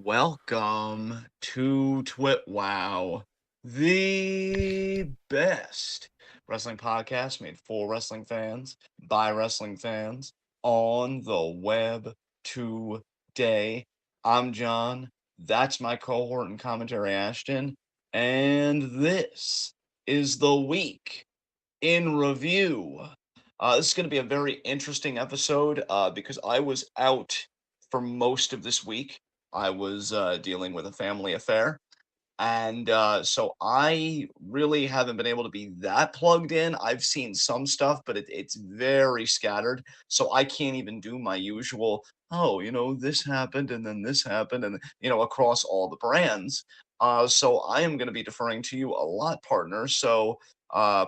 Welcome to TWitWoW, the best wrestling podcast made for wrestling fans by wrestling fans on the web today. I'm John. That's my cohort and commentary, Ashton. And this is the week in review. This is going to be a very interesting episode because I was out for most of this week. I was dealing with a family affair. And so I really haven't been able to be that plugged in. I've seen some stuff, but it's very scattered. So I can't even do my usual, oh, this happened and then this happened and, across all the brands. So I am going to be deferring to you a lot, partner. So,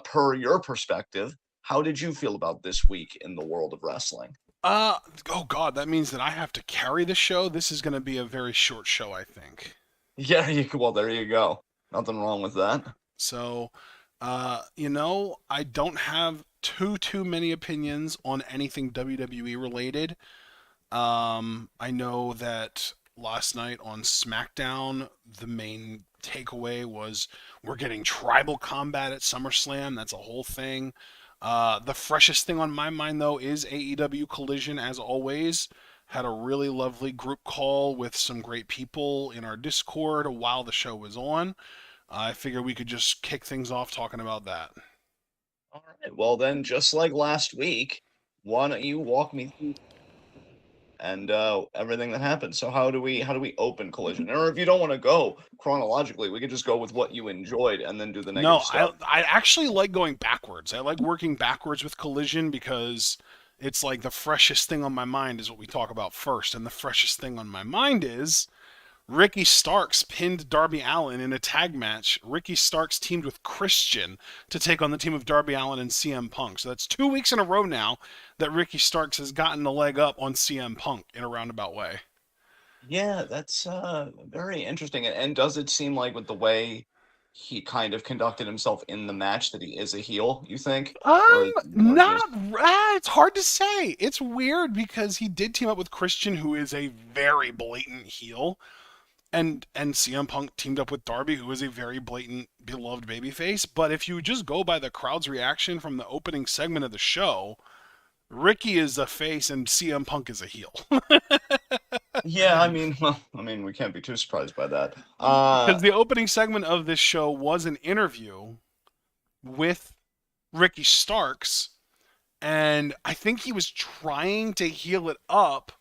per your perspective, how did you feel about this week in the world of wrestling? Uh, oh God, that means that I have to carry the show. This is going to be a very short show, I think. Yeah, well, there you go. Nothing wrong with that. So, I don't have too many opinions on anything WWE related. I know that last night on SmackDown, the main takeaway was we're getting tribal combat at SummerSlam. That's a whole thing. The freshest thing on my mind, though, is AEW Collision, as always. Had a really lovely group call with some great people in our Discord while the show was on. I figured we could just kick things off talking about that. All right. Well, then, just like last week, why don't you walk me through and everything that happened? So how do we open Collision? Or if you don't want to go chronologically, we could just go with what you enjoyed and then do the No, negative I stuff. I actually like going backwards. I like working backwards with Collision because it's like the freshest thing on my mind is what we talk about first, and the freshest thing on my mind is Ricky Starks pinned Darby Allin in a tag match. Ricky Starks teamed with Christian to take on the team of Darby Allin and CM Punk. So that's 2 weeks in a row now that Ricky Starks has gotten the leg up on CM Punk in a roundabout way. Yeah, that's very interesting. And does it seem like with the way he kind of conducted himself in the match that he is a heel, you think? Or is it more Not. just It's hard to say. It's weird because he did team up with Christian, who is a very blatant heel, and CM Punk teamed up with Darby, who is a very blatant, beloved babyface. But if you just go by the crowd's reaction from the opening segment of the show, Ricky is a face and CM Punk is a heel. Yeah, I mean, well, I mean, we can't be too surprised by that. Because the opening segment of this show was an interview with Ricky Starks, and I think he was trying to heel it up,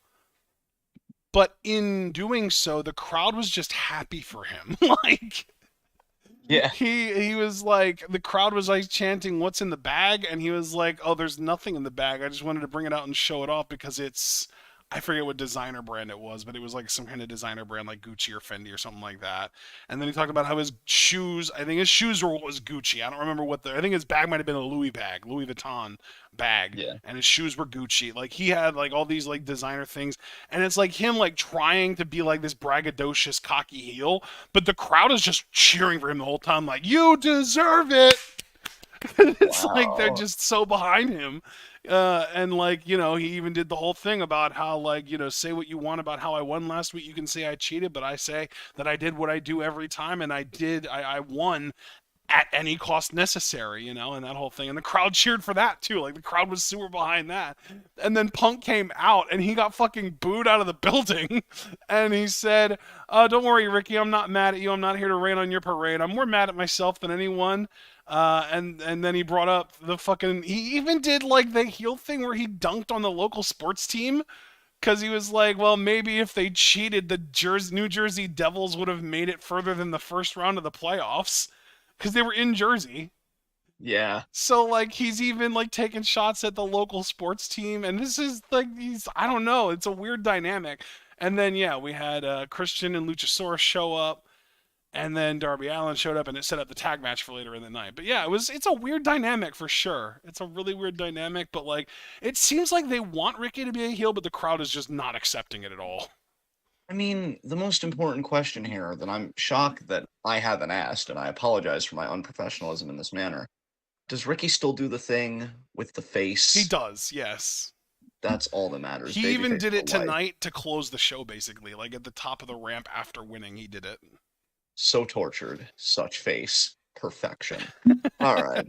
but in doing so, the crowd was just happy for him. like Yeah. he was like, the crowd was like chanting what's in the bag, and he was like, oh, there's nothing in the bag, I just wanted to bring it out and show it off because it's, I forget what designer brand it was, but it was like some kind of designer brand like Gucci or Fendi or something like that. And then he talked about how his shoes, I think his shoes were what was Gucci. I don't remember what the, I think his bag might have been a Louis bag, Louis Vuitton bag, Yeah. and his shoes were Gucci. Like he had like all these like designer things, and it's like him like trying to be like this braggadocious cocky heel, but the crowd is just cheering for him the whole time, like you deserve it. It's like they're Wow. just so behind him. And like, he even did the whole thing about how, like, say what you want about how I won last week. You can say I cheated, but I say that I did what I do every time, and I won at any cost necessary, and that whole thing. And the crowd cheered for that too. Like the crowd was super behind that. And then Punk came out and he got fucking booed out of the building. And he said, don't worry, Ricky, I'm not mad at you. I'm not here to rain on your parade. I'm more mad at myself than anyone. And then he brought up the fucking, he even did like the heel thing where he dunked on the local sports team because he was like, well, maybe if they cheated, the New Jersey Devils would have made it further than the first round of the playoffs because they were in Jersey. Yeah. So like he's even like taking shots at the local sports team, and this is like he's, I don't know, it's a weird dynamic. And then yeah, we had Christian and Luchasaurus show up, and then Darby Allin showed up, and it set up the tag match for later in the night. But yeah, it's a weird dynamic for sure. It's a really weird dynamic, but like it seems like they want Ricky to be a heel, but the crowd is just not accepting it at all. I mean, the most important question here that I'm shocked that I haven't asked, and I apologize for my unprofessionalism in this manner. Does Ricky still do the thing with the He face? does, yes. That's all that matters. He even Babyface did for it life. tonight to close the show, basically. Like at the top of the ramp after winning, he did it. So tortured. Such face. Perfection. All right.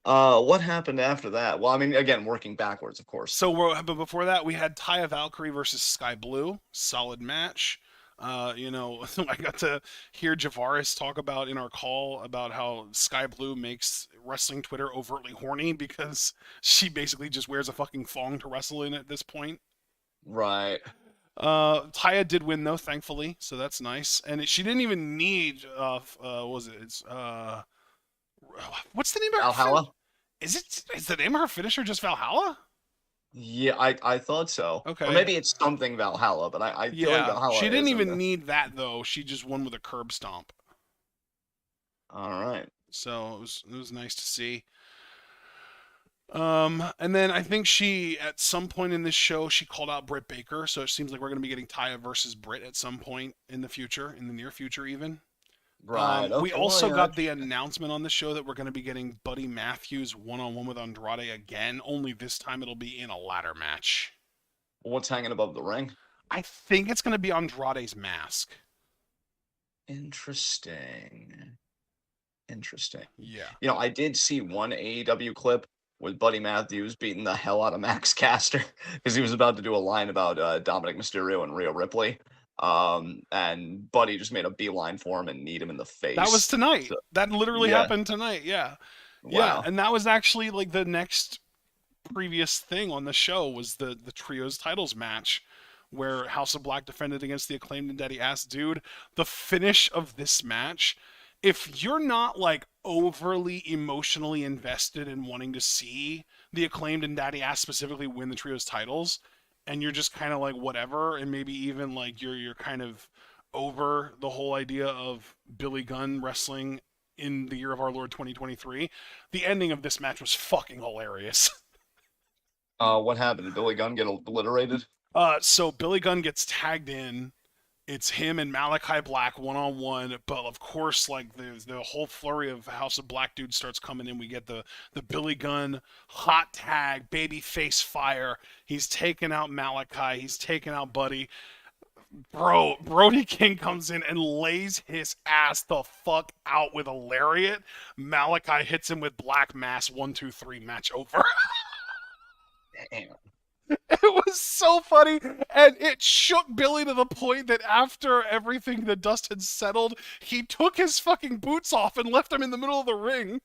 What happened after that? Well, I mean, again, working backwards, of course. But before that, we had Taya Valkyrie versus Sky Blue. Solid match. I got to hear Javaris talk about in our call about how Sky Blue makes wrestling Twitter overtly horny because she basically just wears a fucking thong to wrestle in at this point. Right. Taya did win though, thankfully, so that's nice. And she didn't even need what was it? It's what's the name of her Valhalla? is the name of her finisher just Valhalla? Yeah, I thought so. Or Okay. maybe it's something Valhalla, but I feel like Yeah. Valhalla She didn't is in even there. need that though. She just won with a curb stomp. All right. So it was nice to see. And then I think she at some point in this show she called out Britt Baker, so it seems like we're gonna be getting Taya versus Britt at some point in the future, in the near future even. Right. We Okay. Well, also yeah. got the announcement on the show that we're going to be getting Buddy Matthews one-on-one with Andrade again. Only this time it'll be in a ladder match. What's hanging above the ring? I think it's going to be Andrade's mask. Interesting. Interesting. Yeah. You know, I did see one AEW clip with Buddy Matthews beating the hell out of Max Caster because he was about to do a line about Dominic Mysterio and Rhea Ripley. And Buddy just made a beeline for him and kneed him in the That was face. tonight. So, That literally yeah. happened tonight. Yeah. Yeah, Wow. and that was actually like the next previous thing on the show was the trios titles match where House of Black defended against the Acclaimed and Daddy Ass. Dude, the finish of this match, if you're not like overly emotionally invested in wanting to see the Acclaimed and Daddy Ass specifically win the trios titles, and you're just kind of like whatever, and maybe even like you're kind of over the whole idea of Billy Gunn wrestling in the year of our Lord 2023, the ending of this match was fucking hilarious. What happened? Did Billy Gunn get obliterated? So Billy Gunn gets tagged in. It's him and Malachi Black one-on-one, but of course, like the whole flurry of House of Black dudes starts coming in. We get the Billy Gunn hot tag, baby face fire. He's taking out Malachi. He's taking out Buddy. Bro, Brody King comes in and lays his ass the fuck out with a lariat. Malachi hits him with Black Mass. 1, 2, 3, match over. Damn. It was so funny, and it shook Billy to the point that after everything, the dust had settled, he took his fucking boots off and left them in the middle of the ring.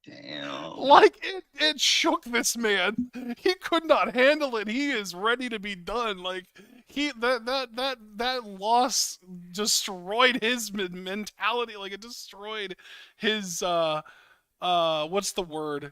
Damn. Like, it shook this man. He could not handle it. He is ready to be done. Like, that loss destroyed his mentality. Like, it destroyed his, what's the word?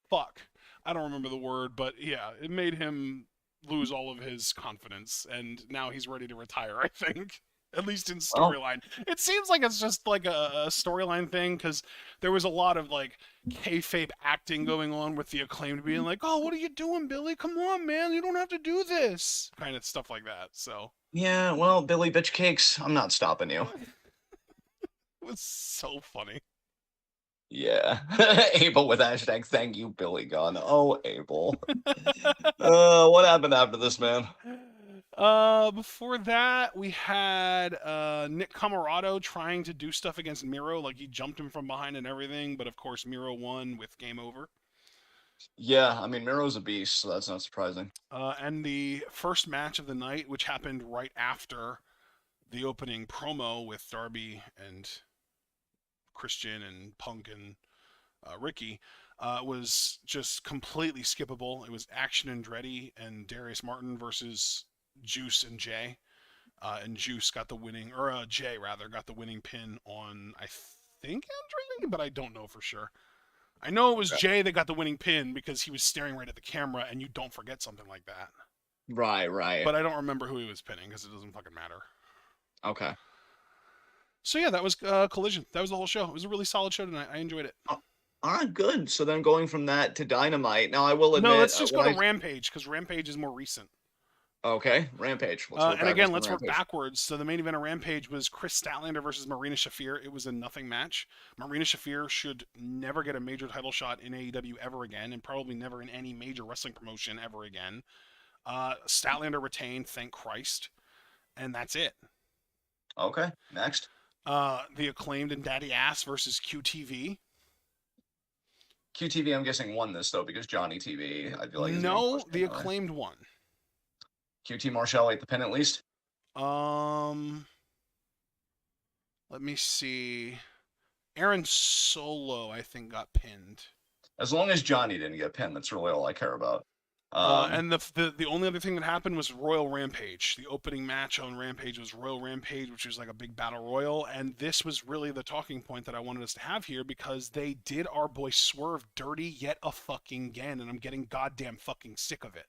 Fuck. I don't remember the word, but yeah, it made him lose all of his confidence, and now he's ready to retire, I think. At least in Well, storyline. It seems like it's just like a storyline thing, because there was a lot of like kayfabe acting going on with the Acclaimed being like, oh, what are you doing, Billy? Come on, man, you don't have to do this. Kind of stuff like that, so. yeah, well, Billy Bitch Cakes, I'm not stopping you. It was so funny. Yeah. Abel with hashtag thank you, Billy Gunn. Oh, Abel. What happened after this, man? Before that, we had Nick Camarado trying to do stuff against Miro, like he jumped him from behind and everything, but of course Miro won with game over. Yeah, I mean, Miro's a beast, so that's not surprising. And the first match of the night, which happened right after the opening promo with Darby and Christian and Punk and Ricky, was just completely skippable. It was Action Andretti and Darius Martin versus Juice and Jay. And Juice got the winning, or Jay rather, got the winning pin on, I think, Andretti, but I don't know for sure. I know it was Jay that got the winning pin because he was staring right at the camera, and you don't forget something like that. Right. But I don't remember who he was pinning because it doesn't fucking matter. Okay. So yeah, that was Collision. That was the whole show. It was a really solid show tonight. I enjoyed it. All right, good. So then going from that to Dynamite. Now, I will admit... No, let's just go to Rampage, because Rampage is more recent. Okay, Rampage. Let's work And backwards again, from let's work Rampage. backwards. So the main event of Rampage was Chris Statlander versus Marina Shafir. It was a nothing match. Marina Shafir should never get a major title shot in AEW ever again, and probably never in any major wrestling promotion ever again. Statlander retained, thank Christ, and that's it. Okay, next. The Acclaimed and Daddy Ass versus QTV. QTV, I'm guessing, won this, though, because Johnny TV, I feel like, is getting No, pushed the anyway. Acclaimed won. QT Marshall ate the pin at least? Um, Let me see. Aaron Solo, I think, got pinned. As long as Johnny didn't get pinned, that's really all I care about. And the only other thing that happened was Royal Rampage. The opening match on Rampage was Royal Rampage, which was like a big battle royal. And this was really the talking point that I wanted us to have here because they did our boy Swerve dirty yet a fucking again, and I'm getting goddamn fucking sick of it.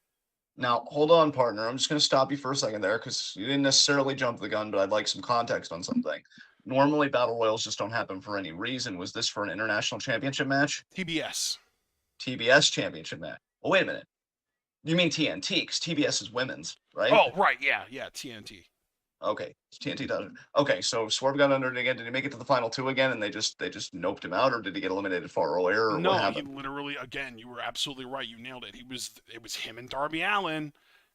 Now, hold on, partner. I'm just going to stop you for a second there because you didn't necessarily jump the gun, but I'd like some context on something. Normally, battle royals just don't happen for any reason. Was this for an international championship match? TBS. TBS championship match. Oh, wait a minute. You mean TNT? Because TBS is women's, right? Oh, right, yeah, TNT. Okay, TNT doesn't. Okay, so Swerve got under it again. Did he make it to the final two again, and they just noped him out, or did he get eliminated far earlier, or what No, he happened? literally, again, you were absolutely right. You nailed it. It was him and Darby Allin.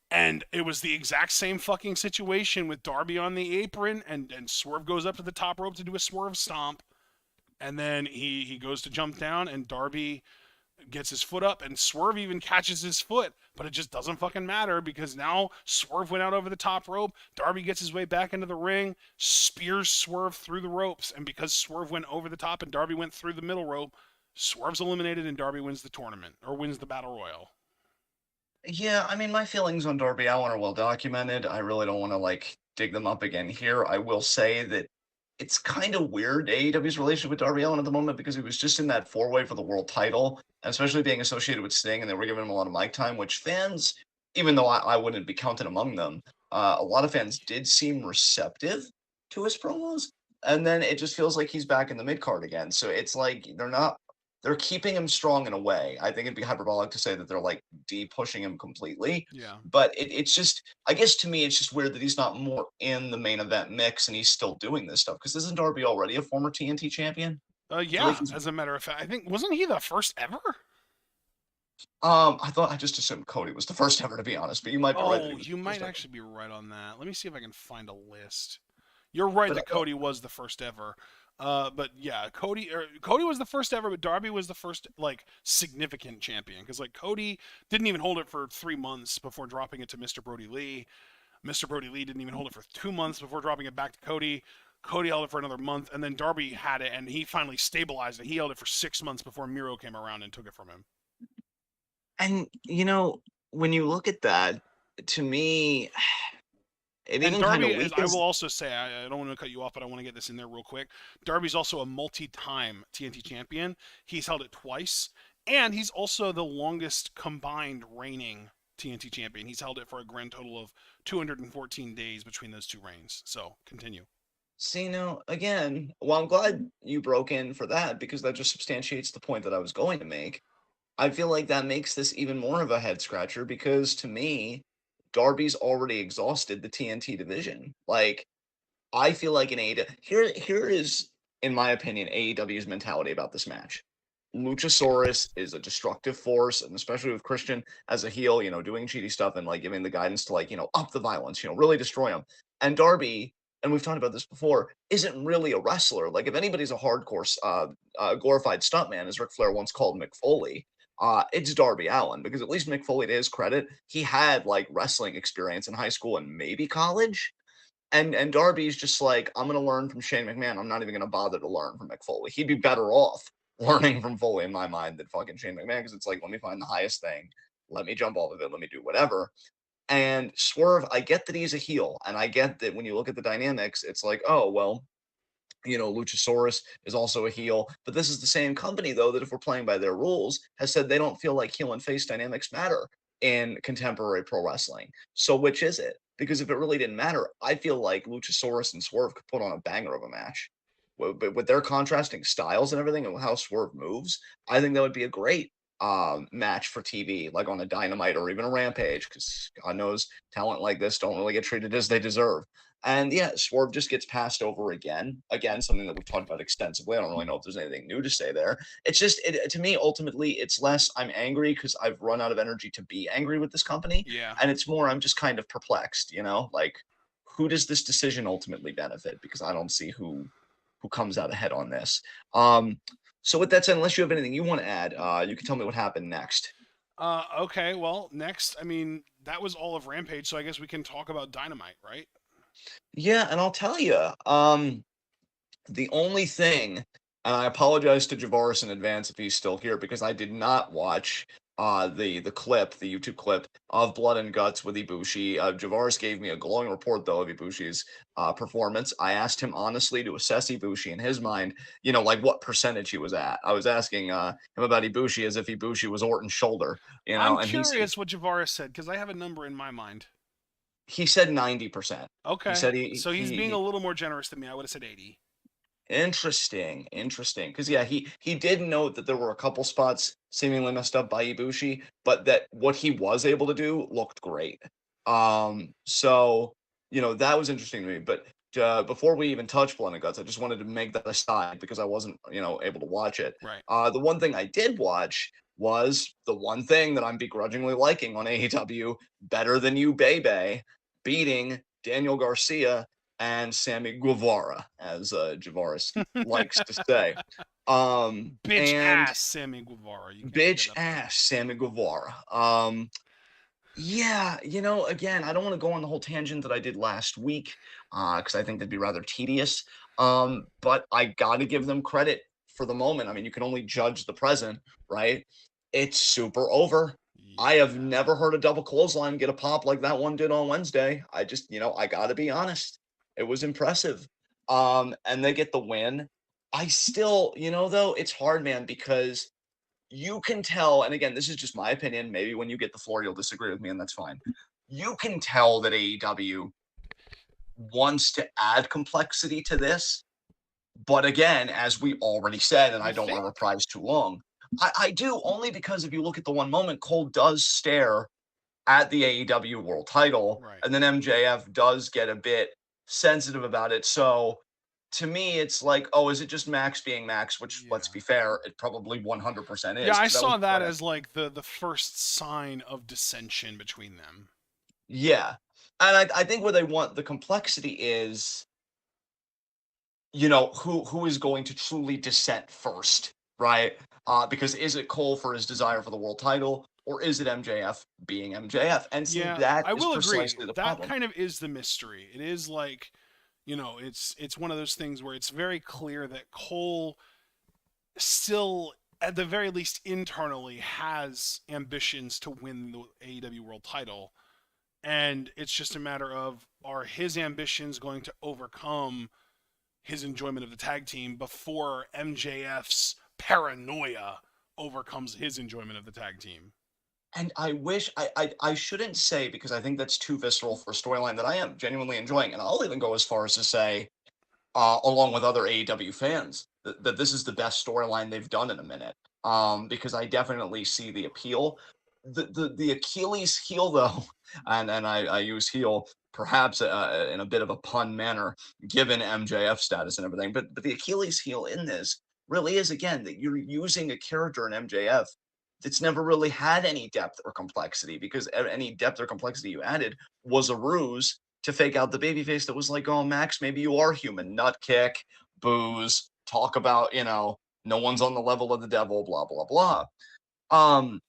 And it was the exact same fucking situation with Darby on the apron, and Swerve goes up to the top rope to do a swerve stomp, and then he goes to jump down, and Darby gets his foot up, and Swerve even catches his foot, but it just doesn't fucking matter because now Swerve went out over the top rope. Darby gets his way back into the ring, spears Swerve through the ropes, and because Swerve went over the top and Darby went through the middle rope, Swerve's eliminated and Darby wins the tournament or wins the battle royal. Yeah, I mean, my feelings on Darby Allin are well documented. I really don't want to dig them up again here. I will say that it's kind of weird AEW's relationship with Darby Allin at the moment because he was just in that four-way for the world title, and especially being associated with Sting, and they were giving him a lot of mic time, which fans, even though I wouldn't be counted among them, a lot of fans did seem receptive to his promos. And then it just feels like he's back in the mid card again. So it's like they're keeping him strong in a way. I think it'd be hyperbolic to say that they're like de-pushing him completely. Yeah. But it's just, I guess to me, it's just weird that he's not more in the main event mix and he's still doing this stuff. Because isn't Darby already a former TNT champion? I feel like Yeah, he's, as a matter of fact, I think wasn't he the first ever? I just assumed Cody was the first ever, to be honest. But you might be right that he Oh, was you the might first ever. actually be right on that. Let me see if I can find a list. You're right But that Cody was the first ever. But yeah, Cody was the first ever, but Darby was the first like significant champion because like Cody didn't even hold it for 3 months before dropping it to Mr. Brody Lee. Mr. Brody Lee didn't even hold it for 2 months before dropping it back to Cody. Cody held it for another month, and then Darby had it, and he finally stabilized it. He held it for 6 months before Miro came around and took it from him. and when you look at that, to me, it And even kind Darby, of is, I will weakens. also say, I don't want to cut you off, but I want to get this in there real quick. Darby's also a multi-time TNT champion. He's held it twice, and he's also the longest combined reigning TNT champion. He's held it for a grand total of 214 days between those two reigns. So continue. See, now, again, well, I'm glad you broke in for that because that just substantiates the point that I was going to make. I feel like that makes this even more of a head scratcher because to me, Darby's already exhausted the TNT division. Like, I feel like in AEW, here is, in my opinion, AEW's mentality about this match. Luchasaurus is a destructive force, and especially with Christian as a heel, doing cheaty stuff and like giving the guidance to up the violence, really destroy him. And Darby, and we've talked about this before, isn't really a wrestler. Like if anybody's a hardcore, glorified stuntman, as Ric Flair once called Mick Foley, it's Darby Allin because at least Mick Foley, to his credit, he had like wrestling experience in high school and maybe college. And Darby's just like, I'm gonna learn from Shane McMahon. I'm not even gonna bother to learn from Mick Foley. He'd be better off learning from Foley in my mind than fucking Shane McMahon because it's like, let me find the highest thing, let me jump off of it, let me do whatever. And Swerve, I get that he's a heel, and I get that when you look at the dynamics, it's like, oh well, Luchasaurus is also a heel, but this is the same company though that if we're playing by their rules has said they don't feel like heel and face dynamics matter in contemporary pro wrestling. So which is it? Because if it really didn't matter, I feel like Luchasaurus and Swerve could put on a banger of a match. But with their contrasting styles and everything and how Swerve moves, I think that would be a great. match for TV, like on a Dynamite or even a Rampage, because God knows talent like this don't really get treated as they deserve. And yeah, Swerve just gets passed over again. Again, something that we've talked about extensively. I don't really know if there's anything new to say there. It's just, to me, ultimately, it's less I'm angry because I've run out of energy to be angry with this company. Yeah. And it's more I'm just kind of perplexed, like who does this decision ultimately benefit? Because I don't see who comes out ahead on this. So with that said, unless you have anything you want to add, you can tell me what happened next. Okay, well, next, I mean, that was all of Rampage, so I guess we can talk about Dynamite, right? Yeah, and I'll tell you, the only thing, and I apologize to Javaris in advance if he's still here because I did not watch the clip, the YouTube clip of Blood and Guts with Ibushi. Javaris gave me a glowing report though of Ibushi's performance. I asked him honestly to assess Ibushi in his mind, like what percentage he was at. I was asking him about Ibushi as if Ibushi was Orton's shoulder, I'm and curious what Javaris said because I have a number in my mind. he said 90%. He Okay, said so he's being a little more generous than me. I would have said 80. Interesting. Because yeah, he did note that there were a couple spots seemingly messed up by Ibushi, but that what he was able to do looked great. So that was interesting to me. But before we even touch Blood and Guts, I just wanted to make that aside because I wasn't able to watch it. Right. The one thing I did watch was the one thing that I'm begrudgingly liking on AEW, Better Than You, Bebe, beating Daniel Garcia and Sammy Guevara, as Javaris likes to say. Bitch And ass Sammy Guevara. You can't make bitch it up. ass Sammy Guevara. Yeah, again, I don't want to go on the whole tangent that I did last week, because I think that'd be rather tedious. But I got to give them credit for the moment. I mean, you can only judge the present, right? It's super over. I have Yeah. never heard a double clothesline get a pop like that one did on Wednesday. I just, I got to be honest. It was impressive. And they get the win. I still, though, it's hard, man, because you can tell, and again, this is just my opinion. Maybe when you get the floor, you'll disagree with me, and that's fine. You can tell that AEW wants to add complexity to this. But again, as we already said, and You I don't want think? to reprise too long, I do only because if you look at the one moment, Cole does stare at the AEW world title, Right. and then MJF does get a bit sensitive about it. So to me, it's like, oh, is it just Max being Max? Which, let's Yeah. be fair, it probably 100% Yeah, is I because that was saw that what. as like the first sign of dissension between them. Yeah. And I think where they want the complexity is, who is going to truly dissent first, right? Because is it Cole for his desire for the world title, or is it MJF being MJF? And see, Yeah, that I is will agree. precisely the That problem. kind of is the mystery. It is like, it's one of those things where it's very clear that Cole still, at the very least internally, has ambitions to win the AEW World Title, and it's just a matter of, are his ambitions going to overcome his enjoyment of the tag team before MJF's paranoia overcomes his enjoyment of the tag team. And I wish I shouldn't say because I think that's too visceral for a storyline that I am genuinely enjoying. And I'll even go as far as to say, along with other AEW fans, that this is the best storyline they've done in a minute. Because I definitely see the appeal. The Achilles heel though, and I use heel perhaps in a bit of a pun manner given MJF status and everything, but the Achilles heel in this really is again that you're using a character in MJF that's never really had any depth or complexity because any depth or complexity you added was a ruse to fake out the babyface that was like, oh, Max, maybe you are human. Nut kick, booze, talk about, no one's on the level of the devil, blah, blah, blah. Um,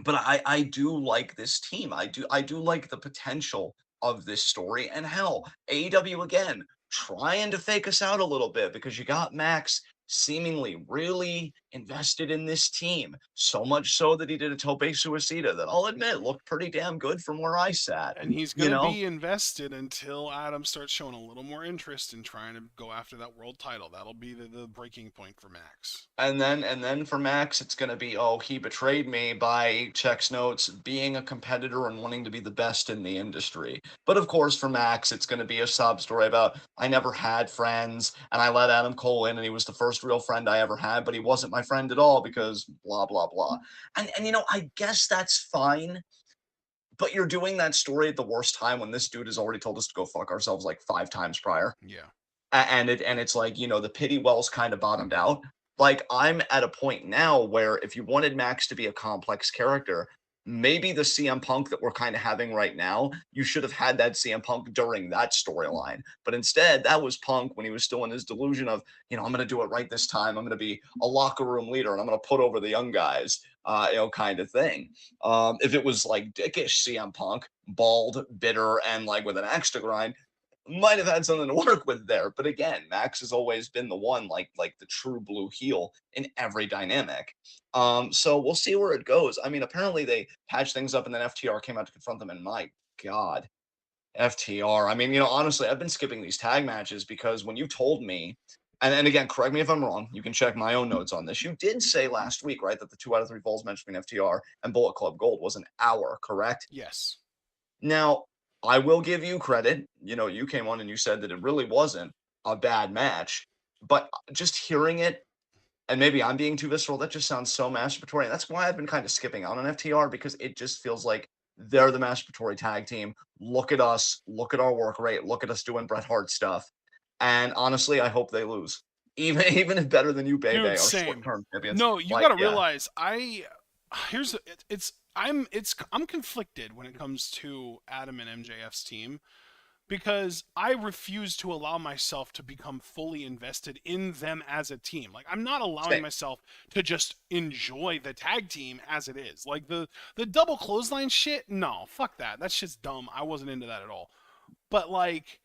but I do like this team. I do like the potential of this story. And hell, AEW again, trying to fake us out a little bit because you got Max seemingly really invested in this team. So much so that he did a tope suicida that I'll admit looked pretty damn good from where I sat. And he's going You to know, be invested until Adam starts showing a little more interest in trying to go after that world title. That'll be the breaking point for Max. and then for Max, it's gonna be, oh, he betrayed me by checks notes being a competitor and wanting to be the best in the industry. But of course, for Max, it's gonna be a sob story about I never had friends and I let Adam Cole in and he was the first most real friend I ever had, but he wasn't my friend at all because blah blah blah. And I guess that's fine, but you're doing that story at the worst time when this dude has already told us to go fuck ourselves like 5 times prior. Yeah. And it's like, the pity wells kind of bottomed out. Like, I'm at a point now where if you wanted Max to be a complex character, maybe the CM Punk that we're kind of having right now, you should have had that CM Punk during that storyline. But instead, that was Punk when he was still in his delusion of, I'm going to do it right this time. I'm going to be a locker room leader and I'm going to put over the young guys, kind of thing. If it was like dickish CM Punk, bald, bitter, and like with an axe to grind, might have had something to work with there. But again, Max has always been the one, like the true blue heel in every dynamic. So we'll see where it goes. I mean, apparently they patched things up and then FTR came out to confront them, and my God, FTR. I mean, honestly, I've been skipping these tag matches because when you told me, and again, correct me if I'm wrong, you can check my own notes on this. You did say last week, right, that the 2 out of 3 falls match between FTR and Bullet Club Gold was an hour, correct? Yes. Now, I will give you credit. You came on and you said that it really wasn't a bad match, but just hearing it, and maybe I'm being too visceral, that just sounds so masturbatory. And that's why I've been kind of skipping out on FTR because it just feels like they're the masturbatory tag team. Look at us, look at our work rate, look at us doing Bret Hart stuff. And honestly, I hope they lose. Even if better than you, Bebe, Dude, our short same. term champions. No, you Like, got to yeah, realize here's I'm conflicted when it comes to Adam and MJF's team because I refuse to allow myself to become fully invested in them as a team. Like I'm not allowing same. myself to just enjoy the tag team as it is. Like the double clothesline shit, no, fuck that. That's just dumb. I wasn't into that at all. But like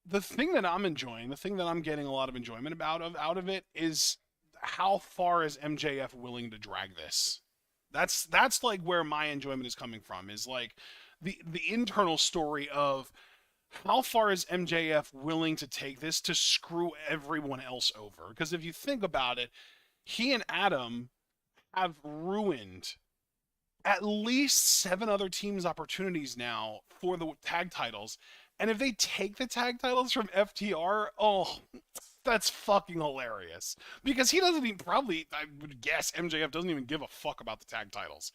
the thing that I'm enjoying, the thing that I'm getting a lot of enjoyment out of it is how far is MJF willing to drag this? That's like where my enjoyment is coming from. Is like the internal story of how far is MJF willing to take this to screw everyone else over? Because if you think about it, he and Adam have ruined at least 7 other teams' opportunities now for the tag titles. And if they take the tag titles from FTR, oh, that's fucking hilarious. Because he doesn't even probably, I would guess, MJF doesn't even give a fuck about the tag titles.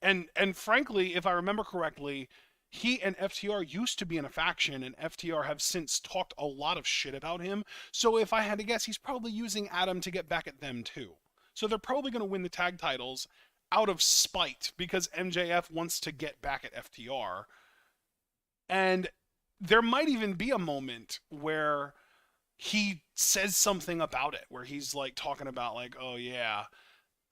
And frankly, if I remember correctly, he and FTR used to be in a faction, and FTR have since talked a lot of shit about him. So if I had to guess, he's probably using Adam to get back at them too. So they're probably going to win the tag titles out of spite because MJF wants to get back at FTR. And there might even be a moment where he says something about it, where he's like talking about like, oh yeah,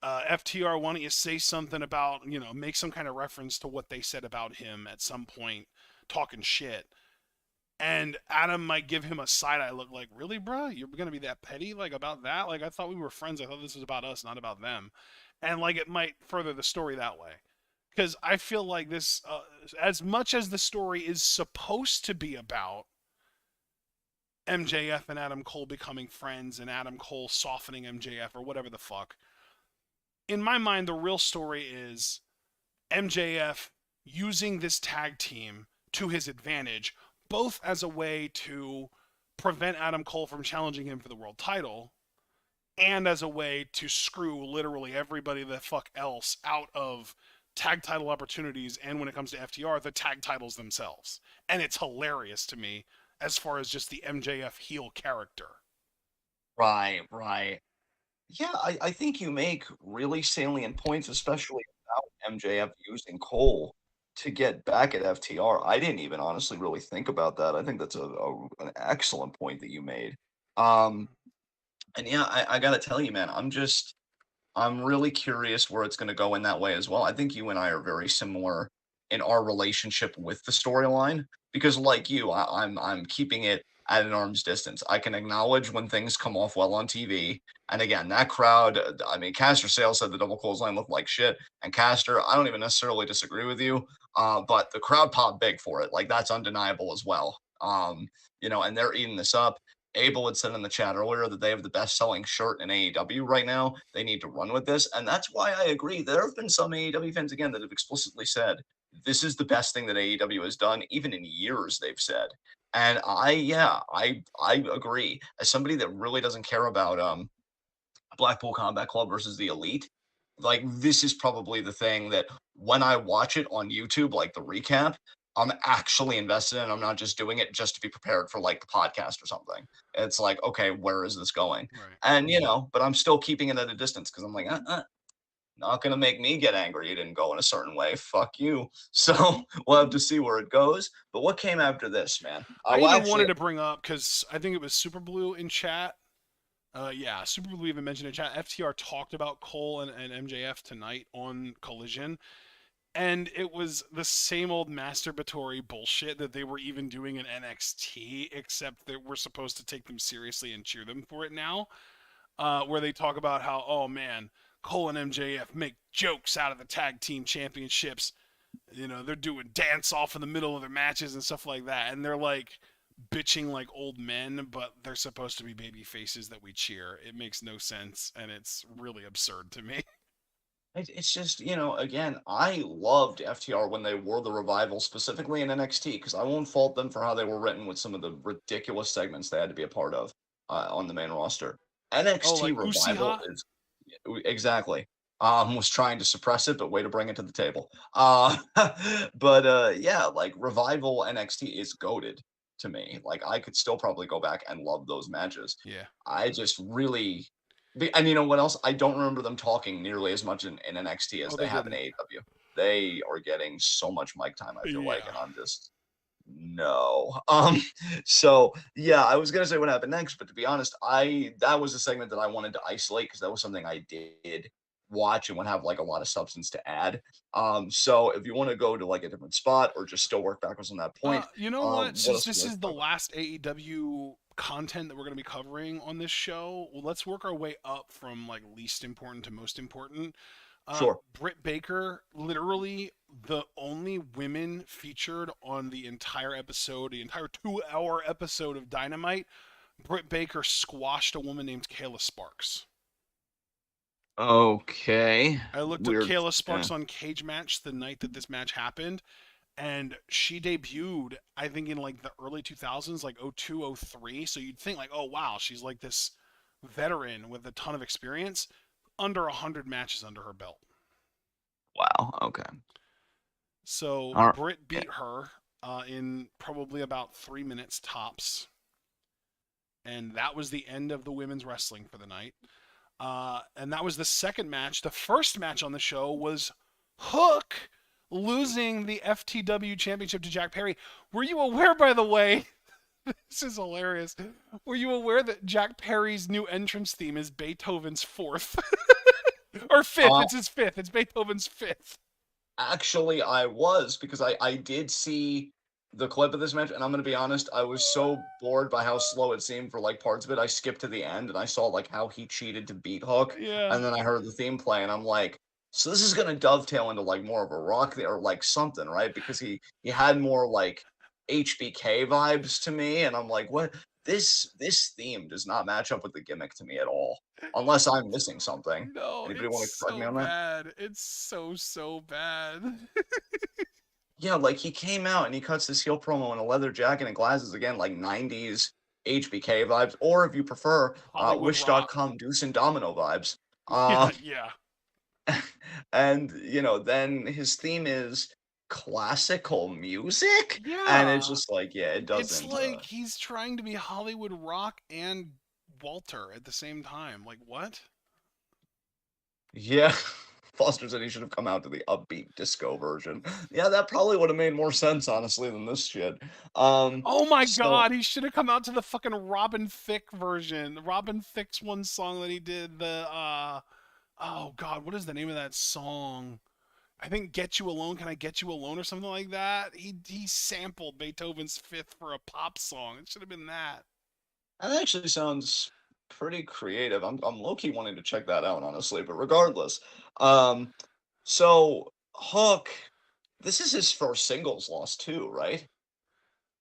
FTR, why don't you say something about, make some kind of reference to what they said about him at some point, talking shit. And Adam might give him a side eye look like, really, bro? You're going to be that petty, like, about that? Like, I thought we were friends. I thought this was about us, not about them. And, like, it might further the story that way. Because I feel like this, as much as the story is supposed to be about MJF and Adam Cole becoming friends and Adam Cole softening MJF or whatever the fuck, in my mind, the real story is MJF using this tag team to his advantage, both as a way to prevent Adam Cole from challenging him for the world title, and as a way to screw literally everybody the fuck else out of tag title opportunities, and when it comes to FTR, the tag titles themselves. And it's hilarious to me as far as just the MJF heel character. Right, right. Yeah, I think you make really salient points, especially about MJF using Cole to get back at FTR. I didn't even honestly really think about that. I think that's an excellent point that you made. Um, and yeah, I gotta tell you, man, I'm really curious where it's going to go in that way as well. I think you and I are very similar in our relationship with the storyline because, like you, I'm keeping it at an arm's distance. I can acknowledge when things come off well on TV, and again, that crowd. I mean, Caster Sales said the double clothesline looked like shit, and Caster, I don't even necessarily disagree with you, but the crowd popped big for it. Like that's undeniable as well. And they're eating this up. Abel had said in the chat earlier that they have the best selling shirt in AEW right now. They need to run with this. And that's why I agree. There have been some AEW fans, again, that have explicitly said this is the best thing that AEW has done, even in years, they've said. And I agree. As somebody that really doesn't care about Blackpool Combat Club versus the Elite, like this is probably the thing that when I watch it on YouTube, like the recap, I'm actually invested in. I'm not just doing it just to be prepared for like the podcast or something. It's like, okay, where is this going? Right. And but I'm still keeping it at a distance because I'm like, not gonna make me get angry. You didn't go in a certain way. Fuck you. So we'll have to see where it goes. But what came after this, man? I Well, even actually, wanted to bring up because I think it was Super Blue in chat. Yeah, Super Blue even mentioned in chat. FTR talked about Cole and MJF tonight on Collision, and it was the same old masturbatory bullshit that they were even doing in NXT, except that we're supposed to take them seriously and cheer them for it now. Where they talk about how, oh man, Cole and MJF make jokes out of the tag team championships. They're doing dance off in the middle of their matches and stuff like that, and they're like bitching like old men, but they're supposed to be baby faces that we cheer. It makes no sense, and it's really absurd to me. it's just, again, I loved FTR when they were the Revival, specifically in NXT, because I won't fault them for how they were written with some of the ridiculous segments they had to be a part of on the main roster. Oh, NXT like Revival Usiha? is exactly. Was trying to suppress it, but way to bring it to the table. But yeah, like Revival NXT is goaded to me. Like I could still probably go back and love those matches. Yeah. I just really and you know what else? I don't remember them talking nearly as much in NXT as Oh, they they have in didn't. AEW. They are getting so much mic time, I feel like, Yeah. and I'm just no. So yeah, I was gonna say what happened next, but to be honest, I that was a segment that I wanted to isolate because that was something I did watch and would have like a lot of substance to add. So if you want to go to like a different spot or just still work backwards on that point, You know what? what Since else would this you like is to the talk about? last AEW content that we're going to be covering on this show, well, let's work our way up from like least important to most important. Sure. Britt Baker, literally the only women featured on the entire episode, the entire 2-hour episode of Dynamite. Britt Baker squashed a woman named Kayla Sparks. Okay. I looked up Weird. Kayla Yeah. Sparks on Cage Match the night that this match happened, and she debuted, I think, in like the early 2000s, like 02, 03. So you'd think like, oh wow, she's like this veteran with a ton of experience. Under 100 matches under her belt. Wow. Okay. So All right. Britt Yeah. beat her in probably about 3 minutes tops, and that was the end of the women's wrestling for the night. And that was the second match. The first match on the show was Hook losing the FTW championship to Jack Perry. Were you aware, by the way? This is hilarious. Were you aware that Jack Perry's new entrance theme is Beethoven's fourth or fifth? Uh, It's his fifth. It's Beethoven's fifth. Actually, I was because I did see the clip of this match, and I'm gonna be honest, I was so bored by how slow it seemed for like parts of it. I skipped to the end and I saw like how he cheated to beat Hook, Yeah. and then I heard the theme play, and I'm like, so this is gonna dovetail into like more of a rock there or like something, right? Because he had more like HBK vibes to me, and I'm like, what? This theme does not match up with the gimmick to me at all, unless I'm missing something. No, Anybody it's want to correct me so on that? bad. It's so bad. Yeah, like he came out and he cuts this heel promo in a leather jacket and glasses again, like 90s HBK vibes, or if you prefer, Hollywood Rock. Wish.com Deuce and Domino vibes. Yeah, yeah. And then his theme is classical music, and it's Yeah. just like, yeah, it It's doesn't. like he's trying to be Hollywood Rock and Walter at the same time. Like what? Yeah. Foster said he should have come out to the upbeat disco version. Yeah, that probably would have made more sense, honestly, than this shit. Oh my So god, he should have come out to the fucking Robin Thicke version. Robin Thicke's one song that he did, the oh god, what is the name of that song? I think Get You Alone, Can I Get You Alone or something like that. He sampled Beethoven's Fifth for a pop song. It should have been that. that actually sounds pretty creative. I'm low key wanting to check that out, honestly. But regardless, um, so Hook, this is his first singles loss too, right?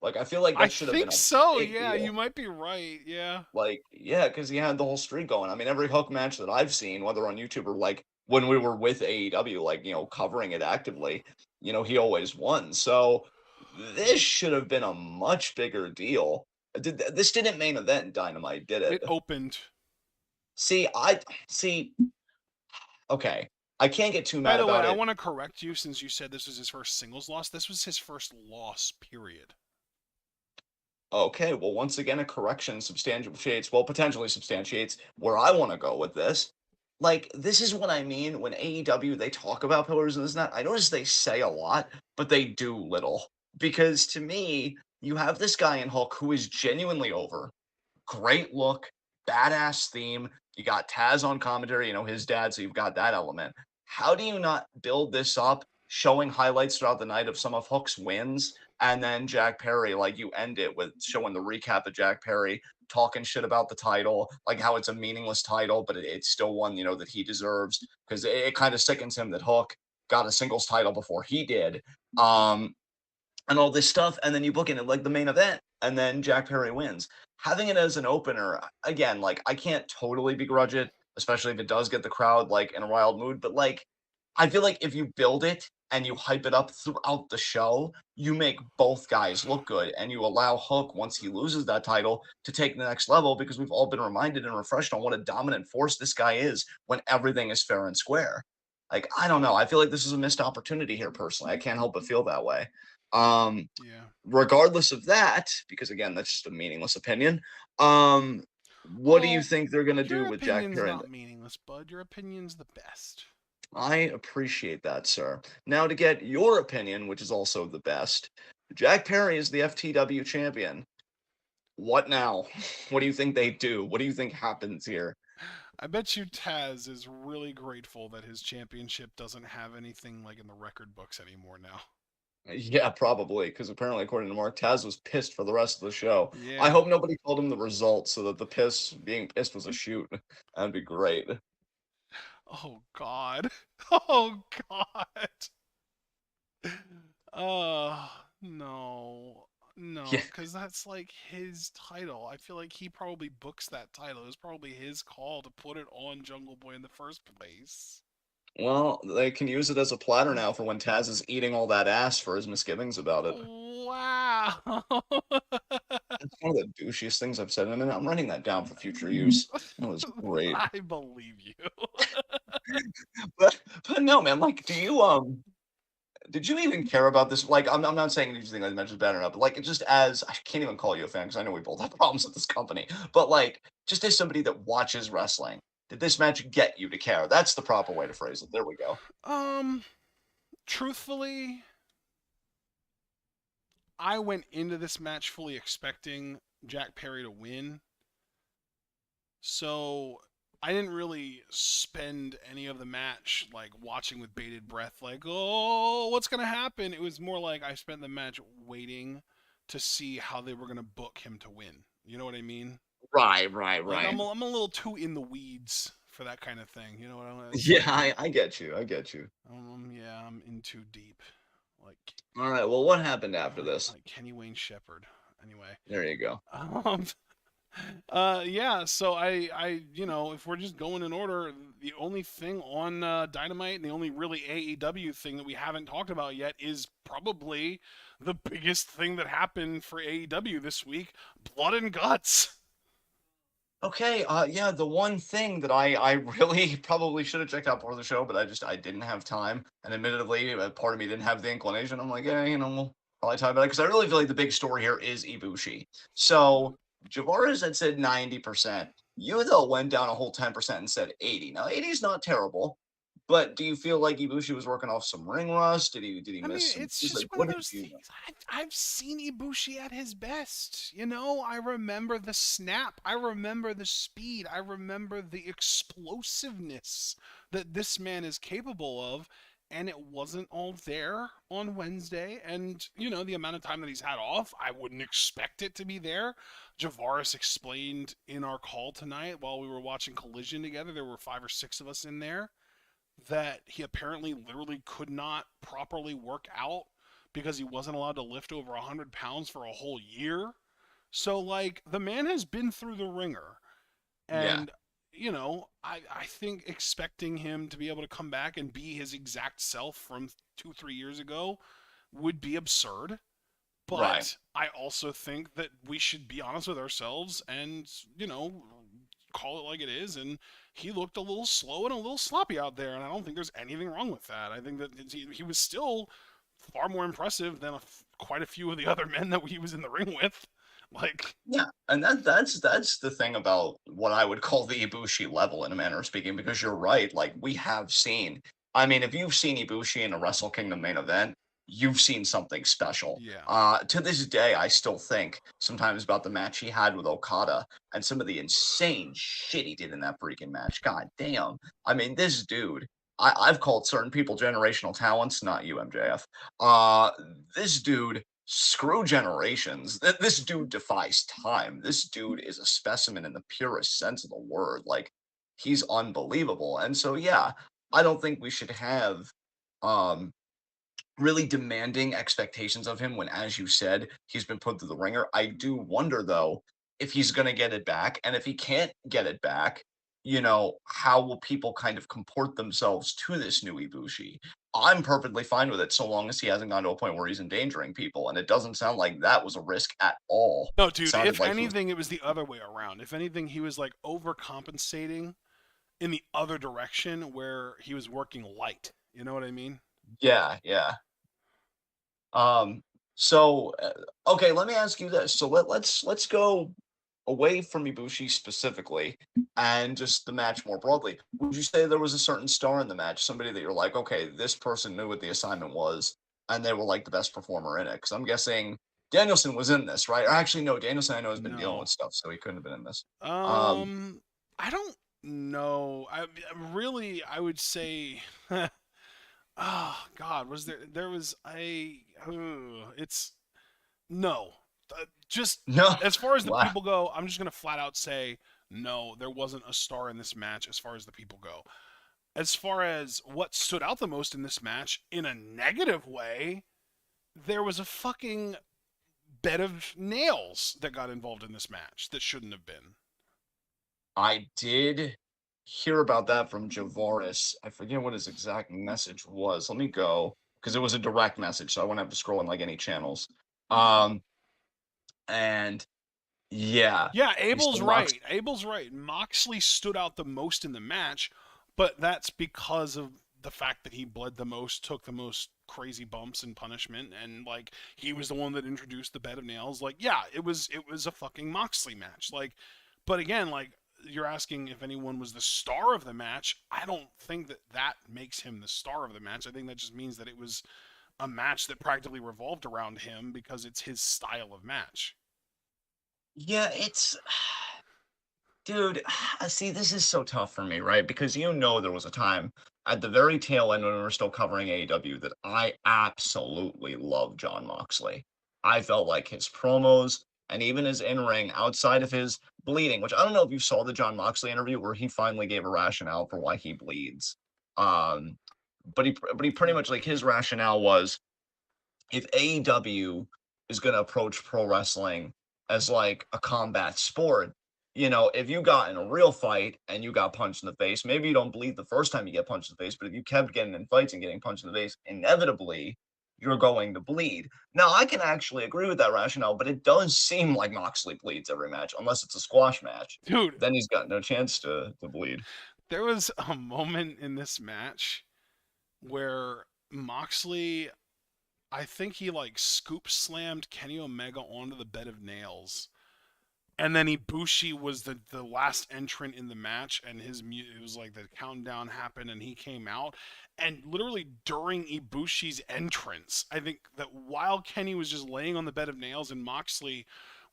Like I feel like I that should have been think a so, big yeah, you deal. might be right, yeah. Like, yeah, because he had the whole streak going. I mean, every Hook match that I've seen, whether on YouTube or like when we were with AEW, like covering it actively, he always won. So this should have been a much bigger deal. This didn't main event Dynamite, did it? It opened. See, see. Okay, I can't get too By mad the way, about I it. want to correct you since you said this was his first singles loss. This was his first loss, period. Okay, well, once again, a correction substantiates, well, potentially substantiates where I want to go with this. Like, this is what I mean when AEW, they talk about pillars and this and that. I notice they say a lot, but they do little. Because to me, you have this guy in Hulk who is genuinely over. Great look, badass theme. You got Taz on commentary, his dad, so you've got that element. How do you not build this up, showing highlights throughout the night of some of Hook's wins, and then Jack Perry, like you end it with showing the recap of Jack Perry talking shit about the title, like how it's a meaningless title, but it's still one, that he deserves because it kind of sickens him that Hook got a singles title before he did. And all this stuff, and then you book it like the main event, and then Jack Perry wins. Having it as an opener, again, like I can't totally begrudge it, especially if it does get the crowd like in a wild mood. But like, I feel like if you build it and you hype it up throughout the show, you make both guys look good, and you allow Hook once he loses that title to take the next level because we've all been reminded and refreshed on what a dominant force this guy is when everything is fair and square. Like I don't know, I feel like this is a missed opportunity here. Personally, I can't help but feel that way. Um, Yeah. Regardless of that, because again, that's just a meaningless opinion. What do you Oh, think they're gonna do your with Jack opinion's Perry? not meaningless, bud. Your opinion's the best. I appreciate that, sir. Now to get your opinion, which is also the best, Jack Perry is the FTW champion. What now? What do you think they do? What do you think happens here? I bet you Taz is really grateful that his championship doesn't have anything like in the record books anymore now. Yeah, probably, because apparently, according to Mark, Taz was pissed for the rest of the show. I Yeah. hope nobody told him the results so that the being pissed was a shoot. That'd be great. Oh God. Oh God. No. Yeah. No, because that's like his title. I feel like he probably books that title. It was probably his call to put it on Jungle Boy in the first place. Well, they can use it as a platter now for when Taz is eating all that ass for his misgivings about it. Wow. That's one of the douchiest things I've said in a minute. I'm writing that down for future use. That was great. I believe you. But no, man, like, did you even care about this? Like, I'm not saying anything I mentioned is bad or not, but like, just as I can't even call you a fan because I know we both have problems with this company, but like, just as somebody that watches wrestling, did this match get you to care? That's the proper way to phrase it. There we go. Um, Truthfully, I went into this match fully expecting Jack Perry to win. So I didn't really spend any of the match like watching with bated breath, like, oh, what's gonna happen? It was more like I spent the match waiting to see how they were gonna book him to win. You know what I mean? Right, right, Like I'm right. a, I'm a little too in the weeds for that kind of thing. You know what I mean? It's Yeah, like, I get you. I get you. yeah, I'm in too deep. Like, All right. Well, what happened after this? like Kenny Wayne Shepherd. Anyway, There you go. um, yeah. So if we're just going in order, the only thing on Dynamite, and the only really AEW thing that we haven't talked about yet is probably the biggest thing that happened for AEW this week: Blood and Guts. Okay, yeah, the one thing that I really probably should have checked out before the show, but I didn't have time, and admittedly, part of me didn't have the inclination. I'm like, yeah, we'll probably talk about it because I really feel like the big story here is Ibushi. So Javaris had said 90%. You though went down a whole 10% and said 80. Now 80 is not terrible, but do you feel like Ibushi was working off some ring rust? Did he I mean, miss some? it's He's like, just one of what did those you? things. I've seen Ibushi at his best. I remember the snap. I remember the speed. I remember the explosiveness that this man is capable of. And it wasn't all there on Wednesday. And, the amount of time that he's had off, I wouldn't expect it to be there. Javaris explained in our call tonight while we were watching Collision together, there were 5 or 6 of us in there, that he apparently literally could not properly work out because he wasn't allowed to lift over 100 pounds for a whole year. So, like, the man has been through the ringer. Yeah, And, I think expecting him to be able to come back and be his exact self from 2, 3 years ago would be absurd. Right. But I also think that we should be honest with ourselves and, call it like it is. And he looked a little slow and a little sloppy out there. And I don't think there's anything wrong with that. I think that he was still far more impressive than quite a few of the other men that he was in the ring with. Like, Yeah, and that's the thing about what I would call the Ibushi level in a manner of speaking, because you're right. Like we have seen, I mean, if you've seen Ibushi in a Wrestle Kingdom main event, you've seen something special. yeah. To this day, I still think sometimes about the match he had with Okada and some of the insane shit he did in that freaking match. God damn. I mean, this dude, I've called certain people generational talents, not you, MJF. Uh, this dude screw generations. This dude defies time. This dude is a specimen in the purest sense of the word. Like he's unbelievable. And so yeah, I don't think we should have um really demanding expectations of him when, as you said, he's been put through the ringer. I do wonder though if he's going to get it back, and if he can't get it back, how will people kind of comport themselves to this new Ibushi? I'm perfectly fine with it so long as he hasn't gone to a point where he's endangering people, and it doesn't sound like that was a risk at all. No, It dude, sounded if like he was, anything, it was the other way around. If anything, he was like overcompensating in the other direction where he was working light. You know what I mean? yeah, yeah. Um, so okay, let me ask you this. So let's go away from Ibushi specifically and just the match more broadly. Would you say there was a certain star in the match, somebody that you're like, okay, this person knew what the assignment was, and they were like the best performer in it? Because I'm guessing Danielson was in this, right? Or actually, no, Danielson I know has been dealing with No. stuff, so he couldn't have been in this. Um, Um, I don't know. Really, I would say, oh God, was there was a, it's no. Just no, as far as the wow. people go, I'm just gonna flat out say no. There wasn't a star in this match as far as the people go. As far as what stood out the most in this match, in a negative way, there was a fucking bed of nails that got involved in this match that shouldn't have been. I did hear about that from Javaris. I forget what his exact message was. Let me go because it was a direct message, so I wouldn't have to scroll in like any channels. Um, and yeah, Yeah, he said Abel's Mox. right. Abel's right. Moxley stood out the most in the match, but that's because of the fact that he bled the most, took the most crazy bumps and punishment, and like he was the one that introduced the bed of nails. Like, yeah, it was a fucking Moxley match. Like, but again, like you're asking if anyone was the star of the match. I don't think that makes him the star of the match. I think that just means that it was a match that practically revolved around him because it's his style of match. Yeah, it's dude. See, this is so tough for me, right? Because there was a time at the very tail end when we were still covering AEW that I absolutely loved John Moxley. I felt like his promos and even his in ring outside of his bleeding, which I don't know if you saw the John Moxley interview where he finally gave a rationale for why he bleeds. Um, but he pretty much like his rationale was if AEW is going to approach pro wrestling as like a combat sport, if you got in a real fight and you got punched in the face, maybe you don't bleed the first time you get punched in the face, but if you kept getting in fights and getting punched in the face, inevitably you're going to bleed. Now, I can actually agree with that rationale, but it does seem like Moxley bleeds every match, unless it's a squash match. Dude, Then he's got no chance to bleed. there was a moment in this match where Moxley, I think he like scoop slammed Kenny Omega onto the bed of nails. And then Ibushi was the last entrant in the match, and it was like the countdown happened, and he came out, and literally during Ibushi's entrance, I think that while Kenny was just laying on the bed of nails and Moxley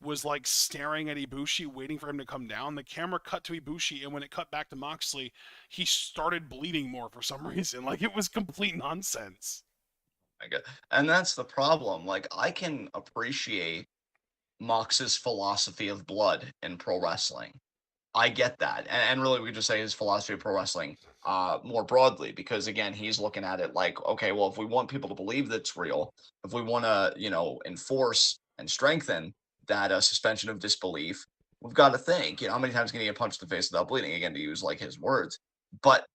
was like staring at Ibushi, waiting for him to come down, the camera cut to Ibushi, and when it cut back to Moxley, he started bleeding more for some reason. Like it was complete nonsense. I get, and that's the problem. Like, I can appreciate Mox's philosophy of blood in pro wrestling. I get that. And really, we could just say his philosophy of pro wrestling more broadly, because again, he's looking at it like, okay, well, if we want people to believe that's real, if we want to, enforce and strengthen that suspension of disbelief, we've got to think, how many times can he get punched in the face without bleeding? Again, to use like his words. But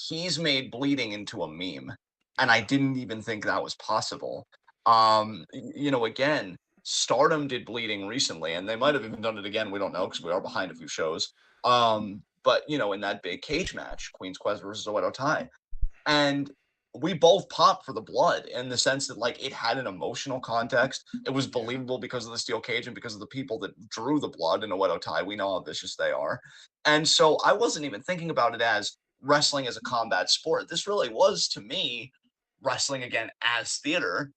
he's made bleeding into a meme. And I didn't even think that was possible. Again, Stardom did bleeding recently, and they might have even done it again. We don't know because we are behind a few shows. But in that big cage match, Queen's Quest versus Oedo Tai, and we both popped for the blood in the sense that like it had an emotional context. It was Yeah. believable because of the steel cage and because of the people that drew the blood in Oedo Tai. We know how vicious they are. And so I wasn't even thinking about it as wrestling as a combat sport. This really was to me wrestling again as theater.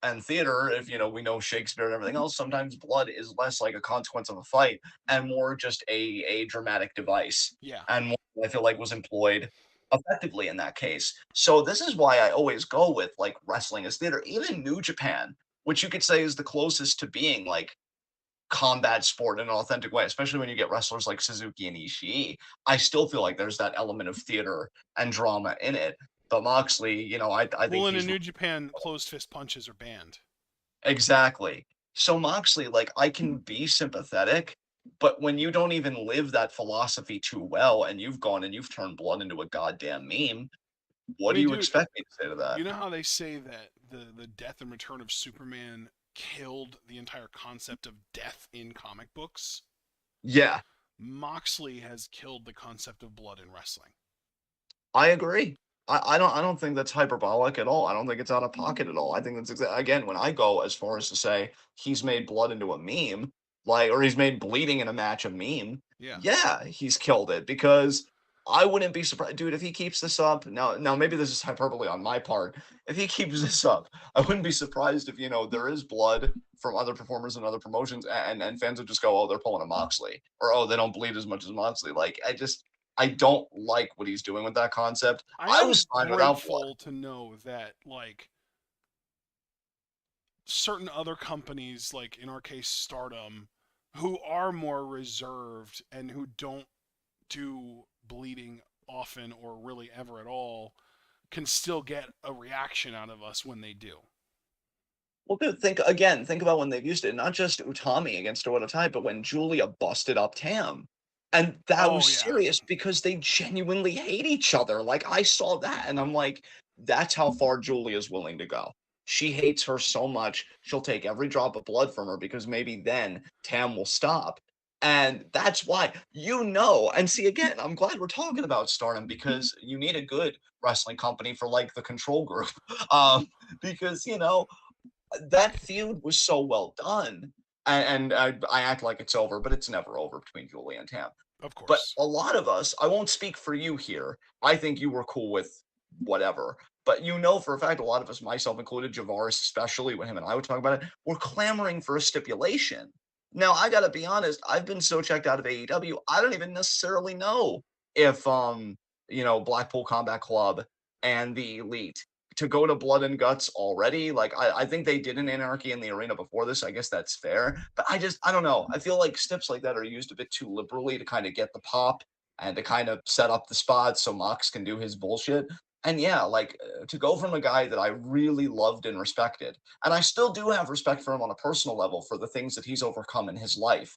And theater, if we know Shakespeare and everything else, sometimes blood is less like a consequence of a fight and more just a dramatic device. Yeah. And more, I feel like was employed effectively in that case. So this is why I always go with like wrestling as theater. Even New Japan, which you could say is the closest to being like combat sport in an authentic way, especially when you get wrestlers like Suzuki and Ishii. I still feel like there's that element of theater and drama in it. But Moxley, I think Well, in a he's New Japan, closed fist punches are banned. exactly. So Moxley, like I can be sympathetic, but when you don't even live that philosophy too well and you've gone and you've turned blood into a goddamn meme, I what do mean, you dude, expect me to say to that? you know how they say that the death and return of Superman killed the entire concept of death in comic books? Yeah, Moxley has killed the concept of blood in wrestling. I agree. I don't think that's hyperbolic at all. I don't think it's out of pocket at all. I think that's again when I go as far as to say he's made blood into a meme, like or he's made bleeding in a match a meme. Yeah. Yeah, he's killed it because I wouldn't be surprised, dude, if he keeps this up. Now maybe this is hyperbole on my part. If he keeps this up, I wouldn't be surprised if there is blood from other performers and other promotions, and fans would just go, oh, they're pulling a Moxley, or oh, they don't bleed as much as Moxley. Like I don't like what he's doing with that concept. I I am was fine without blood. grateful to know that, like, certain other companies, like in our case, Stardom, who are more reserved and who don't do bleeding often or really ever at all, can still get a reaction out of us when they do. Well, dude, think about when they've used it, not just Utami against Oedo Tai, but when Julia busted up Tam. And that Oh was yeah. serious because they genuinely hate each other. Like I saw that and I'm like, that's how far Julia's willing to go. She hates her so much, she'll take every drop of blood from her because maybe then Tam will stop. And that's why, and see again, I'm glad we're talking about Stardom because you need a good wrestling company for like the control group. Um, because that feud was so well done, and I act like it's over, but it's never over between Julie and Tam. Of But course. a lot of us, I won't speak for you here. I think you were cool with whatever. But for a fact, a lot of us, myself included, Javaris especially, when him and I would talk about it, we're clamoring for a stipulation. Now, I gotta be honest, I've been so checked out of AEW, I don't even necessarily know if Blackpool Combat Club and the Elite to go to Blood and Guts already. Like I think they did an Anarchy in the Arena before this. I guess that's fair. But I don't know. I feel like steps like that are used a bit too liberally to kind of get the pop and to kind of set up the spots so Mox can do his bullshit. And yeah, like to go from a guy that I really loved and respected, and I still do have respect for him on a personal level for the things that he's overcome in his life.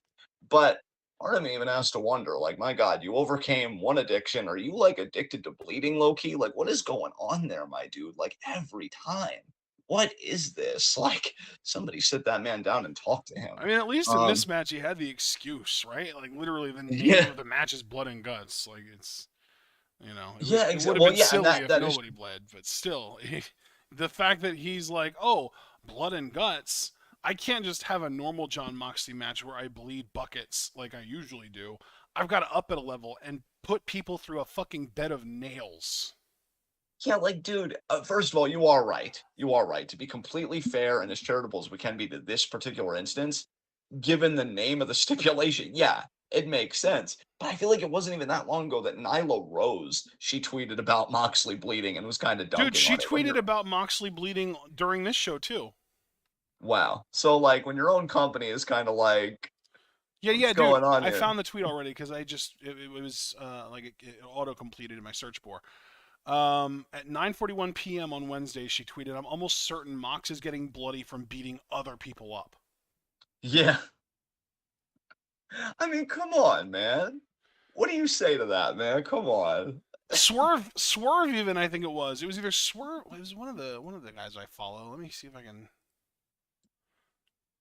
But part of me even has to wonder, like, my God, you overcame one addiction. Are you like addicted to bleeding low key? Like, what is going on there, my dude? Like, every time. What is this? Like, somebody sit that man down and talk to I him. mean, at least in Um, this match, he had the excuse, right? Like literally, the name yeah, of the match is Blood and Guts. Like it's, yeah, it would exactly. have Well, been yeah, and silly that if that is nobody bled, but still, the fact that he's like, oh, Blood and Guts. I can't just have a normal John Moxley match where I bleed buckets like I usually do. I've got to up it a level and put people through a fucking bed of nails. yeah, like, dude. First of all, you are right. You are right. To be completely fair and as charitable as we can be to this particular instance, given the name of the stipulation, yeah, it makes sense. But I feel like it wasn't even that long ago that Nyla Rose, she tweeted about Moxley bleeding and was kind of Dude, dunking she on it. When tweeted you're about Moxley bleeding during this show too. wow. So like when your own company is kind of like, Yeah, what's yeah, dude. going on I here? found the tweet already because it was like it auto completed in my search bar. At 9:41 p.m. on Wednesday, she tweeted, "I'm almost certain Mox is getting bloody from beating other people up." Yeah. I mean, come on, man. What do you say to that, man? Come on. Swerve, even I think it was. It was either Swerve. It was one of the guys I follow. Let me see if I can.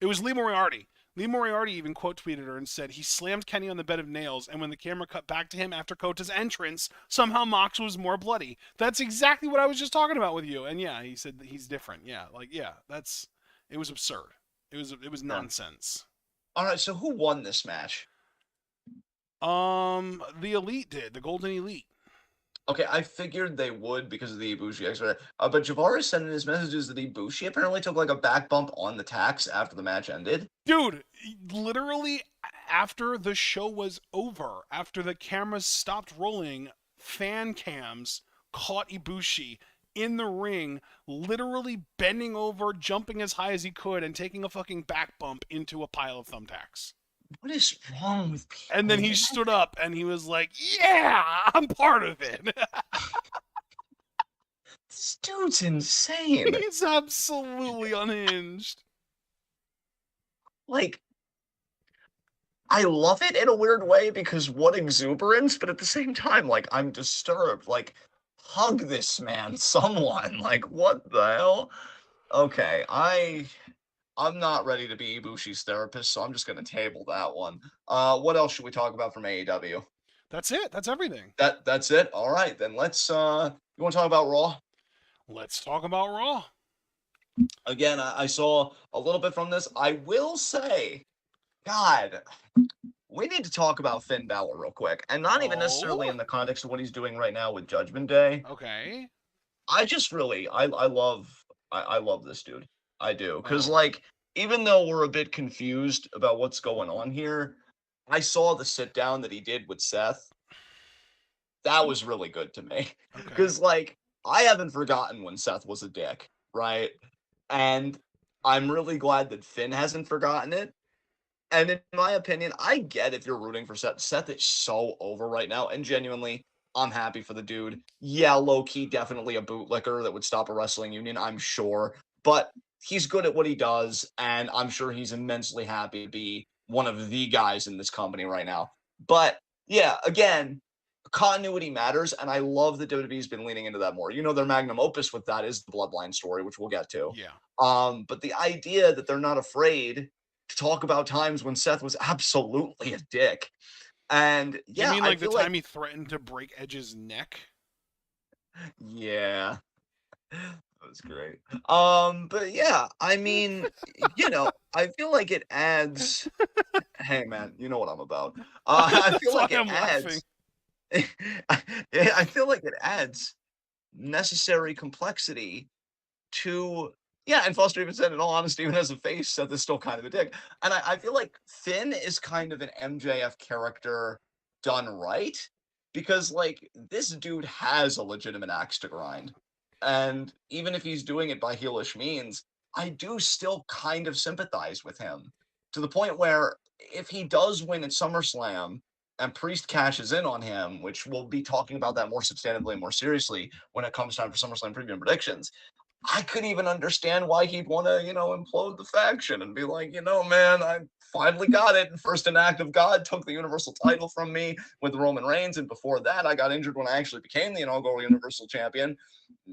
It was Lee Moriarty. Lee Moriarty even quote tweeted her and said he slammed Kenny on the bed of nails, and when the camera cut back to him after Kota's entrance, somehow Mox was more bloody. That's exactly what I was just talking about with you. And yeah, he said that he's different. Yeah, like yeah, that's it was absurd. It was Yeah. nonsense. All right, so who won this match? The Elite did, the Golden Elite. Okay, I figured they would because of the Ibushi expert. But Javaris said in his messages that Ibushi apparently took like a back bump on the tax after the match ended. Dude, literally after the show was over, after the cameras stopped rolling, fan cams caught Ibushi in the ring, literally bending over, jumping as high as he could, and taking a fucking back bump into a pile of thumbtacks. What is wrong with And then people? he stood up and he was like, yeah, I'm part of it. This dude's insane. He's absolutely unhinged. Like, I love it in a weird way because what exuberance, but at the same time, like, I'm disturbed. Like, hug this man, someone. Like, what the hell? Okay, I'm not ready to be Ibushi's therapist, so I'm just gonna table that one. What else should we talk about from AEW? That's it. That's everything. That's it. All right, then let's. You want to talk about Raw? Let's talk about Raw. Again, I saw a little bit from this. I will say, God, we need to talk about Finn Balor real quick, and not even necessarily Oh? in the context of what he's doing right now with Judgment Day. Okay. I just really, I love this dude. I do, because Oh. like, even though we're a bit confused about what's going on here, I saw the sit down that he did with Seth. That was really good to me, Okay. because like, I haven't forgotten when Seth was a dick, right? And I'm really glad that Finn hasn't forgotten it. And in my opinion, I get if you're rooting for Seth. Seth is so over right now, and genuinely, I'm happy for the dude. Yeah, low key, definitely a bootlicker that would stop a wrestling union, I'm sure. But he's good at what he does, and I'm sure he's immensely happy to be one of the guys in this company right now. But yeah, again, continuity matters, and I love that WWE's been leaning into that more. You know, their magnum opus with that is the Bloodline story, which we'll get to. Yeah. But the idea that they're not afraid to talk about times when Seth was absolutely a dick. And yeah, You mean I like the feel time like he threatened to break Edge's neck? yeah, that was great. But yeah, I mean, I feel like it adds. Hey man, you know what I'm about. I feel That's why like it I'm laughing. adds. I feel like it adds necessary complexity to yeah, and Foster even said, in all honesty, even as a face, Seth is still kind of a dick. And I feel like Finn is kind of an MJF character done right because, like, this dude has a legitimate axe to grind. And even if he's doing it by heelish means, I do still kind of sympathize with him to the point where if he does win at SummerSlam and Priest cashes in on him, which we'll be talking about that more substantively and more seriously when it comes time for SummerSlam preview and predictions, I could even understand why he'd want to, implode the faction and be like, man, I finally got it. First an act of God took the Universal title from me with Roman Reigns. And before that, I got injured when I actually became the inaugural Universal Champion.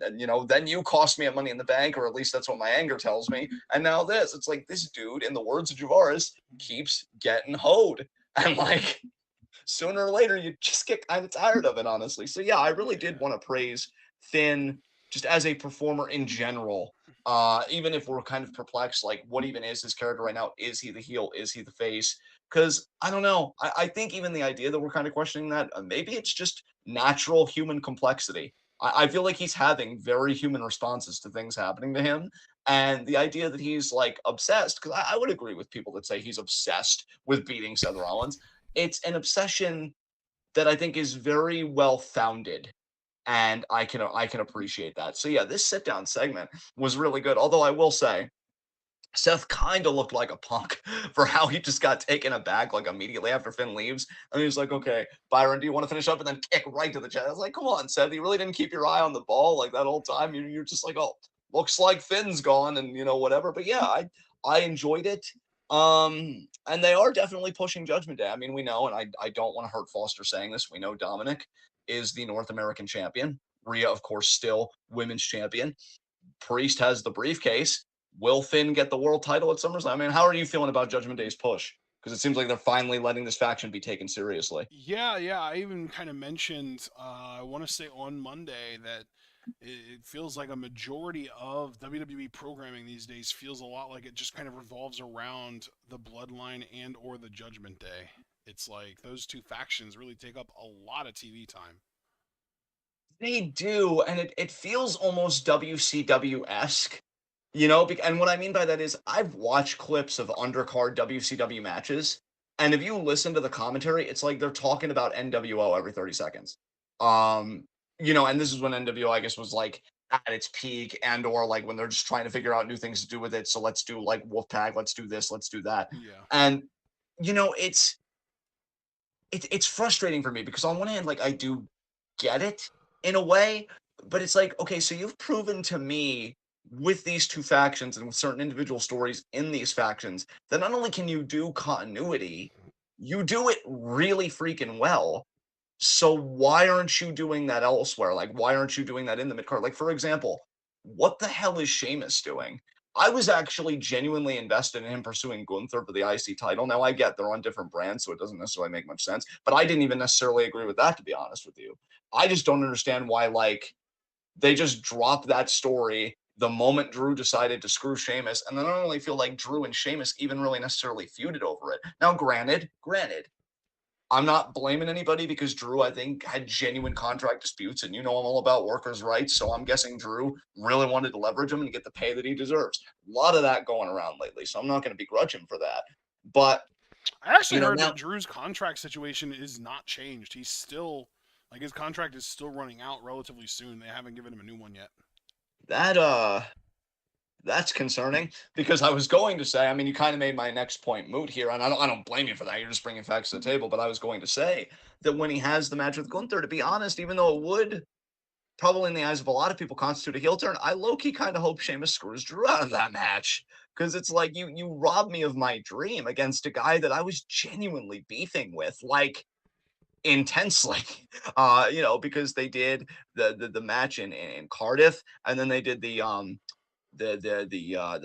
And, then you cost me a Money in the Bank, or at least that's what my anger tells me. And now this, it's like this dude, in the words of Javaris, keeps getting hoed. And like, sooner or later, you just get kind of tired of it, honestly. So yeah, I really did want to praise Finn just as a performer in general. Even if we're kind of perplexed, like what even is his character right now? Is he the heel? Is he the face? Because I don't know. I think even the idea that we're kind of questioning that, maybe it's just natural human complexity. I feel like he's having very human responses to things happening to him. And the idea that he's like obsessed, because I would agree with people that say he's obsessed with beating Seth Rollins. It's an obsession that I think is very well founded, and I can appreciate that. So yeah, this sit down segment was really good. Although I will say, Seth kind of looked like a punk for how he just got taken aback like immediately after Finn leaves. And he was like, "Okay, Byron, do you want to finish up?" And then kick right to the chest. I was like, "Come on, Seth, you really didn't keep your eye on the ball like that whole time. You're just like, oh, looks like Finn's gone, and whatever." But yeah, I enjoyed it. And they are definitely pushing Judgment Day. I mean, we know, and I don't want to hurt Foster saying this. We know Dominic is the North American champion. Rhea, of course, still women's champion. Priest has the briefcase. Will Finn get the world title at SummerSlam? I mean, how are you feeling about Judgment Day's push? Because it seems like they're finally letting this faction be taken seriously. Yeah. I even kind of mentioned, I want to say on Monday that it feels like a majority of WWE programming these days feels a lot like it just kind of revolves around the Bloodline and or the Judgment Day. It's like those two factions really take up a lot of TV time. They do, and it feels almost WCW-esque, you know? And what I mean by that is I've watched clips of undercard WCW matches, and if you listen to the commentary, it's like they're talking about NWO every 30 seconds. Um, and this is when NWO, I guess, was like at its peak, and or like when they're just trying to figure out new things to do with it. So let's do like Wolfpack, let's do this, let's do that. Yeah. And it's frustrating for me because on one hand, like I do get it in a way, but it's like, okay, so you've proven to me with these two factions and with certain individual stories in these factions that not only can you do continuity, you do it really freaking well. So why aren't you doing that elsewhere? Like, why aren't you doing that in the mid card? Like, for example, what the hell is Sheamus doing? I was actually genuinely invested in him pursuing Gunther for the IC title. Now I get they're on different brands, so it doesn't necessarily make much sense. But I didn't even necessarily agree with that, to be honest with you. I just don't understand why, like, they just dropped that story the moment Drew decided to screw Sheamus, and then I don't really feel like Drew and Sheamus even really necessarily feuded over it. Now, granted, I'm not blaming anybody because Drew, I think, had genuine contract disputes, and I'm all about workers' rights, so I'm guessing Drew really wanted to leverage him and get the pay that he deserves. A lot of that going around lately, so I'm not going to begrudge him for that. But I actually heard now that Drew's contract situation is not changed. He's still like his contract is still running out relatively soon. They haven't given him a new one yet. that that's concerning because I was going to say, I mean, you kind of made my next point moot here, and I don't blame you for that. You're just bringing facts to the table. But I was going to say that when he has the match with Gunther, to be honest, even though it would probably in the eyes of a lot of people constitute a heel turn, I low key kind of hope Sheamus screws Drew out of that match because it's like you robbed me of my dream against a guy that I was genuinely beefing with, like intensely. Because they did the match in Cardiff, and then they did the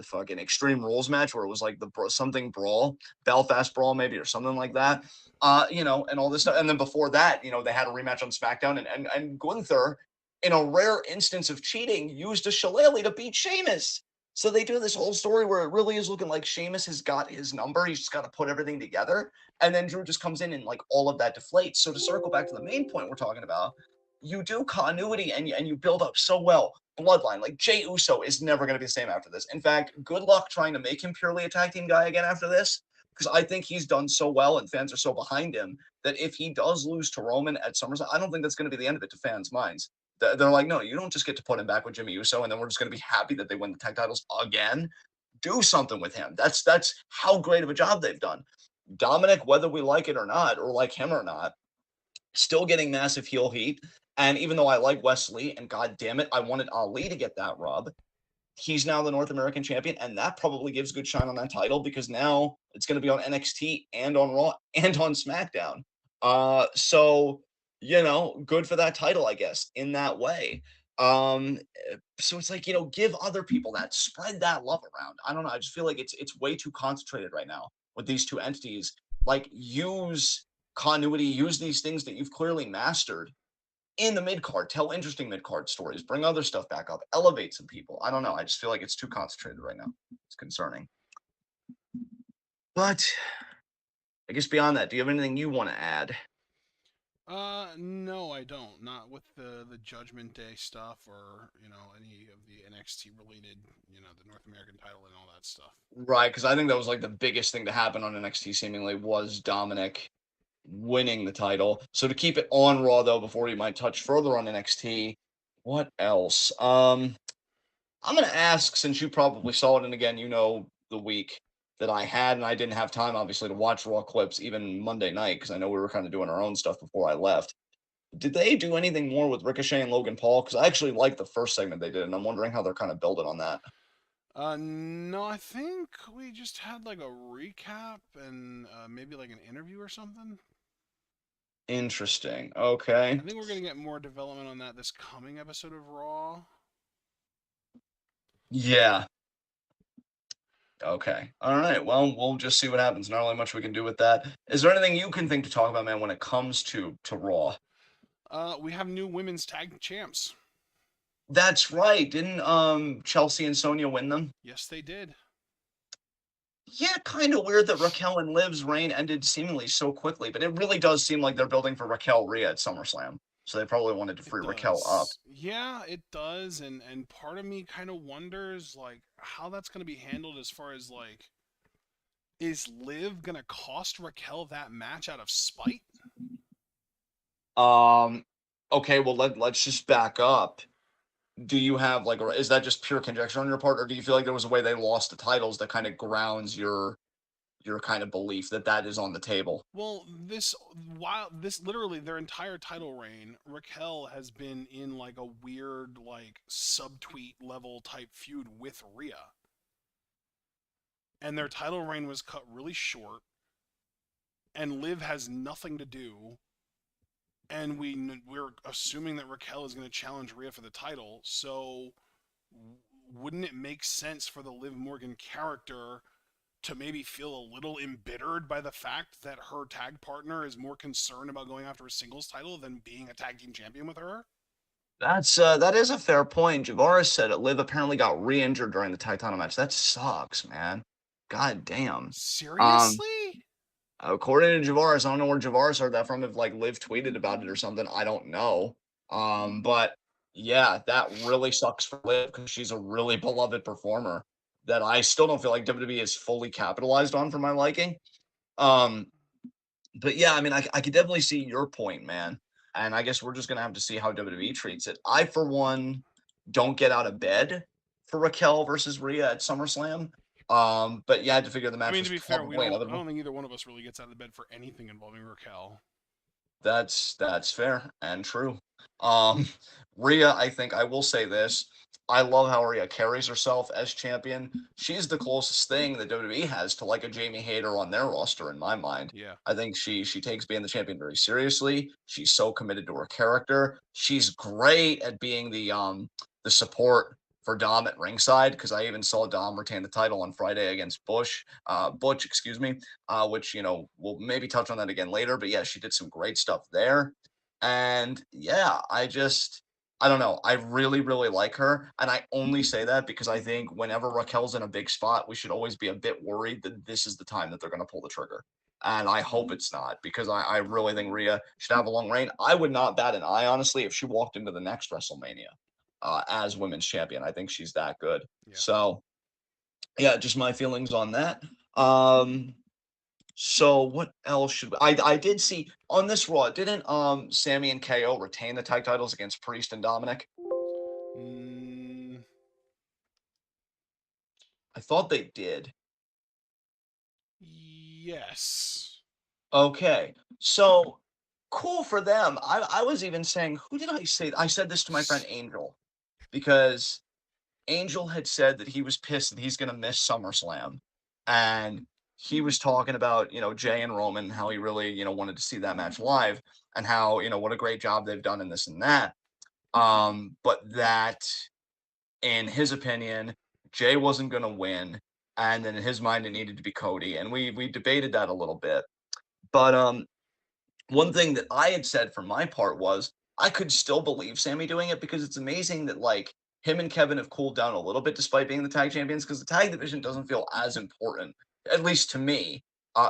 fucking Extreme Rules match where it was like the something brawl, Belfast brawl maybe or something like that. And all this stuff. And then before that, they had a rematch on SmackDown, and Gunther, in a rare instance of cheating, used a shillelagh to beat Sheamus. So they do this whole story where it really is looking like Sheamus has got his number. He's just got to put everything together. And then Drew just comes in and like all of that deflates. So to circle back to the main point we're talking about, you do continuity and you build up so well. Bloodline, like Jey Uso is never going to be the same after this. In fact, good luck trying to make him purely a tag team guy again after this, because I think he's done so well and fans are so behind him that if he does lose to Roman at SummerSlam, I don't think that's going to be the end of it to fans' minds. They're like, no, you don't just get to put him back with Jimmy Uso and then we're just going to be happy that they win the tag titles again. Do something with him. That's how great of a job they've done. Dominic, whether we like it or not, or like him or not, still getting massive heel heat. And even though I like Wesley, and god damn it, I wanted Ali to get that rub, he's now the North American champion, and that probably gives good shine on that title because now it's going to be on NXT and on Raw and on SmackDown. So good for that title, I guess, in that way. Um, so it's like give other people that, spread that love around. I don't know. I just feel like it's way too concentrated right now with these two entities. Like use continuity, use these things that you've clearly mastered in the mid card, tell interesting mid card stories, bring other stuff back up, elevate some people. I don't know. I just feel like it's too concentrated right now. It's concerning. But I guess beyond that, do you have anything you want to add? No, I don't. Not with the Judgment Day stuff or any of the NXT related, the North American title and all that stuff. Right, because I think that was like the biggest thing to happen on NXT seemingly was Dominic winning the title. So to keep it on Raw though, before we might touch further on NXT, what else? I'm gonna ask, since you probably saw it, and again, the week that I had, and I didn't have time, obviously, to watch Raw clips even Monday night because I know we were kind of doing our own stuff before I left. Did they do anything more with Ricochet and Logan Paul? Because I actually liked the first segment they did, and I'm wondering how they're kind of building on that. No, I think we just had like a recap and maybe like an interview or something. Interesting. I Okay. think we're gonna get more development on that this coming episode of Raw. Yeah. Okay. All right. Well, we'll just see what happens. Not really much we can do with that. Is there anything you can think to talk about, man, when it comes to Raw? We have new women's tag champs. That's right. Didn't Chelsea and Sonya win them? Yes, they did. Yeah, kind of weird that Raquel and Liv's reign ended seemingly so quickly, but it really does seem like they're building for Raquel Rhea at SummerSlam. So they probably wanted to It free Raquel up. does. Yeah, it does. And part of me kind of wonders like how that's going to be handled as far as like is Liv going to cost Raquel that match out of spite? Um, okay, well let's just back up. Do you have like, or is that just pure conjecture on your part, or do you feel like there was a way they lost the titles that kind of grounds your kind of belief that that is on the table? Well, this literally their entire title reign, Raquel has been in like a weird like subtweet level type feud with Rhea. And their title reign was cut really short and Liv has nothing to do and we're assuming that Raquel is going to challenge Rhea for the title. So wouldn't it make sense for the Liv Morgan character to maybe feel a little embittered by the fact that her tag partner is more concerned about going after a singles title than being a tag team champion with her? That is a fair point. Javaris said it. Liv apparently got re-injured during the Titanal match. That sucks, man. God damn. Um, Seriously? According to Javaris, I don't know where Javaris heard that from. If like Liv tweeted about it or something, I don't know. But yeah, that really sucks for Liv because she's a really beloved performer that I still don't feel like WWE is fully capitalized on for my liking. Um, but yeah, I mean, I could definitely see your point, man. And I guess we're just gonna have to see how WWE treats it. I, for one, don't get out of bed for Raquel versus Rhea at SummerSlam. But yeah, I had to figure the I match mean, to was be fair, we probably don't. I inevitable. don't think either one of us really gets out of bed for anything involving Raquel. That's fair and true. Um, Rhea, I think I will say this. I love how Rhea carries herself as champion. She's the closest thing that WWE has to like a Jamie Hayter on their roster in my mind. Yeah, I think she takes being the champion very seriously. She's so committed to her character. She's great at being the support for Dom at ringside because I even saw Dom retain the title on Friday against Butch, excuse me, which we'll maybe touch on that again later. But yeah, she did some great stuff there, and yeah, I don't know. I really, really like her, and I only say that because I think whenever Raquel's in a big spot, we should always be a bit worried that this is the time that they're going to pull the trigger. And I hope it's not because I really think Rhea should have a long reign. I would not bat an eye, honestly, if she walked into the next WrestleMania as women's champion. I think she's that good. yeah. So, yeah, just my feelings on that. Um, so what else should I did see on this Raw, didn't Sammy and KO retain the tag titles against Priest and Dominic? Mm, I thought they did. yes. Okay. So cool for them. I was even saying, who did I say? I said this to my friend Angel because Angel had said that he was pissed that he's going to miss SummerSlam. And he was talking about, Jay and Roman, and how he really, wanted to see that match live and how, what a great job they've done in this and that. But that, in his opinion, Jay wasn't going to win. And then in his mind, it needed to be Cody. And we debated that a little bit. But one thing that I had said for my part was I could still believe Sammy doing it because it's amazing that like him and Kevin have cooled down a little bit despite being the tag champions because the tag division doesn't feel as important, at least to me,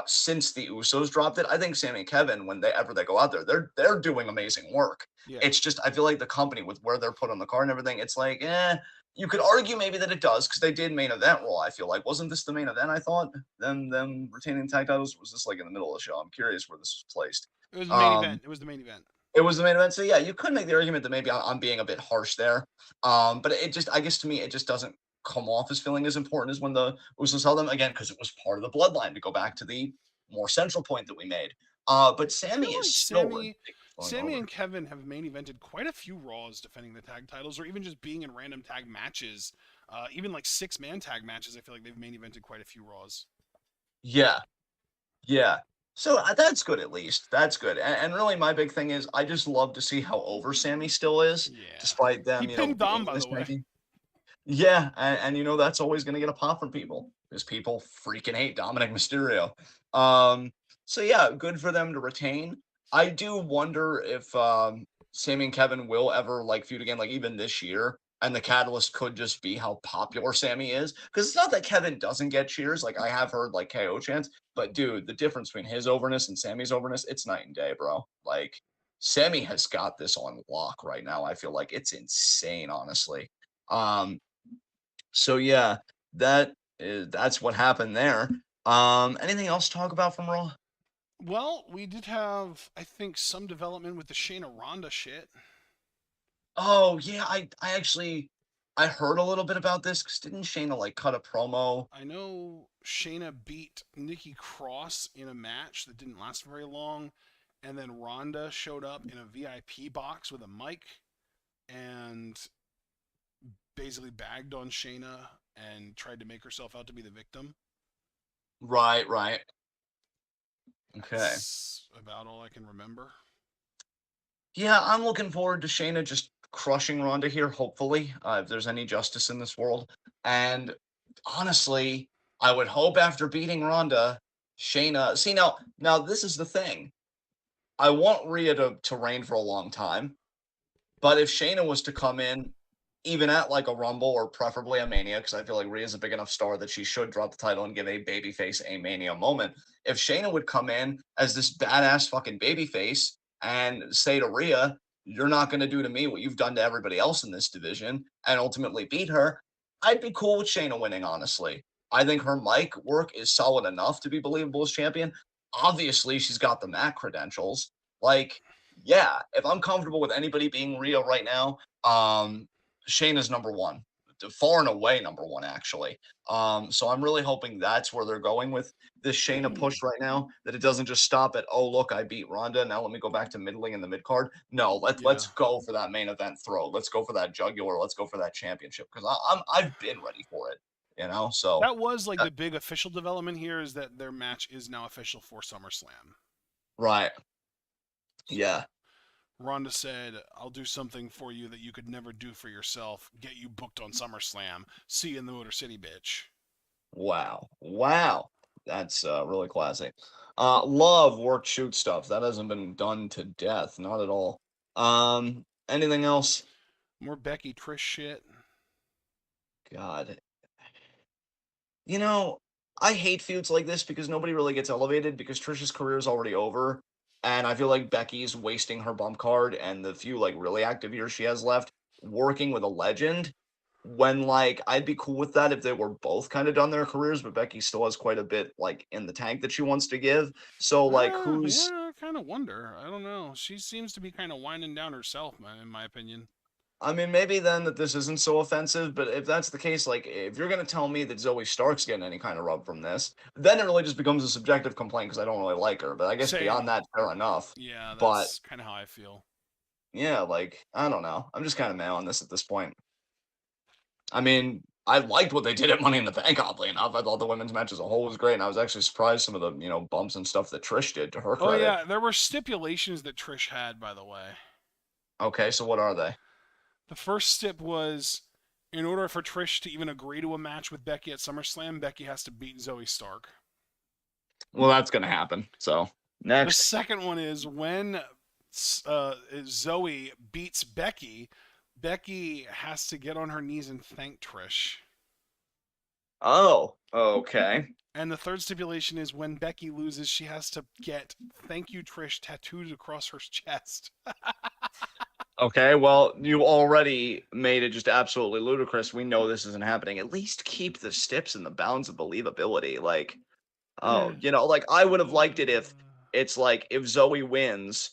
since the Usos dropped it. I think Sammy and Kevin, when they go out there, they're doing amazing work. Yeah. It's just I feel like the company with where they're put on the card and everything, it's like, you could argue maybe that it does because they did main event Raw. I feel like wasn't this the main event? I thought them retaining the tag titles was this like in the middle of the show. I'm curious where this was placed. It was the main Um, event. It was the main event. it was the main event. So yeah, you could make the argument that maybe I'm being a bit harsh there. But it just, I guess to me, it just doesn't come off as feeling as important as when the Usos held them again because it was part of the bloodline. To go back to the more central point that we made. But I feel Sammy is like still Sammy, ridiculous going Sammy over. and Kevin have main evented quite a few Raws defending the tag titles, or even just being in random tag matches. Even like 6-man tag matches. I feel like they've main evented quite a few Raws. Yeah, yeah. So that's good at least. That's good. And really, my big thing is I just love to see how over Sammy still is, Yeah. despite He them, pinned Dom, being by this the way. making. Yeah, and you know that's always gonna get a pop from people because people freaking hate Dominic Mysterio. Um, so yeah, good for them to retain. I do wonder if Sami and Kevin will ever like feud again, like even this year. And the catalyst could just be how popular Sammy is. Because it's not that Kevin doesn't get cheers. Like I have heard like KO chants, but dude, the difference between his overness and Sammy's overness, it's night and day, bro. Like Sammy has got this on lock right now. I feel like it's insane, honestly. Um, so yeah, that's what happened there. Anything else to talk about from Raw? Well, we did have, I think, some development with the Shayna Ronda shit. Oh yeah, I actually I heard a little bit about this because didn't Shayna like cut a promo? I know Shayna beat Nikki Cross in a match that didn't last very long, and then Ronda showed up in a VIP box with a mic and basically bagged on Shayna and tried to make herself out to be the victim. Right, right. Okay. That's about all I can remember. Yeah, I'm looking forward to Shayna just crushing Ronda here, hopefully, if there's any justice in this world. And honestly, I would hope after beating Ronda, Shayna. See now this is the thing. I want Rhea to reign for a long time. But if Shayna was to come in, even at like a Rumble or preferably a Mania, because I feel like Rhea's a big enough star that she should drop the title and give a babyface a Mania moment. If Shayna would come in as this badass fucking babyface and say to Rhea, "You're not going to do to me what you've done to everybody else in this division," and ultimately beat her, I'd be cool with Shayna winning, honestly. I think her mic work is solid enough to be believable as champion. Obviously, she's got the Mac credentials. Like, yeah, if I'm comfortable with anybody being Rhea right now, Shayna's number one, far and away number one, actually. So I'm really hoping that's where they're going with this Shayna push right now. That it doesn't just stop at, oh look, I beat Ronda. Now let me go back to middling in the mid card. No, Yeah. let's go for that main event throw. Let's go for that jugular. Let's go for that championship because I've been ready for it. You know, so That was like the big official development here is that their match is now official for SummerSlam. right, So yeah. Ronda said, I'll do something for you that you could never do for yourself. Get you booked on SummerSlam. See you in the Motor City, bitch. Wow. Wow. That's really classic. Love work shoot stuff. That hasn't been done to death. Not at all. Anything else? More Becky Trish shit. God. You know, I hate feuds like this because nobody really gets elevated because Trish's career is already over. And I feel like Becky's wasting her bump card and the few like really active years she has left working with a legend when like I'd be cool with that if they were both kind of done their careers, but Becky still has quite a bit like in the tank that she wants to give. So like who's Yeah, I kind of wonder. I don't know. She seems to be kind of winding down herself, man, in my opinion. I mean maybe then that this isn't so offensive, but if that's the case, like if you're gonna tell me that Zoe Stark's getting any kind of rub from this, then it really just becomes a subjective complaint because I don't really like her. But I guess Same. beyond that, fair enough. Yeah, But that's kind of how I feel. yeah, like I don't know. I'm just kind of mad on this at this point. I mean, I liked what they did at Money in the Bank, oddly enough. I thought the women's match as a whole was great, and I was actually surprised some of the, bumps and stuff that Trish did, to her Oh, credit. yeah, there were stipulations that Trish had, by the way. Okay, so what are they? The first stip was in order for Trish to even agree to a match with Becky at SummerSlam, Becky has to beat Zoe Stark. Well, that's gonna happen. So The next. second one is when Zoe beats Becky, Becky has to get on her knees and thank Trish. Oh, okay. And the third stipulation is when Becky loses, she has to get "Thank you, Trish" tattooed across her chest. Okay, well, you already made it just absolutely ludicrous. We know this isn't happening. At least keep the steps in the bounds of believability. Like, oh, like I would have liked it if it's like if Zoe wins,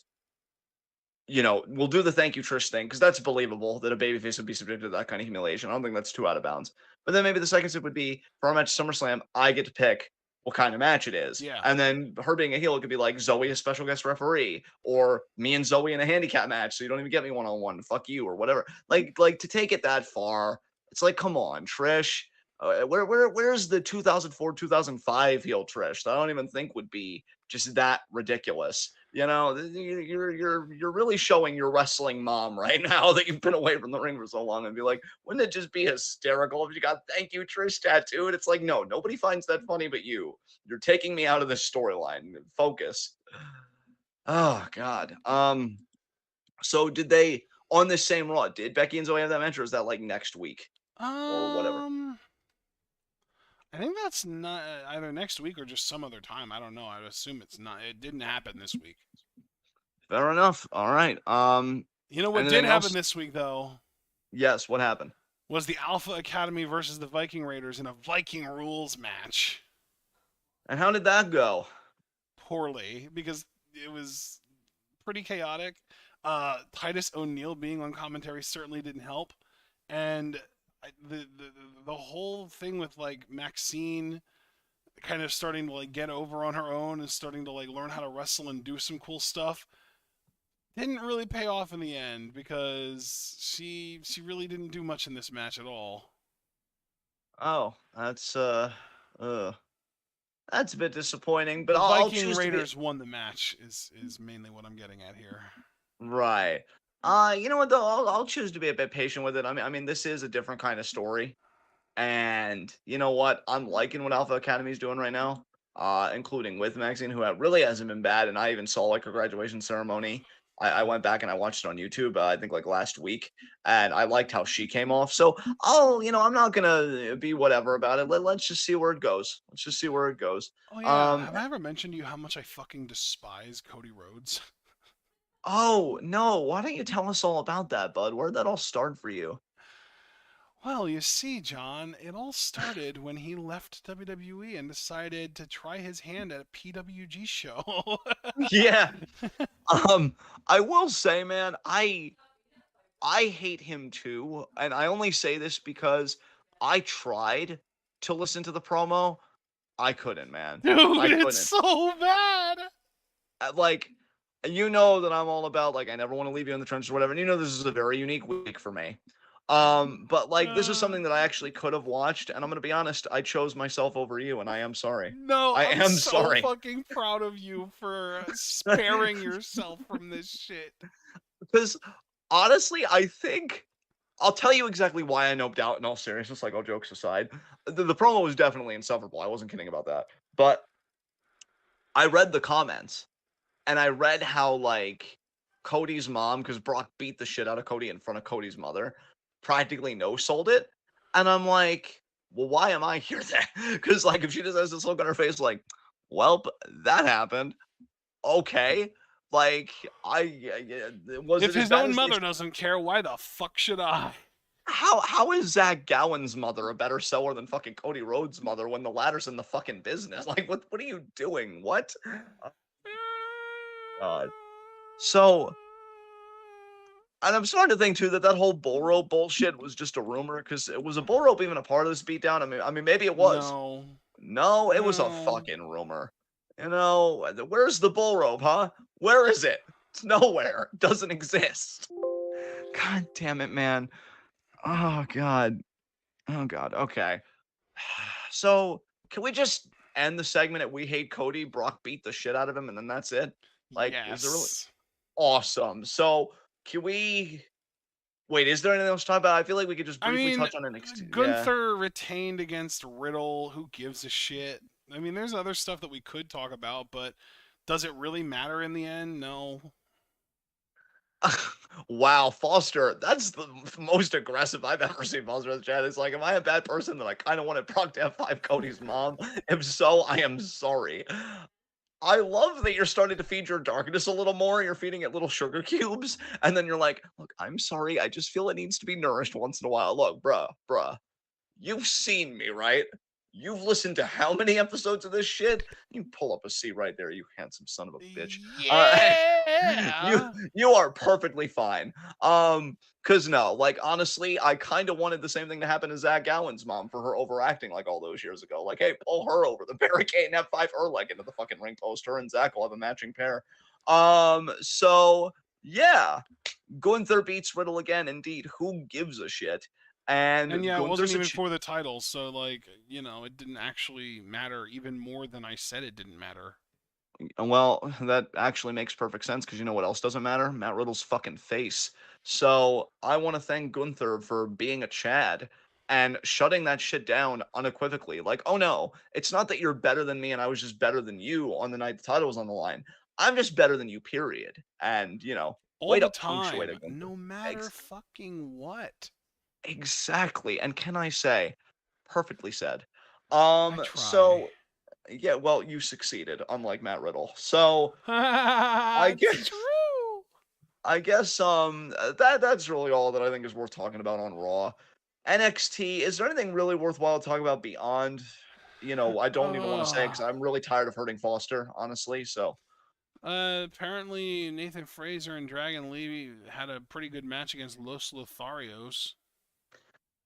we'll do the thank you Trish thing because that's believable that a babyface would be subjected to that kind of humiliation. I don't think that's too out of bounds. But then maybe the second step would be for our match SummerSlam, I get to pick what kind of match it is. Yeah. And then her being a heel, it could be like Zoe, a special guest referee, or me and Zoe in a handicap match. So you don't even get me one-on-one. Fuck you or whatever. Like to take it that far, it's like, come on, Trish. Where's the 2004 2005 heel Trish that I don't even think would be just that ridiculous. You're really showing your wrestling mom right now that you've been away from the ring for so long, and be like, wouldn't it just be hysterical if you got "Thank you Trish" tattooed? It's like, no, nobody finds that funny but you. You're taking me out of this storyline. Focus. Oh God. So did they on this same Raw? Did Becky and Zoe have that match, or is that like next week or whatever? Um, I think that's not either next week or just some other time. I don't know. I'd assume it's not. It didn't happen this week. Fair enough. All right. You know what did Anything happen else? this week though Yes. What happened? was the Alpha Academy versus the Viking Raiders in a Viking rules match. And how did that go? Poorly because it was pretty chaotic. Titus O'Neil being on commentary certainly didn't help, and the whole thing with like Maxine kind of starting to like get over on her own and starting to like learn how to wrestle and do some cool stuff didn't really pay off in the end because she really didn't do much in this match at all. Oh, that's a bit disappointing. But The I'll Viking choose to be Raiders won the match is mainly what I'm getting at here. right. You know what though? I'll choose to be a bit patient with it. I mean, this is a different kind of story. And you know what? I'm liking what Alpha Academy is doing right now, including with Maxine, who really hasn't been bad. And I even saw like her graduation ceremony. I went back and I watched it on YouTube, I think like last week, and I liked how she came off. So I'm not gonna be whatever about it. Let's just see where it goes. Let's just see where it goes. Oh yeah, Um, have I ever mentioned to you how much I fucking despise Cody Rhodes? oh no, why don't you tell us all about that, bud? Where'd that all start for you? Well, you see, John, it all started when he left WWE and decided to try his hand at a PWG show. Yeah. I will say, man, I hate him too, and I only say this because I tried to listen to the promo. I couldn't, man. Dude, I it's couldn't. so bad. Like, you know that I'm all about like I never want to leave you in the trenches or whatever. And you know this is a very unique week for me. But like this is Uh, something that I actually could have watched, and I'm gonna be honest, I chose myself over you, and I am sorry. no, I I'm am so sorry. fucking proud of you for sparing yourself from this shit. Because honestly, I think I'll tell you exactly why I noped out in all seriousness, like all jokes aside. The promo was definitely insufferable. I wasn't kidding about that. But I read the comments and I read how like Cody's mom, because Brock beat the shit out of Cody in front of Cody's mother, practically no sold it. And I'm like, well, why am I here then? Because like if she just has this look on her face, like, well, that happened. Okay. Like was If it as his bad own as they mother doesn't care, why the fuck should I? how is Zach Gowen's mother a better seller than fucking Cody Rhodes' mother when the latter's in the fucking business? Like, what are you doing? What? Oh, God. So, and I'm starting to think too that that whole bull rope bullshit was just a rumor because it was a bull rope even a part of this beatdown. I mean, maybe it was. No. No, it was a No. fucking rumor. Where's the bull rope, huh? Where is it? It's nowhere. It doesn't exist. God damn it, man. Oh God. Oh God. Okay. So can we just end the segment at "We hate Cody"? Brock beat the shit out of him, and then that's it. Like, is there really Yes. awesome? So can we wait? Is there anything else to talk about? I feel like we could just I briefly mean, touch on NXT. Yeah. Gunther retained against Riddle. Who gives a shit? I mean, there's other stuff that we could talk about, but does it really matter in the end? No. Wow, Foster, that's the most aggressive I've ever seen Foster in the chat. It's like, am I a bad person that I kind of wanted Brock to have five Cody's mom? If so, I am sorry. I love that you're starting to feed your darkness a little more. You're feeding it little sugar cubes, and then you're like, "Look, I'm sorry. I just feel it needs to be nourished once in a while." Look, bruh, you've seen me, right? You've listened to how many episodes of this shit? You pull up a C right there, you handsome son of a bitch. Uh, you Yeah. you are perfectly fine. Cause no, like honestly, I kind of wanted the same thing to happen to Zach Gowen's mom for her overacting like all those years ago. Like, hey, pull her over the barricade and have five her leg into the fucking ring post. Her and Zach will have a matching pair. So yeah, Gunther beats Riddle again. Indeed, who gives a shit? And And yeah, it wasn't Gunther's even for the title, so like, it didn't actually matter even more than I said it didn't matter. well, that actually makes perfect sense because you know what else doesn't matter? Matt Riddle's fucking face. So I want to thank Gunther for being a Chad and shutting that shit down unequivocally. Like, oh no, it's not that you're better than me and I was just better than you on the night the title was on the line. I'm just better than you, period. And, All way the to punctuate time, it, Gunther. no matter fucking what. Exactly. And can I say, perfectly said. I try. So yeah, well, you succeeded, unlike Matt Riddle. So I It's guess true. that's really all that I think is worth talking about on Raw. NXT, is there anything really worthwhile to talk about beyond, I don't even want to say because I'm really tired of hurting Foster, honestly. So Apparently Nathan Fraser and Dragon Lee had a pretty good match against Los Lotharios.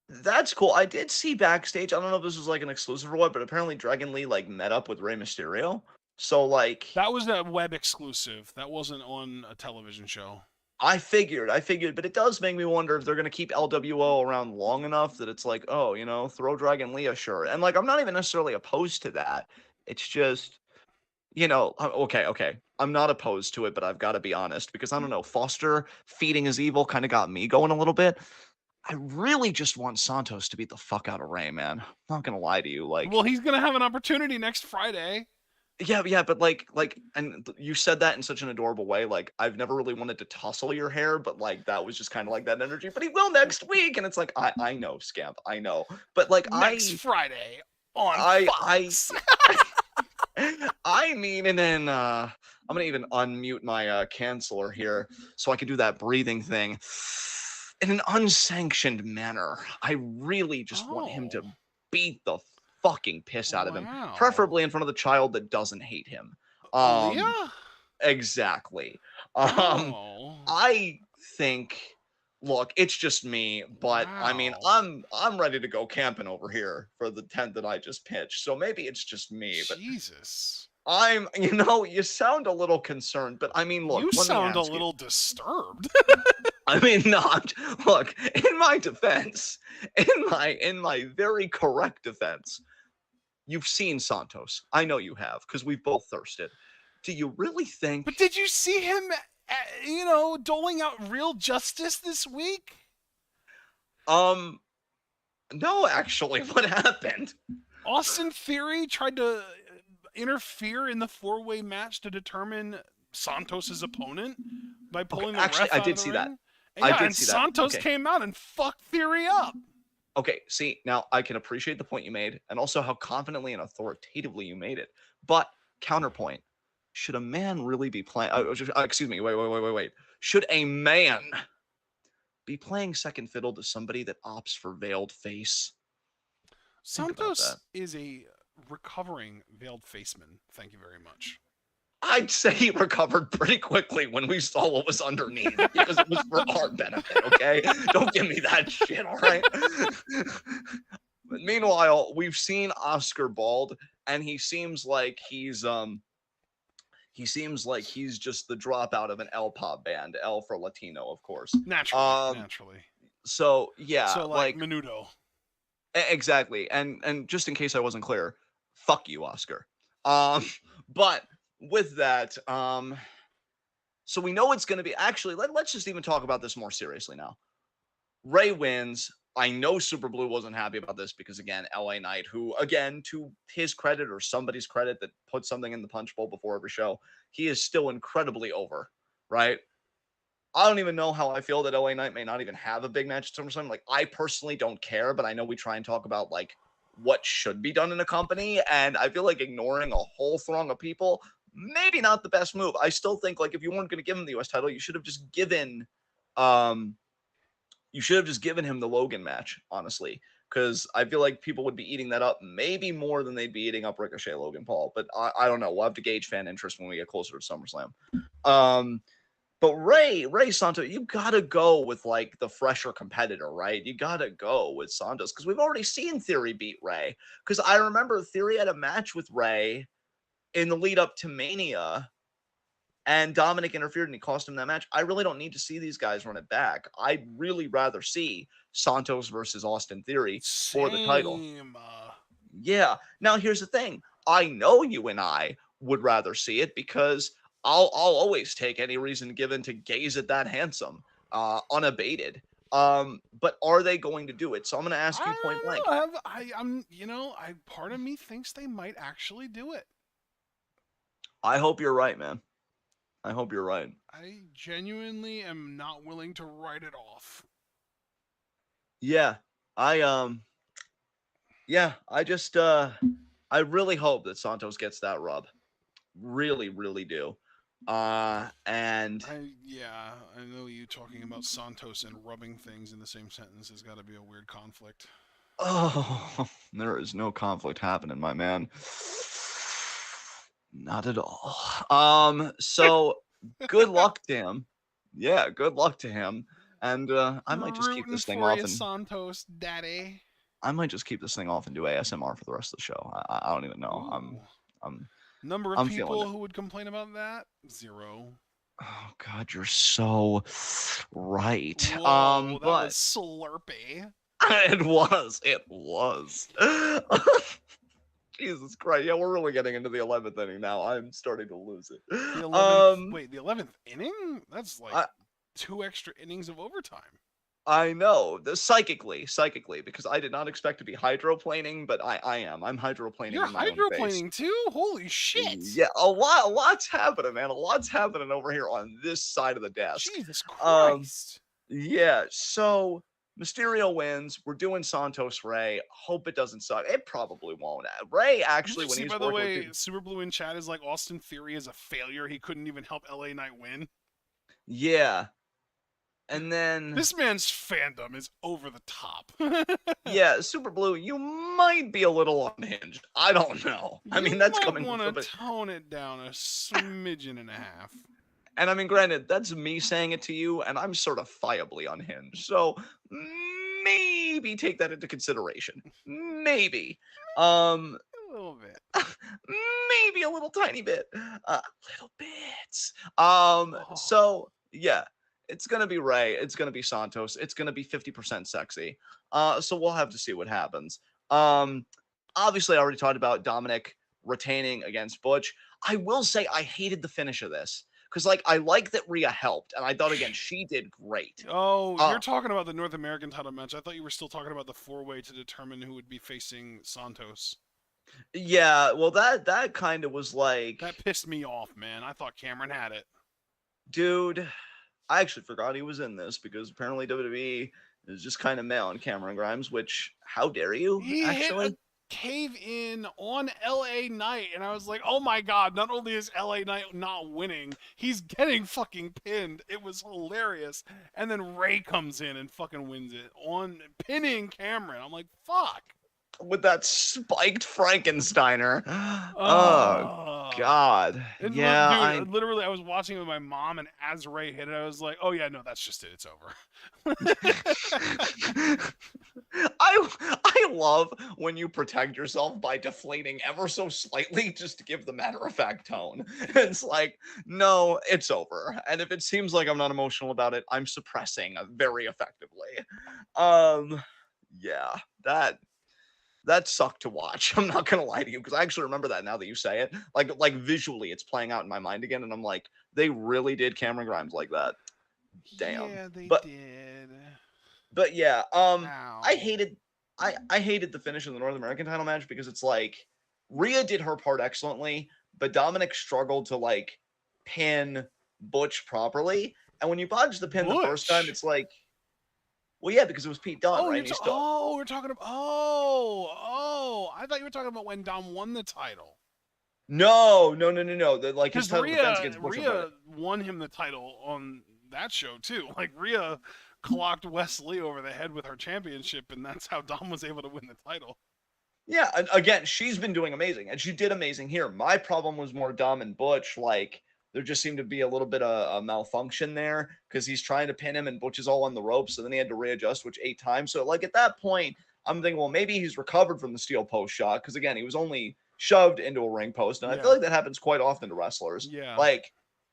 that's cool. I did see backstage. I don't know if this was like an exclusive or what, but apparently Dragon Lee like met up with Rey Mysterio. So like That was a web exclusive. That wasn't on a television show. I figured, but it does make me wonder if they're gonna keep LWO around long enough that it's like, oh, throw Dragon Lee a shirt. And like, I'm not even necessarily opposed to that. It's just, okay. I'm not opposed to it, but I've got to be honest because I don't know. Foster feeding his evil kind of got me going a little bit. I really just want Santos to beat the fuck out of Ray, man. I'm not gonna lie to you, Well, like. he's gonna have an opportunity next Friday. Yeah, but and you said that in such an adorable way. Like, I've never really wanted to tussle your hair, but like that was just kind of like that energy. But he will next week, and it's like I know, Scamp, I know. But like Next Friday on I Fox. I mean, and then I'm gonna even unmute my canceller here so I can do that breathing thing in an unsanctioned manner. I really just want him Oh, to beat the fucking piss out of him, wow. preferably in front of the child that doesn't hate him. Um, Aaliyah? exactly. Um, Oh, I think. Look, it's just me, but I mean, wow. I'm ready to go camping over here for the tent that I just pitched. So maybe it's just me, but Jesus. you sound a little concerned, but I mean, look, You let me sound a ask you. little disturbed. I mean, not look, in my defense, in my very correct defense, you've seen Santos. I know you have, because we've both thirsted. Do you really think But did you see him, doling out real justice this week? um no, actually, what happened? Austin Theory tried to interfere in the four-way match to determine Santos's opponent by Okay, pulling the actually, ref I out of did the see that. ring. And I yeah, did and see that. Santos Okay. came out and fucked Theory up. Okay, see, now I can appreciate the point you made and also how confidently and authoritatively you made it. But counterpoint, should a man really be playing excuse me, wait. Should a man be playing second fiddle to somebody that opts for veiled face? Think about Santos that. is a recovering veiled faceman. Thank you very much. I'd say he recovered pretty quickly when we saw what was underneath because it was for our benefit, okay? Don't give me that shit, all right? But meanwhile, we've seen Oscar bald, and he seems like he's just the dropout of an L pop band, L for Latino, of course. Naturally, Um, naturally. so yeah, So like like Menudo. exactly. And just in case I wasn't clear, fuck you, Oscar. Um, but with that, so we know it's going to be actually. Let's just even talk about this more seriously now. Ray wins. I know Super Blue wasn't happy about this because again, LA Knight, who again, to his credit or somebody's credit that put something in the punch bowl before every show, he is still incredibly over, right? I don't even know how I feel that LA Knight may not even have a big match at SummerSlam. Like, I personally don't care, but I know we try and talk about like what should be done in a company, and I feel like ignoring a whole throng of people, maybe not the best move. I still think like if you weren't going to give him the US title, um you should have just given him the Logan match, honestly, because I feel like people would be eating that up maybe more than they'd be eating up Ricochet, Logan Paul. But I don't know. We'll have to gauge fan interest when we get closer to SummerSlam. Um, but Ray Santos, you gotta go with like the fresher competitor, right? You gotta go with Santos because we've already seen Theory beat Ray. Because I remember Theory had a match with Ray in the lead up to Mania, and Dominic interfered and he cost him that match. I really don't need to see these guys run it back. I'd really rather see Santos versus Austin Theory for the title. Same. Yeah. Now here's the thing. I know you and I would rather see it because I'll always take any reason given to gaze at that handsome, unabated. But are they going to do it? So I'm going to ask you point blank. I don't know. I'm, part of me thinks they might actually do it. I hope you're right, man. I hope you're right. I genuinely am not willing to write it off. Yeah. Yeah, I just I really hope that Santos gets that rub. Really, really do. And I know you talking about Santos and rubbing things in the same sentence has got to be a weird conflict. oh, there is no conflict happening, my man. Not at all. So good luck to him. Yeah, good luck to him. And I might just keep this thing off and Santos, daddy. I might just keep this thing off and do ASMR for the rest of the show. I don't even know. I'm Number of people who would complain about that? 0. Oh God, you're so right. Whoa, that but was slurpy. It was. Jesus Christ. Yeah, we're really getting into the 11th inning now. I'm starting to lose it. The 11th inning? That's like 2 extra innings of overtime. I know. Psychically, because I did not expect to be hydroplaning, but I am. I'm hydroplaning. You're in my hydroplaning own face. too? Holy shit. Yeah, a lot's happening, man. A lot's happening over here on this side of the desk. Jesus Christ. Yeah, so Mysterio wins. We're doing Santos Ray. Hope it doesn't suck. It probably won't. Ray actually, when he's by the way, Super Blue in chat is like Austin Theory is a failure. He couldn't even help LA Knight win. Yeah. And then this man's fandom is over the top. Yeah, Super Blue, you might be a little unhinged. I don't know. I mean, that's coming from somebody. Tone it down a smidgen and a half. And I mean, granted, that's me saying it to you, and I'm certifiably unhinged. So maybe take that into consideration. Maybe. A little bit. Maybe a little tiny bit. Little bits. So yeah. It's going to be Ray. It's going to be Santos. It's going to be 50% sexy. So we'll have to see what happens. Obviously, I already talked about Dominic retaining against Butch. I will say I hated the finish of this. Because, I like that Rhea helped. And I thought, again, she did great. Oh, you're talking about the North American title match. I thought you were still talking about the 4-way to determine who would be facing Santos. Yeah, well, that kind of was like... That pissed me off, man. I thought Cameron had it. Dude... I actually forgot he was in this because apparently WWE is just kind of male on Cameron Grimes, which, how dare you, he actually? Hit a cave in on LA Knight, and I was like, oh my God, not only is LA Knight not winning, he's getting fucking pinned. It was hilarious. And then Ray comes in and fucking wins it on pinning Cameron. I'm like, fuck. With that spiked Frankensteiner. Oh God. Yeah. Dude, literally, I was watching it with my mom, and as Ray hit it, I was like, oh yeah, no, that's just it. It's over. I love when you protect yourself by deflating ever so slightly just to give the matter-of-fact tone. It's like, no, it's over. And if it seems like I'm not emotional about it, I'm suppressing very effectively. Yeah, that sucked to watch. I'm not gonna lie to you, because I actually remember that now that you say it. Like visually, it's playing out in my mind again, and I'm like, they really did Cameron Grimes like that. Damn. Yeah, they did. But yeah, Ow. I hated the finish of the North American title match because it's like Rhea did her part excellently, but Dominic struggled to pin Butch properly. And when you botch the pin the first time, it's like, well, yeah, because it was Pete Dunne, right? We're talking about. I thought you were talking about when Dom won the title. No. His title defense against Butch. Rhea won him the title on that show too. Rhea clocked Wesley over the head with her championship, and that's how Dom was able to win the title. Yeah, and again, she's been doing amazing, and she did amazing here. My problem was more Dom and Butch. There just seemed to be a little bit of a malfunction there because he's trying to pin him and Butch is all on the ropes. So then he had to readjust, which 8 times. So at that point, I'm thinking, well, maybe he's recovered from the steel post shot. Because again, he was only shoved into a ring post. And I feel like that happens quite often to wrestlers. Yeah.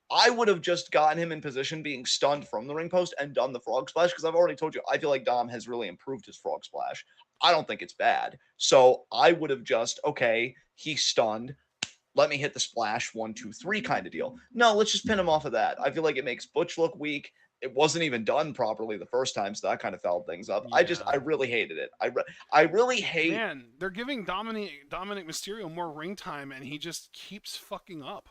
I would have just gotten him in position being stunned from the ring post and done the frog splash because I've already told you, I feel like Dom has really improved his frog splash. I don't think it's bad. So I would have just, okay, he's stunned. Let me hit the splash, 1, 2, 3 kind of deal. No, let's just pin him off of that. I feel like it makes Butch look weak. It wasn't even done properly the first time, so that kind of fouled things up. Yeah. I really hated it. I really hate. Man, they're giving Dominic Mysterio more ring time, and he just keeps fucking up.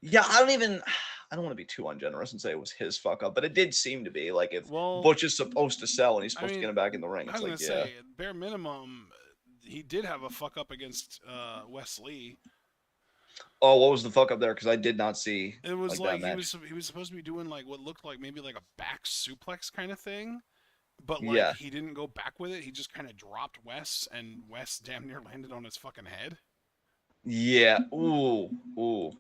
Yeah, I don't want to be too ungenerous and say it was his fuck up, but it did seem to be like if Well, Butch is supposed to sell and he's I supposed to mean, get him back in the ring, I it's was gonna like, yeah, say, bare minimum, he did have a fuck up against Wes Lee. oh, what was the fuck up there? Because I did not see It was like that like match. he was supposed to be doing like what looked like maybe like a back suplex kind of thing, but like Yeah, he didn't go back with it. He just kind of dropped Wes, and Wes damn near landed on his fucking head. yeah, ooh.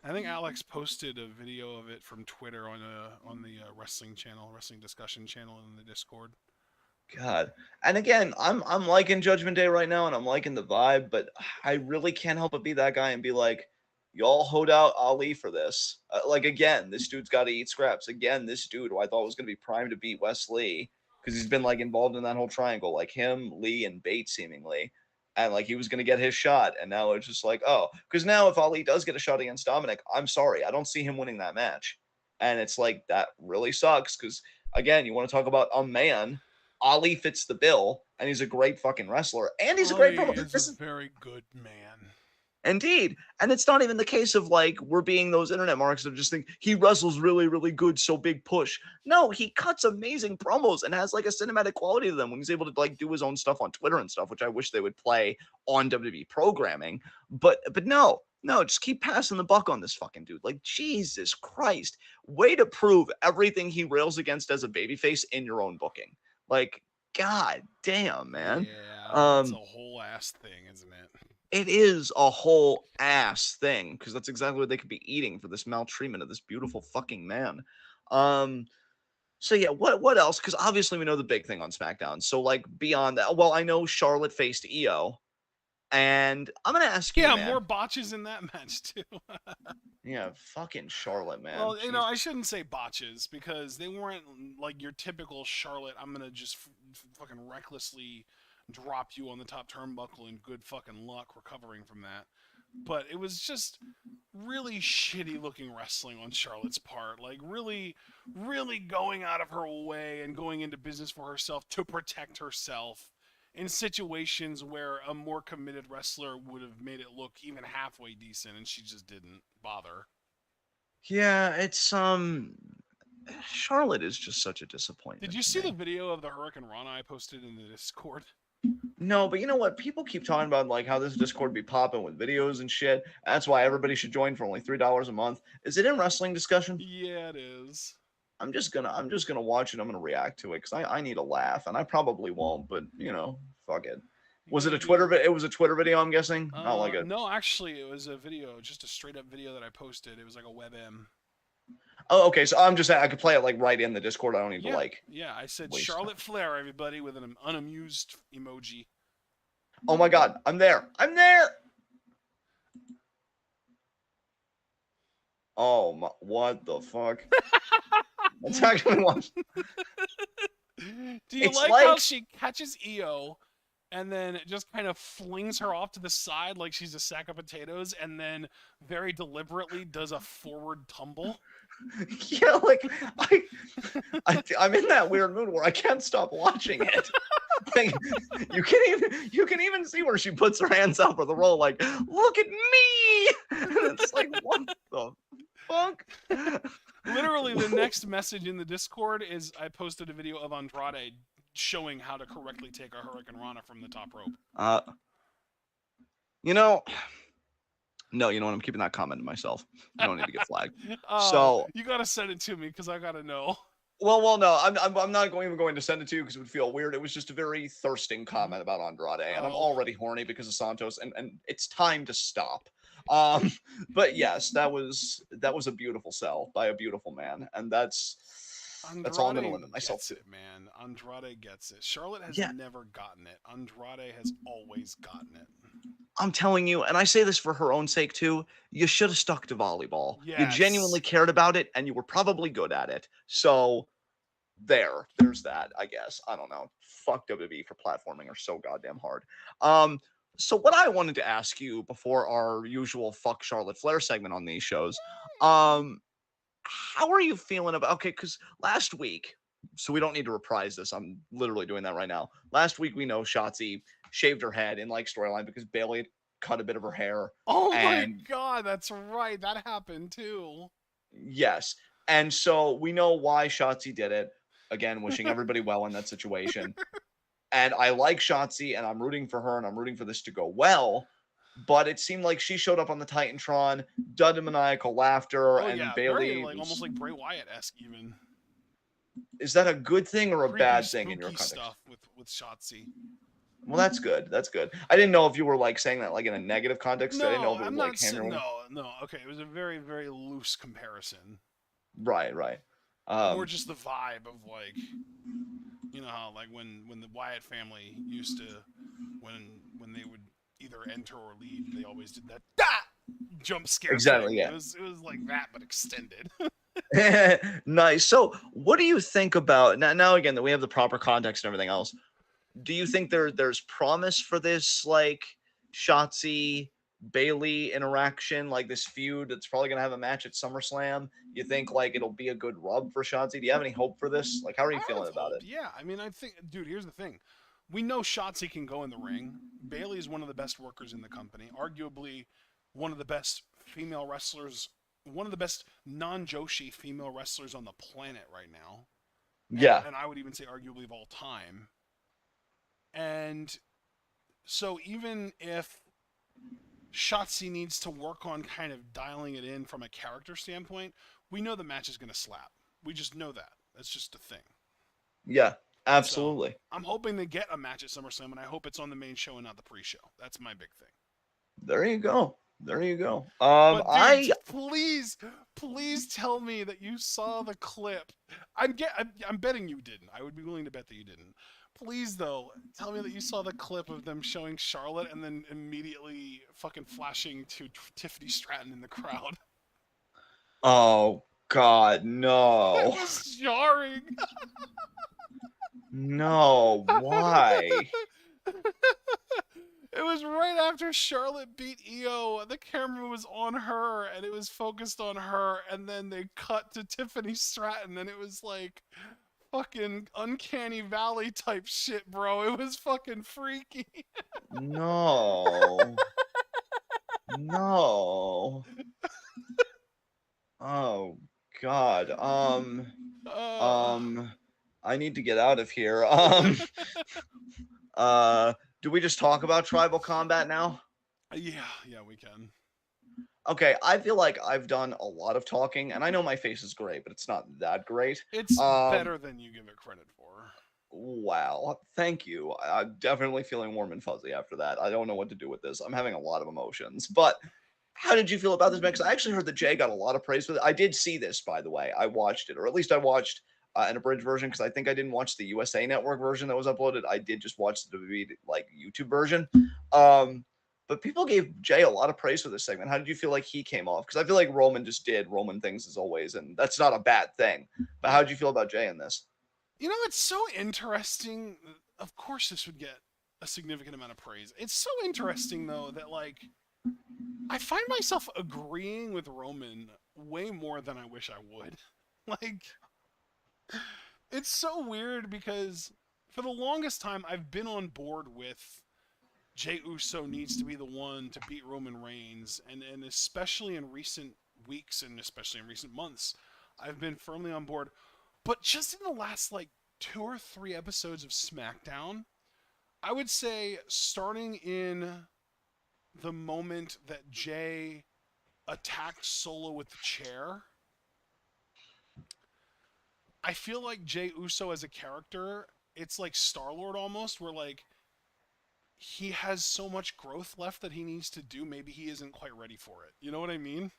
I think Alex posted a video of it from Twitter on the wrestling channel, wrestling discussion channel in the Discord. God. And again, I'm liking Judgment Day right now, and I'm liking the vibe, but I really can't help but be that guy and be like, y'all hold out Ali for this. Like again, this dude's got to eat scraps. Again, this dude who I thought was going to be primed to beat Wes Lee because he's been like involved in that whole triangle, like him, Lee, and Bates seemingly, and like he was going to get his shot, and now it's just like, oh, because now if Ali does get a shot against Dominic, I'm sorry, I don't see him winning that match, and it's like that really sucks because again, you want to talk about a man. Ali fits the bill, and he's a great fucking wrestler, and he's a great Ali promo. is a This is very good man. indeed, and it's not even the case of like we're being those internet marks of just think he wrestles really, really good, so big push. No, he cuts amazing promos and has like a cinematic quality to them when he's able to like do his own stuff on Twitter and stuff, which I wish they would play on WWE programming. But no, just keep passing the buck on this fucking dude. Like Jesus Christ, way to prove everything he rails against as a babyface in your own booking. Like, god damn, man. Yeah, it's a Um, whole ass thing, isn't it? it is a whole ass thing because that's exactly what they could be eating for this maltreatment of this beautiful fucking man. Um, so yeah, what else? Because obviously we know the big thing on SmackDown. So like beyond that, well, I know Charlotte faced Io, and I'm gonna ask you, Yeah, man. more botches in that match too. Yeah, fucking Charlotte, man. Well, you know, I shouldn't say botches because they weren't like your typical Charlotte. I'm gonna just fucking recklessly drop you on the top turnbuckle and good fucking luck recovering from that. But it was just really shitty looking wrestling on Charlotte's part. Like really, really going out of her way and going into business for herself to protect herself in situations where a more committed wrestler would have made it look even halfway decent, and she just didn't bother. Yeah, it's Charlotte is just such a Did disappointment you to see the me. video of the Hurricane Rana I posted in the Discord? No, but you know what? People keep talking about like how this Discord be popping with videos and shit. That's why everybody should join for only $3 a month. Is it in wrestling discussion? Yeah, it is. I'm just gonna watch it. I'm gonna react to it because I need a laugh, and I probably won't. But fuck it. You Was it gotta a Twitter? do. It was a Twitter video. I'm guessing. Not like a. No, actually, it was a video, just a straight up video that I posted. It was like a WebM. Oh, okay. So I'm just saying I could play it like right in the Discord. I don't need to Yeah, like yeah. I said waste time. Charlotte Flair, everybody, with an unamused emoji. Oh my God, I'm there. I'm there. Oh my! What the fuck? That's actually what. Do you It's like how like she catches EO and then just kind of flings her off to the side like she's a sack of potatoes and then very deliberately does a forward tumble? yeah, like I'm in that weird mood where I can't stop watching it. Like, you can even see where she puts her hands out for the roll, like, look at me. And it's like, what the fuck? Literally, the next message in the Discord is I posted a video of Andrade showing how to correctly take a Hurricane Rana from the top rope. You know, no, you know what? I'm keeping that comment to myself. I don't need to get flagged. So, you gotta send it to me because I gotta know. well, no, I'm not even going to send it to you because it would feel weird. It was just a very thirsting comment about Andrade, and I'm already horny because of Santos, and it's time to stop. But yes, that was a beautiful sell by a beautiful man, and that's That's all I'm gonna limit Andrade myself gets to. it, man. Andrade gets it. Charlotte has Yeah, never gotten it. Andrade has always gotten it. I'm telling you, and I say this for her own sake too, you should have stuck to volleyball. You Yes. genuinely cared about it, and you were probably good at it. So there's that, I guess. I don't know. Fuck WWE for platforming are so goddamn hard. Um, so what I wanted to ask you before our usual fuck Charlotte Flair segment on these shows, um, how are you feeling about because last week, so we don't need to reprise this. I'm literally doing that right now. Last week we know Shotzi shaved her head in like storyline because Bailey had cut a bit of her hair. Oh my And god, that's right. That happened too. yes. And so we know why Shotzi did it. Again, wishing everybody well in that situation. And I like Shotzi and I'm rooting for her and I'm rooting for this to go well. But it seemed like she showed up on the Titantron, done a maniacal laughter, Oh and yeah, very Bailey like almost was. like Bray Wyatt esque even. Is that a good thing or a Creepy, bad thing in your spooky context? stuff with Shotzi. Well, that's good. That's good. I didn't know if you were like saying that like in a negative context. I didn't know No, if it I'm was not like saying hammering. no. Okay, it was a very very loose comparison. Right, right. More Um, just the vibe of like, you know how like when the Wyatt family used to when they would either enter or leave, they always did that jump scare exactly. thing. Yeah. It was like that but extended. Nice. So, what do you think about now? Now again, that we have the proper context and everything else. Do you think there's promise for this like Shotzi Bailey interaction, like this feud that's probably gonna have a match at SummerSlam? You think like it'll be a good rub for Shotzi? Do you have any hope for this? Like, how are I you feeling have about hope. it? Yeah, I mean, I think, dude. Here's the thing: we know Shotzi can go in the ring. Bailey is one of the best workers in the company, arguably one of the best female wrestlers, one of the best non-Joshi female wrestlers on the planet right now, Yeah, and I would even say arguably of all time. And so even if Shotzi needs to work on kind of dialing it in from a character standpoint, we know the match is going to slap. We just know that. That's just a thing. yeah, So absolutely. I'm hoping to get a match at SummerSlam, and I hope it's on the main show and not the pre-show. That's my big thing. There you go. There you go. But dude, I please, please tell me that you saw the clip. I'm betting you didn't. I would be willing to bet that you didn't. Please though, tell me that you saw the clip of them showing Charlotte and then immediately fucking flashing to Tiffany Stratton in the crowd. oh God, It no. was jarring. No, why? It was right after Charlotte beat Io. The camera was on her and it was focused on her, and then they cut to Tiffany Stratton, and it was like fucking uncanny valley type shit, bro. It was fucking freaky. No. No. Oh God. Uh, Um I need to get out of here. Uh do we just talk about tribal combat now? yeah, we can. Okay, I feel like I've done a lot of talking and I know my face is great, but it's not that great. It's Um better than you give it credit for. wow. Thank you. I'm definitely feeling warm and fuzzy after that. I don't know what to do with this. I'm having a lot of emotions. But how did you feel about this, man? Because I actually heard that Jay got a lot of praise for it. I did see this, by the way. I watched it, or at least I watched an abridged version because I think I didn't watch the USA Network version that was uploaded. I did just watch the WWE like YouTube version. Um, but people gave Jay a lot of praise for this segment. How did you feel like he came off? Because I feel like Roman just did Roman things as always, and that's not a bad thing. But how Yeah. did you feel about Jay in this? You know, it's so interesting. Of course, this would get a significant amount of praise. It's so interesting, though, that, like, I find myself agreeing with Roman way more than I wish I would. Like, it's so weird because for the longest time, I've been on board with Jey Uso needs to be the one to beat Roman Reigns, and especially in recent weeks and especially in recent months, I've been firmly on board. But just in the last like 2 or 3 episodes of SmackDown, I would say starting in the moment that Jay attacked Solo with the chair, I feel like Jey Uso as a character, it's like Star-Lord almost, where like he has so much growth left that he needs to do. Maybe he isn't quite ready for it. You know what I mean?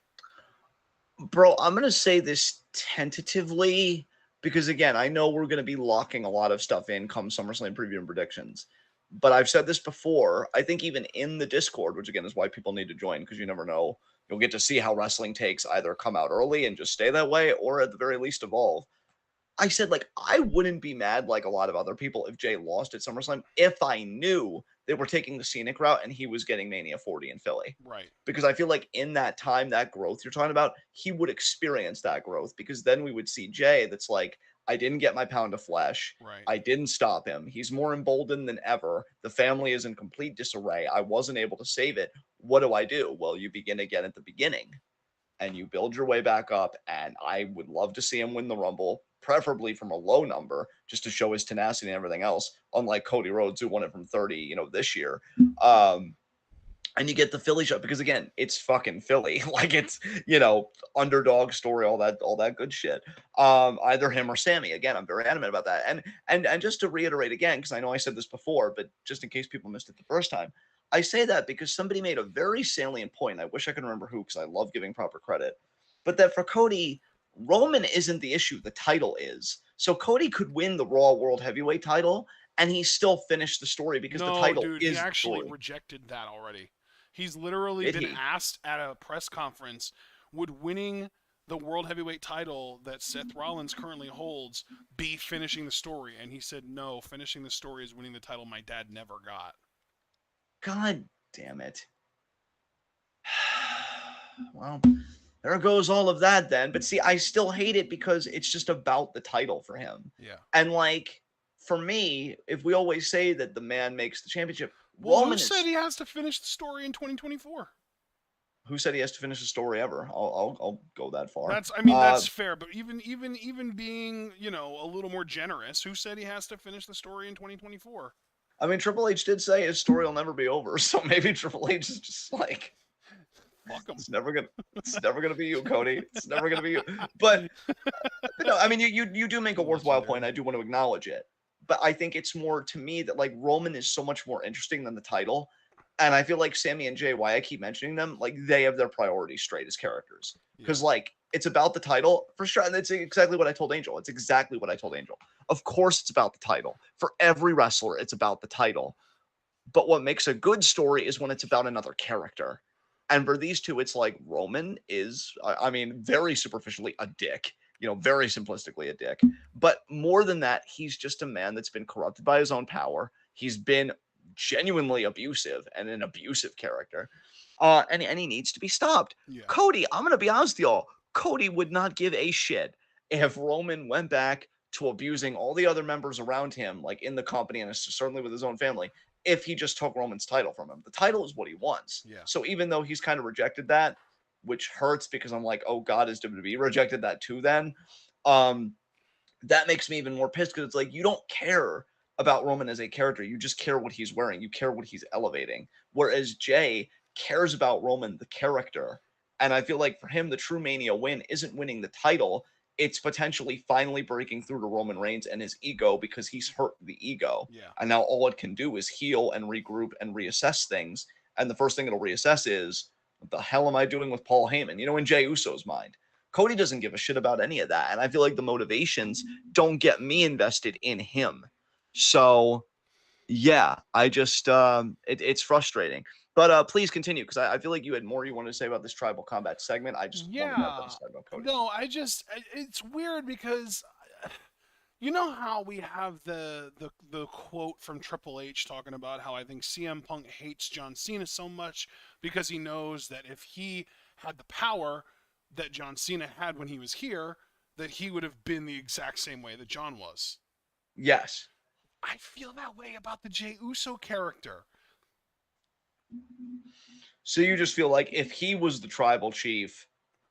Bro, I'm gonna say this tentatively. because again, I know we're going to be locking a lot of stuff in come SummerSlam preview and predictions. But I've said this before. I think even in the Discord, which again is why people need to join, because you never know. You'll get to see how wrestling takes either come out early and just stay that way, or at the very least evolve. I said, like, I wouldn't be mad like a lot of other people if Jay lost at SummerSlam if I knew they were taking the scenic route and he was getting Mania 40 in Philly. Right. Because I feel like in that time, that growth you're talking about, he would experience that growth, because then we would see Jay that's like, I didn't get my pound of flesh. Right. I didn't stop him. He's more emboldened than ever. The family is in complete disarray. I wasn't able to save it. What do? Well, you begin again at the beginning and you build your way back up. And I would love to see him win the Rumble, preferably from a low number, just to show his tenacity and everything else. Unlike Cody Rhodes, who won it from 30, this year. And you get the Philly show because again, it's fucking Philly. Like it's, underdog story, all that good shit. Either him or Sammy. Again, I'm very adamant about that. And just to reiterate again, because I know I said this before, but just in case people missed it the first time, I say that because somebody made a very salient point. I wish I could remember who, because I love giving proper credit. But that for Cody, Roman isn't the issue. The title is. So Cody could win the Raw World Heavyweight title and he still finished the story because the title dude, is he actually the story. rejected that already. He's literally Did been he? asked at a press conference, would winning the World Heavyweight title that Seth Rollins currently holds be finishing the story? And he said, no, finishing the story is winning the title my dad never got. God damn it. Well, there goes all of that then. But see, I still hate it because it's just about the title for him. Yeah. And like, for me, if we always say that the man makes the championship, Well, Roman who said he has to finish the story in 2024? Who said he has to finish the story ever? I'll go that far. That's fair, but even being, a little more generous, who said he has to finish the story in 2024? I mean, Triple H did say his story will never be over, so maybe Triple H is just like, fuck him. It's never gonna be you, Cody. It's never gonna be you. But no, I mean, you do make a worthwhile point. I do want to acknowledge it, but I think it's more to me that like Roman is so much more interesting than the title. And I feel like Sammy and Jay, why I keep mentioning them, like they have their priorities straight as characters. Because like it's about the title for sure. And that's exactly what I told Angel. It's exactly what I told Angel. Of course it's about the title. For every wrestler, it's about the title. But what makes a good story is when it's about another character. And for these two, it's like Roman is, I mean, very superficially a dick. Very simplistically a dick. But more than that, he's just a man that's been corrupted by his own power. He's been genuinely abusive and an abusive character. And he needs to be stopped. Yeah. Cody, I'm going to be honest with y'all. Cody would not give a shit if Roman went back to abusing all the other members around him, like in the company and certainly with his own family, if he just took Roman's title from him. The title is what he wants. Yeah. So even though he's kind of rejected that, which hurts because I'm like, oh God, is WWE rejected that too then? That makes me even more pissed because it's like, you don't care about Roman as a character. You just care what he's wearing. You care what he's elevating. Whereas Jay cares about Roman, the character. And I feel like for him, the true Mania win isn't winning the title. It's potentially finally breaking through to Roman Reigns and his ego because he's hurt the ego. Yeah. And now all it can do is heal and regroup and reassess things. And the first thing it'll reassess is, what the hell am I doing with Paul Heyman? In Jey Uso's mind. Cody doesn't give a shit about any of that. And I feel like the motivations don't get me invested in him. So, yeah, I just, it's frustrating. But please continue, because I feel like you had more you wanted to say about this tribal combat segment. I just wanted to have to about Cody. No, it's weird because you know how we have the quote from Triple H talking about how I think CM Punk hates John Cena so much because he knows that if he had the power that John Cena had when he was here, that he would have been the exact same way that John was. Yes. I feel that way about the Jey Uso character. So you just feel like if he was the tribal chief,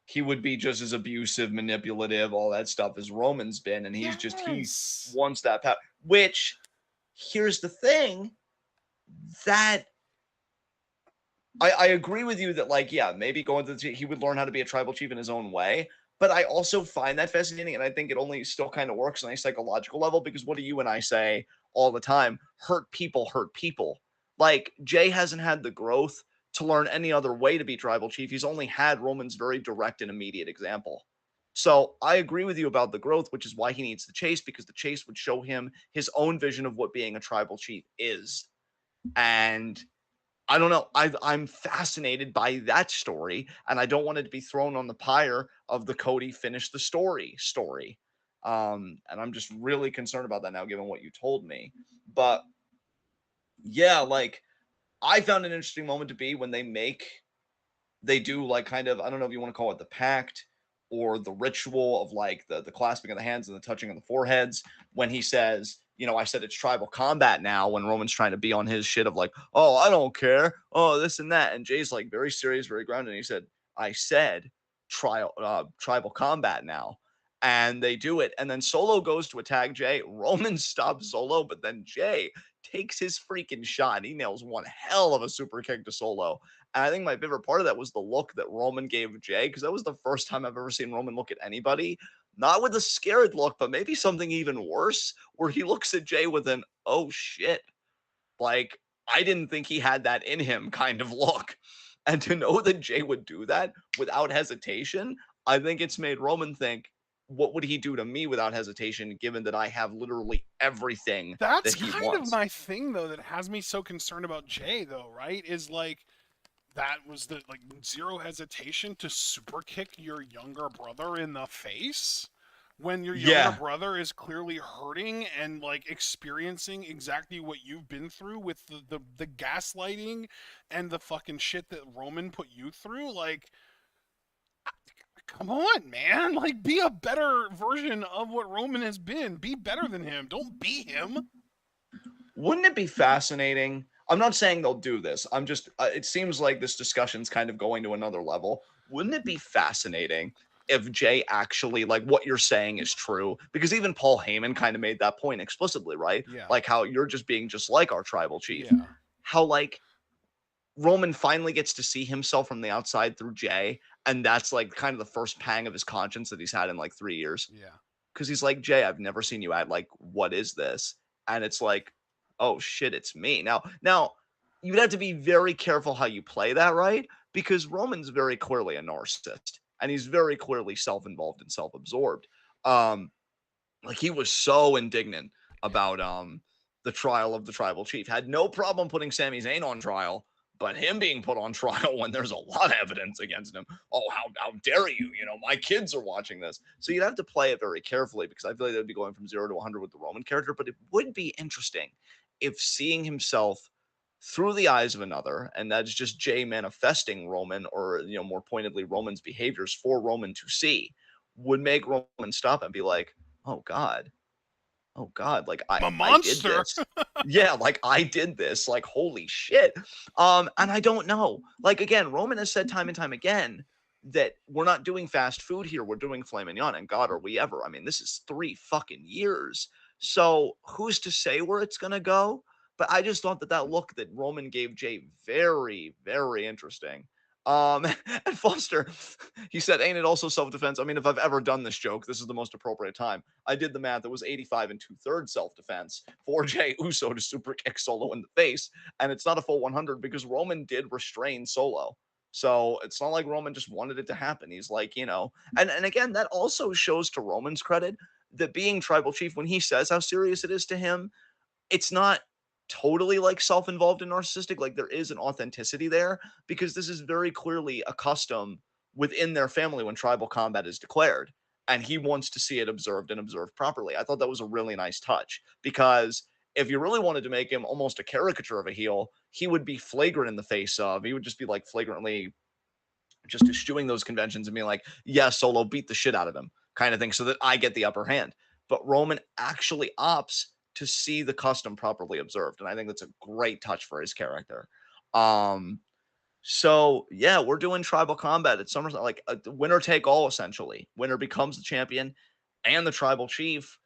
he would be just as abusive, manipulative, all that stuff as Roman's been, and he's just, he wants that power. Which, here's the thing, that I agree with you that, like, yeah, maybe going to he would learn how to be a tribal chief in his own way, but I also find that fascinating, and I think it only still kind of works on a psychological level, because what do you and I say all the time? Hurt people hurt people. Like, Jay hasn't had the growth to learn any other way to be tribal chief. He's only had Roman's very direct and immediate example. So I agree with you about the growth, which is why he needs the chase, because the chase would show him his own vision of what being a tribal chief is. And I don't know. I'm fascinated by that story, and I don't want it to be thrown on the pyre of the Cody finish the story. And I'm just really concerned about that now, given what you told me. But yeah, like I found an interesting moment to be when they do like kind of, I don't know if you want to call it the pact or the ritual of like the clasping of the hands and the touching of the foreheads, when he says, I said it's tribal combat now, when Roman's trying to be on his shit of like, oh, I don't care, oh, this and that, and Jay's like very serious, very grounded, and he said, I said tribal combat now. And they do it, and then Solo goes to attack Jay. Roman stops Solo, but then Jay takes his freaking shot. He nails one hell of a super kick to Solo. And I think my favorite part of that was the look that Roman gave Jay, because that was the first time I've ever seen Roman look at anybody, not with a scared look, but maybe something even worse, where he looks at Jay with an, oh shit, like, I didn't think he had that in him kind of look. And to know that Jay would do that without hesitation, I think it's made Roman think, what would he do to me without hesitation, given that I have literally everything that That's he kind of wants? my thing, though, that has me so concerned about Jay, though, right? Is like, that was the like zero hesitation to super kick your younger brother in the face when your younger Yeah. brother is clearly hurting and like experiencing exactly what you've been through with the gaslighting and the fucking shit that Roman put you through. Like, come on, man. Like, be a better version of what Roman has been. Be better than him. Don't be him. Wouldn't it be fascinating? I'm not saying they'll do this. I'm just, it seems like this discussion's kind of going to another level. Wouldn't it be fascinating if Jay actually, like what you're saying is true? Because even Paul Heyman kind of made that point explicitly, right? Yeah. Like how you're just being just like our tribal chief. Yeah. How, like, Roman finally gets to see himself from the outside through Jay. And that's like kind of the first pang of his conscience that he's had in like 3 years. Yeah. Because he's like, Jay, I've never seen you act like, what is this? And it's like, oh shit, it's me. Now you'd have to be very careful how you play that, right? Because Roman's very clearly a narcissist, and he's very clearly self-involved and self-absorbed. Um, like he was so indignant Yeah. about the trial of the tribal chief. Had no problem putting Sami Zayn on trial, but him being put on trial when there's a lot of evidence against him. Oh, how dare you? My kids are watching this. So you'd have to play it very carefully, because I feel like they'd be going from 0 to 100 with the Roman character. But it would be interesting if seeing himself through the eyes of another, and that's just Jay manifesting Roman, or more pointedly Roman's behaviors for Roman to see, would make Roman stop and be like, oh God, oh God, like I'm a I did monster. this. Yeah, like I did this. Like, holy shit. And I don't know. Like, again, Roman has said time and time again that we're not doing fast food here. We're doing filet mignon. And God, are we ever? I mean, this is 3 fucking years. So who's to say where it's gonna go? But I just thought that look that Roman gave Jay, very, very interesting. And Foster, he said, ain't it also self-defense? I mean, if I've ever done this joke, this is the most appropriate time. I did the math. It was 85 and 2/3 self-defense for Jey Uso to super kick Solo in the face. And it's not a full 100 because Roman did restrain Solo. So it's not like Roman just wanted it to happen. He's like, and again, that also shows, to Roman's credit, that being tribal chief, when he says how serious it is to him, it's not totally like self-involved and narcissistic. Like, there is an authenticity there, because this is very clearly a custom within their family when tribal combat is declared, and he wants to see it observed and observed properly. I thought that was a really nice touch, because if you really wanted to make him almost a caricature of a heel, he would be flagrant in the face of, he would just be like flagrantly just eschewing those conventions and being like, yeah, Solo, beat the shit out of him, kind of thing, so that I get the upper hand. But Roman actually opts to see the custom properly observed, and I think that's a great touch for his character. So yeah, we're doing tribal combat at SummerSlam, like a winner take all, essentially. Winner becomes the champion and the tribal chief.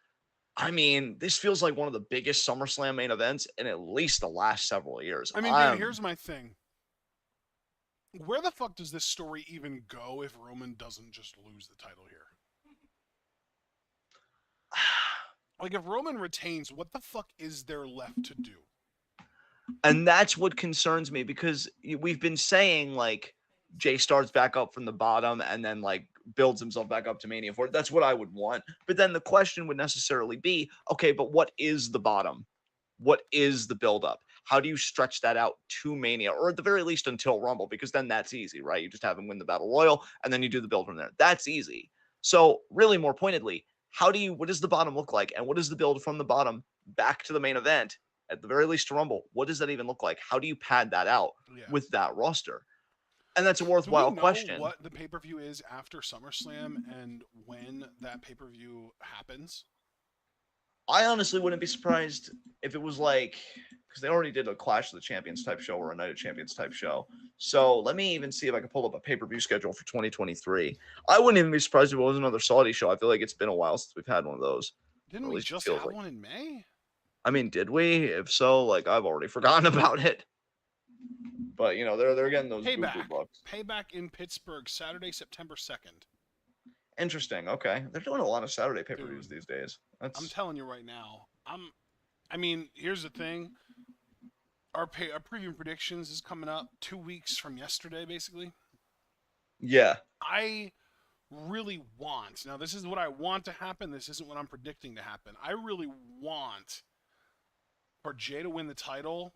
I mean, this feels like one of the biggest SummerSlam main events in at least the last several years. I mean, dude, here's my thing. Where the fuck does this story even go if Roman doesn't just lose the title here? Like, if Roman retains, what the fuck is there left to do? And that's what concerns me, because we've been saying, like, Jay starts back up from the bottom and then like builds himself back up to Mania 4. That's what I would want. But then the question would necessarily be, okay, but what is the bottom? What is the buildup? How do you stretch that out to Mania, or at the very least until Rumble? Because then that's easy, right? You just have him win the Battle Royal, and then you do the build from there. That's easy. So, really, more pointedly, what does the bottom look like, and what is the build from the bottom back to the main event? At the very least, to Rumble. What does that even look like? How do you pad that out Yeah. with that roster? And that's a Do we worthwhile know question. what the pay-per-view is after SummerSlam and when that pay-per-view happens? I honestly wouldn't be surprised if it was like, because they already did a Clash of the Champions type show or a Night of Champions type show. So let me even see if I can pull up a pay-per-view schedule for 2023. I wouldn't even be surprised if it was another Saudi show. I feel like it's been a while since we've had one of those. Didn't Or at we least it just feels have like. one in May? I mean, did we? If so, like I've already forgotten about it. But you know, they're getting those boo bucks. Payback in Pittsburgh, Saturday, September 2nd. Interesting. Okay, they're doing a lot of Saturday pay-per-views these days. I'm telling you right now. I mean, here's the thing. Our preview predictions is coming up 2 weeks from yesterday, basically. Yeah. I really want. Now, this is what I want to happen. This isn't what I'm predicting to happen. I really want for Jay to win the title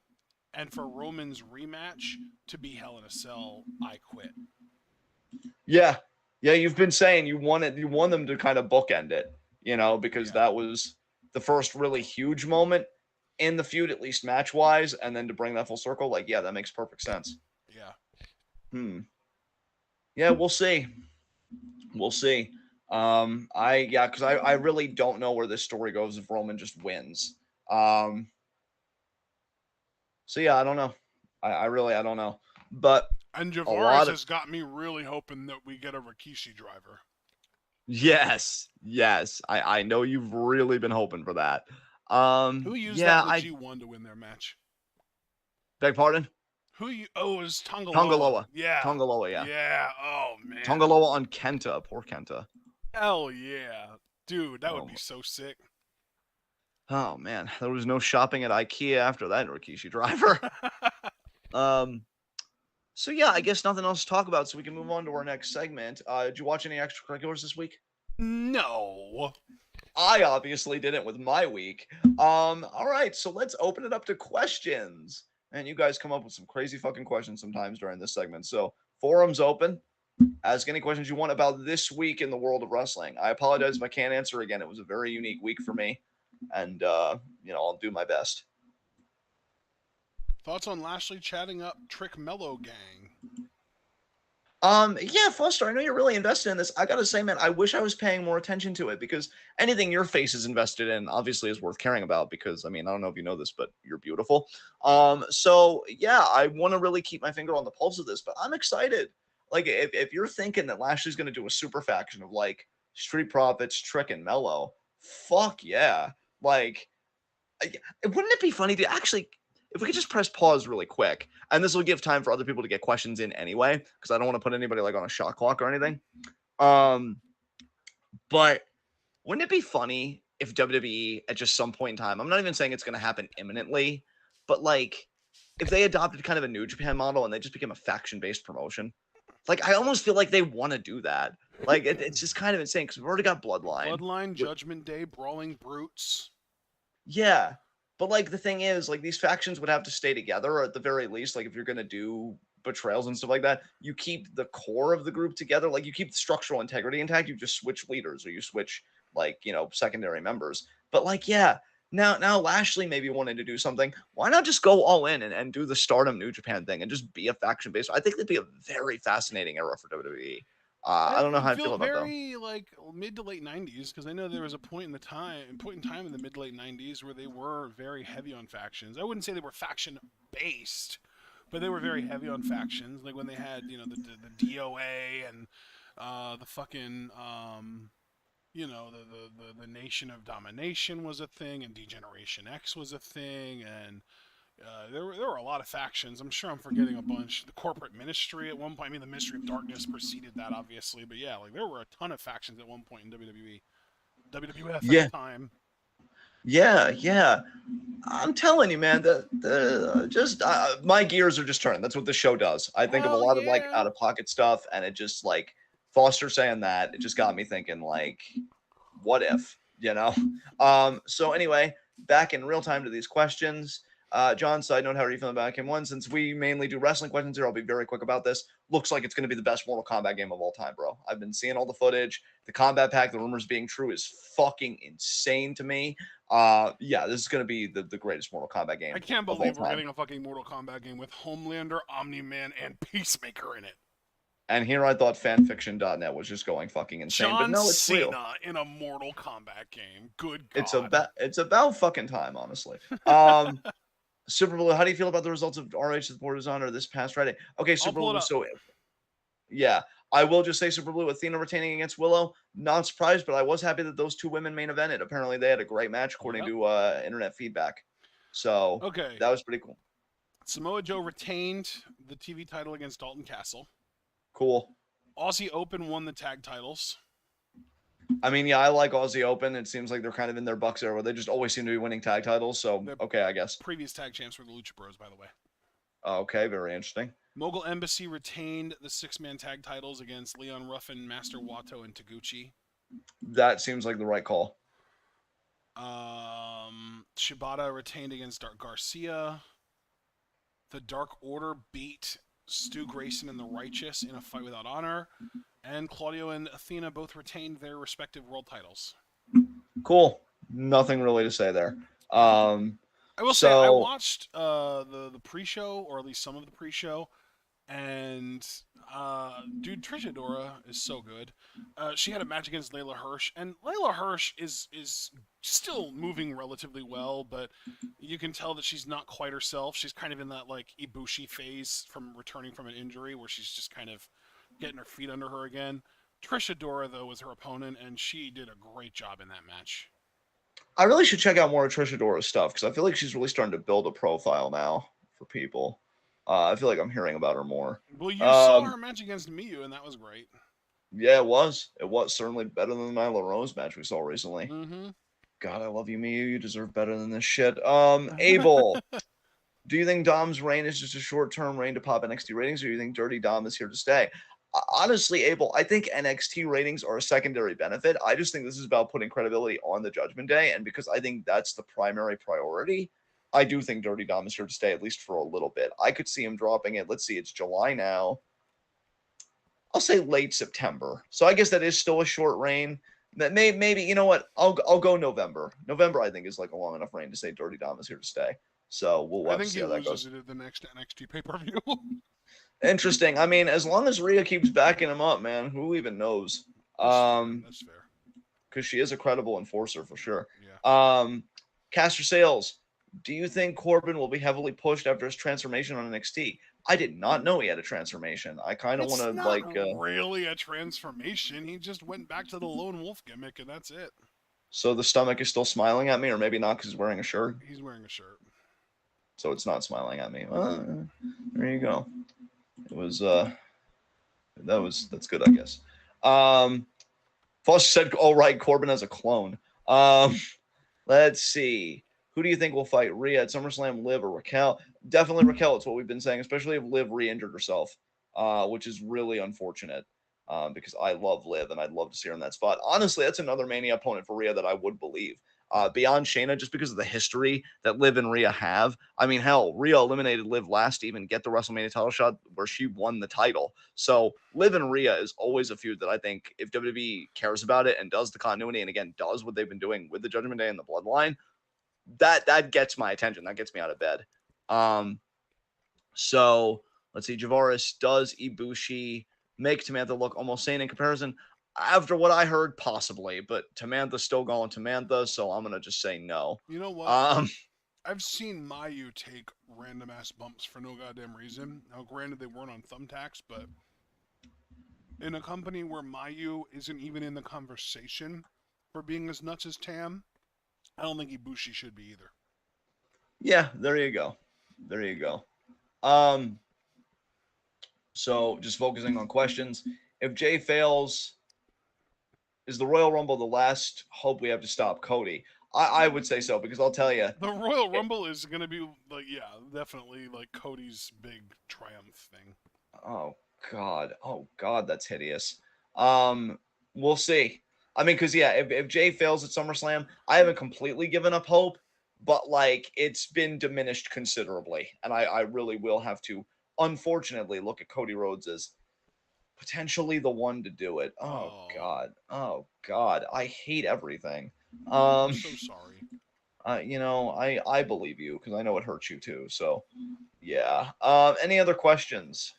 and for Roman's rematch to be Hell in a Cell. I quit. Yeah. Yeah, you've been saying you want them to kind of bookend it, you know, because that was the first really huge moment in the feud, at least match-wise, and then to bring that full circle, like, yeah, that makes perfect sense. Yeah. Yeah, we'll see. We'll see. Because I really don't know where this story goes if Roman just wins. So yeah, I don't know. I don't know. But and Javaris has got me really hoping that we get a Rikishi driver. Yes. I know you've really been hoping for that. Who used that in the G1 to win their match? Beg pardon? It was Tonga Loa. Yeah. Tonga Loa, yeah. Yeah. Oh, man. Tonga Loa on Kenta. Poor Kenta. Hell yeah. Dude, that would be so sick. Oh, man. There was no shopping at IKEA after that Rikishi driver. So, yeah, I guess nothing else to talk about, so we can move on to our next segment. Did you watch any extracurriculars this week? No. I obviously didn't with my week. All right, so let's open it up to questions. And you guys come up with some crazy fucking questions sometimes during this segment. So, forum's open. Ask any questions you want about this week in the world of wrestling. I apologize if I can't answer again. It was a very unique week for me. And, I'll do my best. Thoughts on Lashley chatting up Trick Mello Gang? Yeah, Foster, I know you're really invested in this. I gotta say, man, I wish I was paying more attention to it because anything your face is invested in obviously is worth caring about because, I mean, I don't know if you know this, but you're beautiful. So, yeah, I want to really keep my finger on the pulse of this, but I'm excited. Like, if you're thinking that Lashley's going to do a super faction of, like, Street Profits, Trick, and Mello, fuck yeah. Like, wouldn't it be funny to actually... If we could just press pause really quick, and this will give time for other people to get questions in anyway, because I don't want to put anybody like on a shot clock or anything. But wouldn't it be funny if WWE at just some point in time, I'm not even saying it's going to happen imminently, but like if they adopted kind of a New Japan model and they just became a faction-based promotion? Like I almost feel like they want to do that. Like it's just kind of insane because we've already got Bloodline, Judgment Day, Brawling Brutes. Yeah. But, like, the thing is, like, these factions would have to stay together, or at the very least, like, if you're going to do betrayals and stuff like that, you keep the core of the group together. Like, you keep the structural integrity intact. You just switch leaders, or you switch, like, secondary members. But, like, yeah, now Lashley maybe wanted to do something. Why not just go all in and do the Stardom New Japan thing and just be a faction-based? I think that'd be a very fascinating era for WWE. I don't know how I feel about that. Very like mid to late 90s because I know there was a point in time in the mid to late 90s where they were very heavy on factions. I wouldn't say they were faction based, but they were very heavy on factions. Like when they had the DOA and the fucking the Nation of Domination was a thing and Degeneration X was a thing and. There were a lot of factions. I'm sure I'm forgetting a bunch. The Corporate Ministry at one point. I mean, the Ministry of Darkness preceded that, obviously. But yeah, like there were a ton of factions at one point in WWE, WWF at the time. Yeah. I'm telling you, man, my gears are just turning. That's what the show does. I think of a Hell lot of like yeah. out of pocket stuff, and it just like Foster saying that, it just got me thinking like, what if, you know? So anyway, back in real time to these questions. John, side note, how are you feeling about Game 1? Since we mainly do wrestling questions here, I'll be very quick about this. Looks like it's going to be the best Mortal Kombat game of all time, bro. I've been seeing all the footage. The combat pack, the rumors being true, is fucking insane to me. Yeah, this is going to be the greatest Mortal Kombat I game can't of all believe we're time. getting a fucking Mortal Kombat game with Homelander, Omni-Man, and Peacemaker in it. And here I thought fanfiction.net was just going fucking insane, but John no, it's real. Cena in a Mortal Kombat game. Good It's God. about it's about fucking time, honestly. Super Blue, how do you feel about the results of RH the Board of Honor this past Friday? Okay, I'll Super pull it Blue. up. So yeah, I will just say Super Blue, Athena retaining against Willow. Not surprised, but I was happy that those two women main evented. Apparently, they had a great match according Yep. to internet feedback. So Okay. that was pretty cool. Samoa Joe retained the TV title against Dalton Castle. Cool. Aussie Open won the tag titles. I mean, yeah, I like Aussie Open. It seems like they're kind of in their Bucks era where they just always seem to be winning tag titles. So The okay, I guess. previous tag champs were the Lucha Bros, by the way. Okay, very interesting. Mogul Embassy retained the six-man tag titles against Leon Ruffin, Master Wato, and Taguchi. That seems like the right call. Shibata retained against Dark Garcia. The Dark Order beat Stu Grayson and the Righteous in a fight without honor. And Claudio and Athena both retained their respective world titles. Cool. Nothing really to say there. I will say I watched the pre-show, or at least some of the pre-show, and dude, Trish Adora is so good. She had a match against Layla Hirsch, and Layla Hirsch is still moving relatively well, but you can tell that she's not quite herself. She's kind of in that like Ibushi phase from returning from an injury, where she's just kind of getting her feet under her again. Trish Adora, though, was her opponent, and she did a great job in that match. I really should check out more of Trish Adora's stuff because I feel like she's really starting to build a profile now for people. I feel like I'm hearing about her more. Well, you saw her match against Miyu, and that was great. Yeah, it was. It was certainly better than the Nyla Rose match we saw recently. Mm-hmm. God, I love you, Miyu. You deserve better than this shit. Abel, do you think Dom's reign is just a short-term reign to pop NXT ratings, or do you think Dirty Dom is here to stay? Honestly, Abel, I think NXT ratings are a secondary benefit. I just think this is about putting credibility on the Judgment Day, and because I think that's the primary priority, I do think Dirty Dom is here to stay, at least for a little bit. I could see him dropping it. Let's see, it's July now. I'll say late September. So I guess that is still a short reign. That maybe you know what? I'll go November. November I think is like a long enough reign to say Dirty Dom is here to stay. So we'll I have to think see he how that loses goes. it at the next NXT pay-per-view. Interesting. I mean, as long as Rhea keeps backing him up, man, who even knows? That's fair. Because she is a credible enforcer for sure. Yeah. Caster Sales, do you think Corbin will be heavily pushed after his transformation on NXT? I did not know he had a transformation. I kind of want to like. Really a transformation. He just went back to the lone wolf gimmick, and that's it. So the stomach is still smiling at me, or maybe not because he's wearing a shirt. He's wearing a shirt. So it's not smiling at me. There you go. It was that's good, I guess. Foster said, "All right, Corbin as a clone." Let's see. Who do you think will fight Rhea at SummerSlam, Liv or Raquel? Definitely Raquel. It's what we've been saying, especially if Liv re-injured herself, which is really unfortunate because I love Liv and I'd love to see her in that spot. Honestly, that's another Mania opponent for Rhea that I would believe. Beyond Shayna, just because of the history that Liv and Rhea have. I mean, hell, Rhea eliminated Liv last to even get the WrestleMania title shot where she won the title. So Liv and Rhea is always a feud that I think if WWE cares about it and does the continuity and again does what they've been doing with the Judgment Day and the Bloodline, that gets my attention. That gets me out of bed. So let's see. Javaris, does Ibushi make Tamantha look almost sane in comparison? After what I heard, possibly, but Tamantha's still going Tamantha, so I'm gonna just say no. You know what? I've seen Mayu take random ass bumps for no goddamn reason. Now, granted, they weren't on thumbtacks, but in a company where Mayu isn't even in the conversation for being as nuts as Tam, I don't think Ibushi should be either. Yeah, there you go. There you go. So just focusing on questions. If Jay fails, is the Royal Rumble the last hope we have to stop Cody? I would say so, because I'll tell you. The Royal Rumble is going to be like, yeah, definitely like Cody's big triumph thing. Oh God, that's hideous. Um, we'll see. I mean, because yeah, if Jay fails at SummerSlam, I haven't completely given up hope, but like it's been diminished considerably, and I really will have to, unfortunately, look at Cody Rhodes as potentially the one to do it. Oh, Oh God, I hate everything. I'm Um, so sorry. I believe you because I know it hurts you too. So yeah. Any other questions?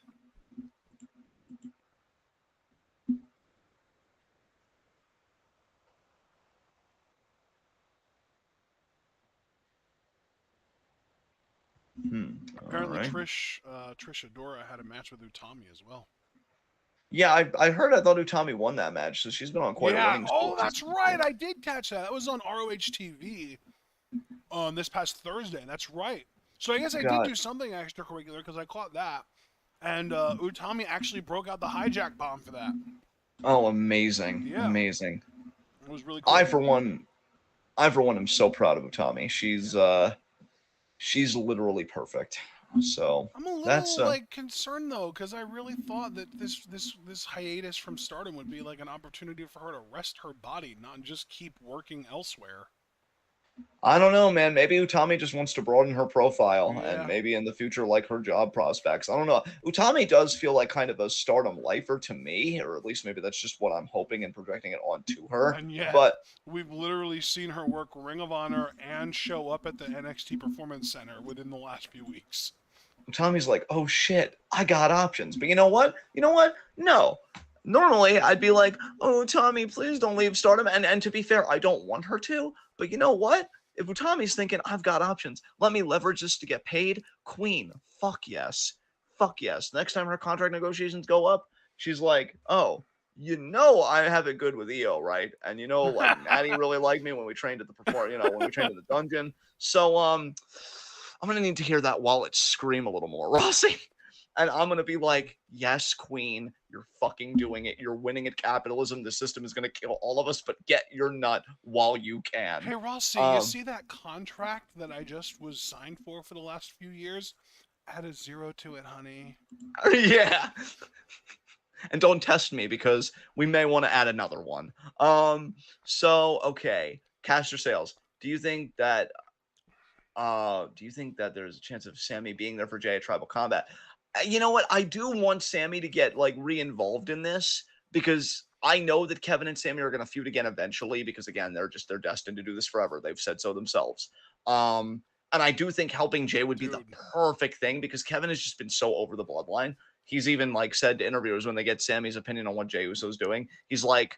All Apparently, right. Trish Adora had a match with Utami as well. Yeah, I heard. I thought Utami won that match, so she's been on quite a Yeah. winning streak. Oh, that's right. I did catch that. That was on ROH TV this past Thursday. That's right. So I guess I did God. do something extracurricular because I caught that. And Utami actually broke out the hijack bomb for that. Oh, amazing, Yeah, amazing. it was really I cool. for one, I for one am so proud of Utami. She's literally perfect. So I'm a that's little like concerned though, because I really thought that this hiatus from Stardom would be like an opportunity for her to rest her body, not just keep working elsewhere. I don't know, man. Maybe Utami just wants to broaden her profile and Yeah, maybe in the future like her job prospects. I don't know. Utami does feel like kind of a Stardom lifer to me, or at least maybe that's just what I'm hoping and projecting it onto her. and yet But we've literally seen her work Ring of Honor and show up at the NXT Performance Center within the last few weeks. Tommy's like, oh shit, I got options. But you know what? You know what? No. Normally I'd be like, oh Tommy, please don't leave Stardom. And to be fair, I don't want her to. But you know what? If Utami's thinking I've got options, let me leverage this to get paid, Queen, fuck yes. Fuck yes. Next time her contract negotiations go up, she's like, oh, I have it good with EO, right? And like Natty really liked me when we trained at when we trained at the dungeon. So I'm gonna need to hear that wallet scream a little more, Rossi. And I'm gonna be like, yes, Queen, you're fucking doing it. You're winning at capitalism. The system is gonna kill all of us, but get your nut while you can. Hey Rossi, you Um, see that contract that I just was signed for the last few years? Add a zero to it, honey. yeah. And don't test me because we may want to add another one. So okay, caster sales. Do you think that there's a chance of Sammy being there for Jay at Tribal Combat? You know what? I do want Sammy to get like re-involved in this because I know that Kevin and Sammy are going to feud again eventually because again, they're destined to do this forever. They've said so themselves. And I do think helping Jay would be the Dude. perfect thing because Kevin has just been so over the bloodline. He's even like said to interviewers when they get Sammy's opinion on what Jey Uso's doing, he's like,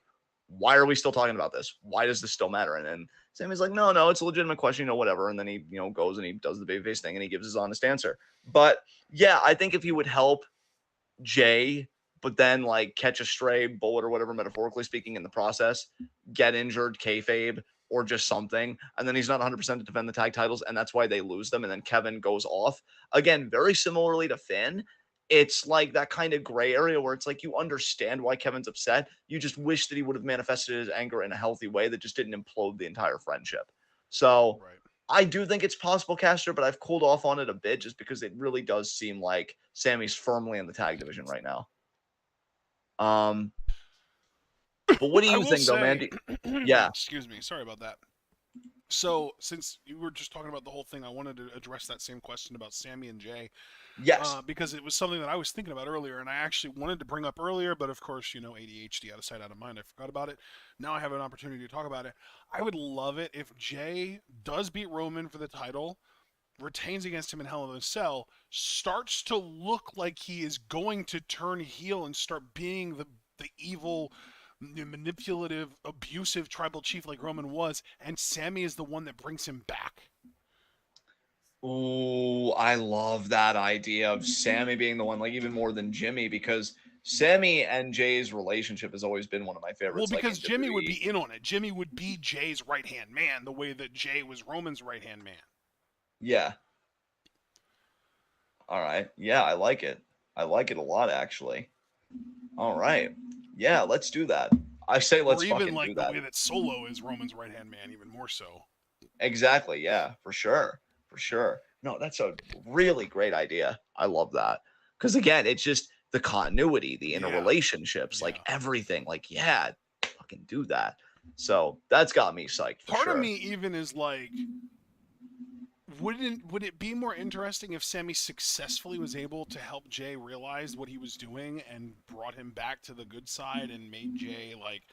"Why are we still talking about this? Why does this still matter?" And then Sammy's like, no, it's a legitimate question, whatever. And then he, goes and he does the babyface thing and he gives his honest answer. But yeah, I think if he would help Jay, but then like catch a stray bullet or whatever, metaphorically speaking, in the process, get injured, kayfabe, or just something, and then he's not 100% to defend the tag titles, and that's why they lose them. And then Kevin goes off again, very similarly to Finn. It's like that kind of gray area where it's like you understand why Kevin's upset. You just wish that he would have manifested his anger in a healthy way that just didn't implode the entire friendship. So Right. I do think it's possible, Caster, but I've cooled off on it a bit just because it really does seem like Sammy's firmly in the tag division right now. Um, but what do I you will think, though, man? say, Yeah. excuse me, sorry about that. So, since you were just talking about the whole thing, I wanted to address that same question about Sammy and Jay, Yes. because it was something that I was thinking about earlier, and I actually wanted to bring up earlier, but of course, ADHD, out of sight, out of mind, I forgot about it. Now I have an opportunity to talk about it. I would love it if Jay does beat Roman for the title, retains against him in Hell in a Cell, starts to look like he is going to turn heel and start being the evil, manipulative, abusive tribal chief like Roman was, and Sammy is the one that brings him back. Ooh, I love that idea of Sammy being the one, like even more than Jimmy, because Sammy and Jay's relationship has always been one of my Well, favorites, like because in Jimmy would WWE. be in on it. Jimmy would be Jay's right hand man, the way that Jay was Roman's right hand man. Yeah. All right. Yeah, I like it. I like it a lot, actually. All right. Yeah, let's do that. I say Or let's even fucking like do the that. way that Solo is Roman's right hand man, even more so. Exactly. Yeah, for sure. For sure. No, that's a really great idea. I love that. Because again, it's just the continuity, the Yeah, interrelationships, like yeah. everything. Like, yeah, fucking do that. So that's got me psyched for Part of sure. me even is like, would it be more interesting if Sammy successfully was able to help Jay realize what he was doing and brought him back to the good side and made Jay like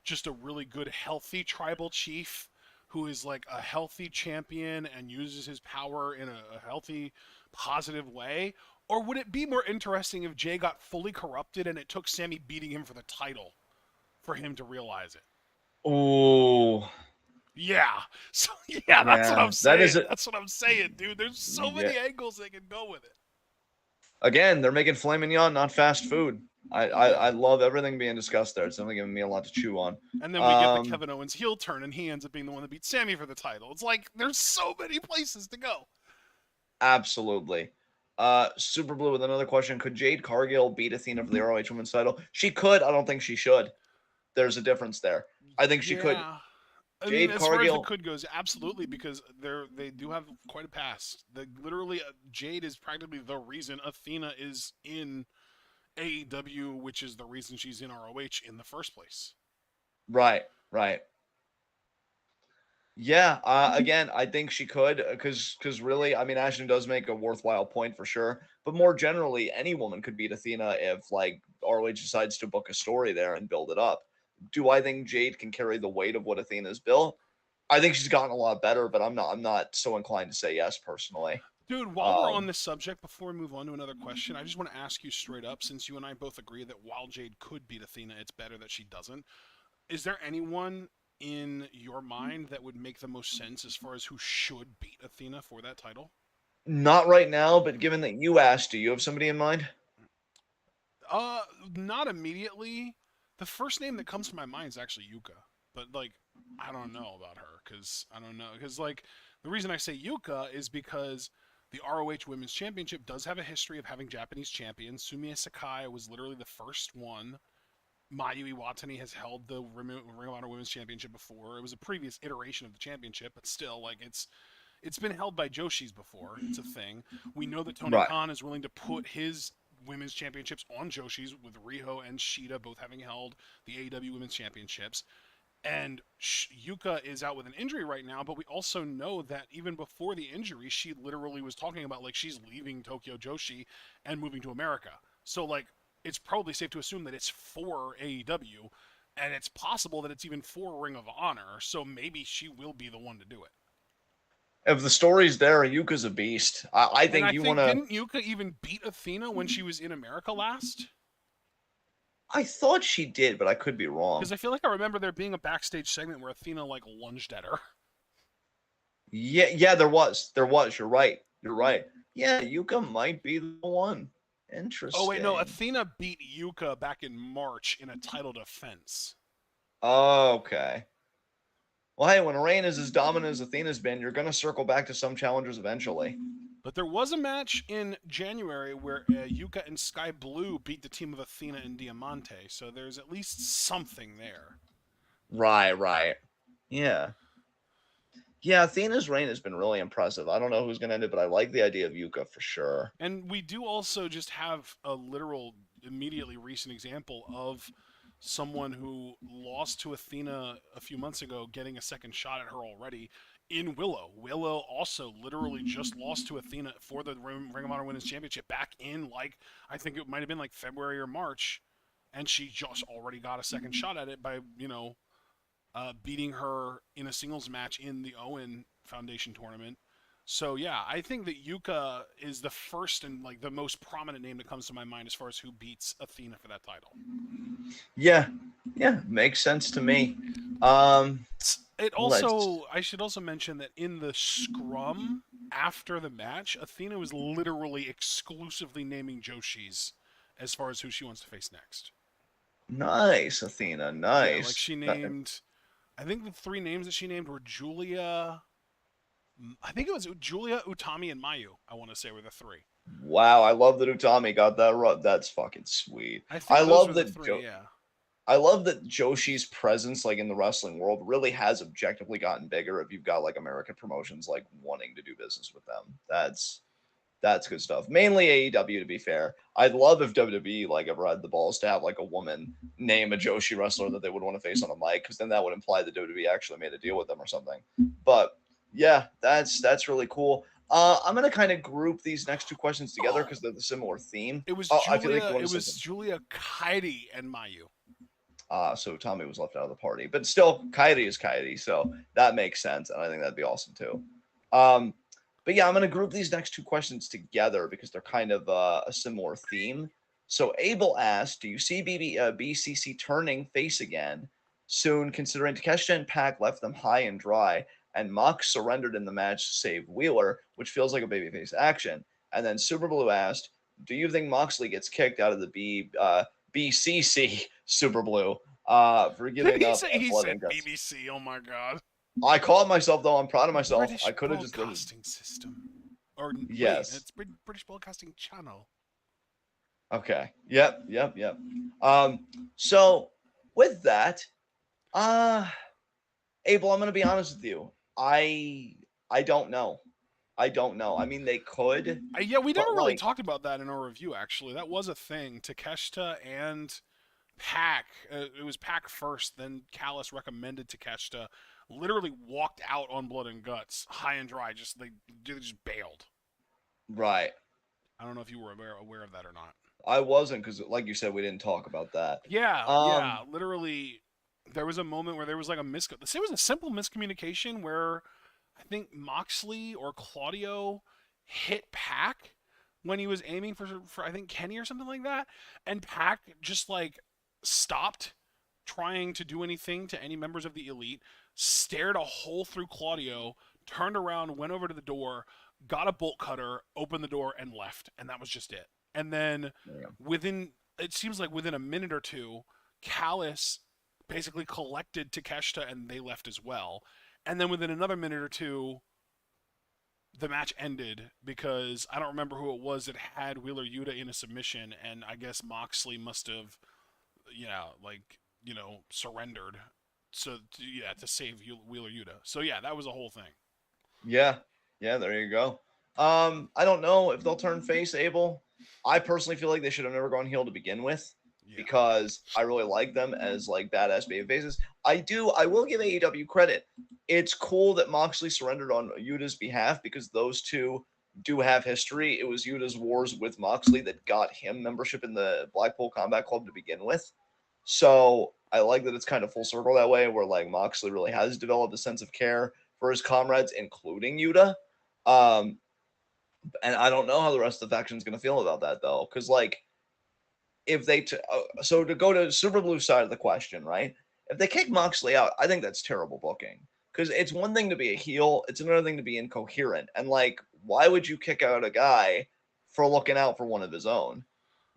just a really good healthy tribal chief who is like a healthy champion and uses his power in a healthy positive way? Or would it be more interesting if Jay got fully corrupted and it took Sammy beating him for the title for him to realize it? Oh, Yeah. So yeah, that's what yeah. I'm That is saying. it. That's what I'm saying, dude. There's so Yeah. many angles they can go with it. Again, they're making filet mignon, not fast food. I Yeah. love everything being discussed there. It's definitely giving me a lot to chew on. And then we get the Um, Kevin Owens heel turn and he ends up being the one that beats Sammy for the title. It's like there's so many places to go. Absolutely. Super Blue with another question. Could Jade Cargill beat Athena for the ROH Women's title? She could. I don't think she should. There's a difference there. I think she could. Yeah. I mean, Jade as far as the Cargill, could goes, absolutely, because they do have quite a past. Literally, Jade is practically the reason Athena is in AEW, which is the reason she's in ROH in the first place. right, right. Yeah, again, I think she could because really, I mean, Ashton does make a worthwhile point for sure. But more generally, any woman could beat Athena if like ROH decides to book a story there and build it up. Do I think Jade can carry the weight of what Athena's built? I think she's gotten a lot better, but I'm not so inclined to say yes personally. Dude, while we're on Um, this subject, before we move on to another question, I just want to ask you straight up, since you and I both agree that while Jade could beat Athena, it's better that she doesn't. Is there anyone in your mind that would make the most sense as far as who should beat Athena for that title? Not right now, but given that you asked, do you have somebody in mind? Uh, Not immediately. The first name that comes to my mind is actually Yuka, but like, I don't know about her because I don't know because like the reason I say Yuka is because the ROH Women's Championship does have a history of having Japanese champions. Sumiya Sakai was literally the first one. Mayu Iwatani has held the Ring of Honor Women's Championship before. It was a previous iteration of the championship, but still, like it's been held by Joshi's before. It's a thing. We know that Tony Right. Khan is willing to put his women's championships on Joshi's, with Riho and Shida both having held the AEW Women's Championships. And Yuka is out with an injury right now, but we also know that even before the injury, she literally was talking about like she's leaving Tokyo Joshi and moving to America. So like it's probably safe to assume that it's for AEW, and it's possible that it's even for Ring of Honor. So maybe she will be the one to do it. If the story's there, Yuka's a beast. I And think I you want think to. didn't Yuka even beat Athena when she was in America last? I thought she did, but I could be Because wrong. I feel like I remember there being a backstage segment where Athena like lunged at her. Yeah, yeah, there was. There was. You're right. You're right. Yeah, Yuka might be the one. Oh wait, no, Interesting. Athena beat Yuka back in March in a title defense. Okay. Well, hey, when a reign is as dominant as Athena's been, you're going to circle back to some challengers eventually. But there was a match in January where Yuka and Sky Blue beat the team of Athena and Diamante, so there's at least something there. Right, right. Yeah. Yeah, Athena's reign has been really impressive. I don't know who's going to end it, but I like the idea of Yuka for sure. And we do also just have a literal, immediately recent example of someone who lost to Athena a few months ago getting a second shot at her already in Willow. Willow also literally just lost to Athena for the Ring of Honor Women's Championship back in, like, I think it might have been like February or March. And she just already got a second shot at it by, beating her in a singles match in the Owen Foundation tournament. So yeah, I think that Yuka is the first and like the most prominent name that comes to my mind as far as who beats Athena for that title. Yeah. Yeah, makes sense to me. Um, It let's also, I should also mention that in the scrum after the match, Athena was literally exclusively naming Joshi's as far as who she wants to face next. Nice, Athena. Yeah, like Nice. she named, I think the three names that she named were Julia. I think it was Julia, Utami, and Mayu. I want to say were the three. Wow, I love that Utami got that rub. That's fucking sweet. I I think those were love the that three. Yeah. I love that Joshi's presence, like in the wrestling world, really has objectively gotten bigger. If you've got like American promotions like wanting to do business with them, that's good stuff. Mainly AEW, to be fair. I'd love if WWE like ever had the balls to have like a woman name a Joshi wrestler that they would want to face on a mic, because then that would imply that WWE actually made a deal with them or something. But yeah, that's really cool. I'm gonna kind of group these next two questions together because they're the similar theme. It was Oh, I feel like you Julia. want It to say was something. Julia Kairi and Mayu. So Tommy was left out of the party, but still, Kairi is Kairi, so that makes sense, and I think that'd be awesome too. Um, but yeah, I'm gonna group these next two questions together because they're kind of a similar theme. So Abel asked, "Do you see BCC turning face again soon? Considering Takeshita and Pac left them high and dry, and Mox surrendered in the match to save Wheeler, which feels like a babyface action." And then Super Blue asked, "Do you think Moxley gets kicked out of the BCC Super Blue for Did giving he up say at he Blood and said Guts?" BBC? Oh my god. I caught myself though. I'm proud of myself. I British could have just Broadcasting System. Or wait, yes. it's British Broadcasting Channel. Okay. Yep. So with that, uh Abel, I'm gonna be honest with you. I don't know. I don't know. I mean, they could, Yeah, we never but really like, talked about that in our review. Actually, that was a thing. Takeshita and Pac. It was Pac first, then Callis recommended Takeshita. Literally walked out on Blood and Guts, high and dry. They just bailed. right. I don't know if you were aware of that or not. I wasn't, because like you said, we didn't talk about that. Yeah. Literally, there was a moment where there was like a it was a simple miscommunication where I think Moxley or Claudio hit Pac when he was aiming for I think Kenny or something like that, and Pac just like stopped trying to do anything to any members of the elite, stared a hole through Claudio, turned around, went over to the door, got a bolt cutter, opened the door, and left, and that was just it. And then Yeah. within it seems like within a minute or two, Callis basically collected Takeshita and they left as well. And then within another minute or two, the match ended because I don't remember who it was that had Wheeler Yuta in a submission, and I guess Moxley must have, surrendered. So to save Wheeler Yuta. So yeah, that was a whole thing. Yeah. Yeah, there you go. I don't know if they'll turn face, Abel. I personally feel like they should have never gone heel to begin with, Yeah. because I really like them as like badass baby faces. I will give AEW credit. It's cool that Moxley surrendered on Yuta's behalf because those two do have history. It was Yuta's wars with Moxley that got him membership in the Blackpool Combat Club to begin with. So I like that it's kind of full circle that way, where like Moxley really has developed a sense of care for his comrades, including Yuta. Um, and I don't know how the rest of the faction is going to feel about that though, because like if they so to go to Super Blue's side of the question, right? If they kick Moxley out, I think that's terrible booking, because it's one thing to be a heel, it's another thing to be incoherent. And like, why would you kick out a guy for looking out for one of his own?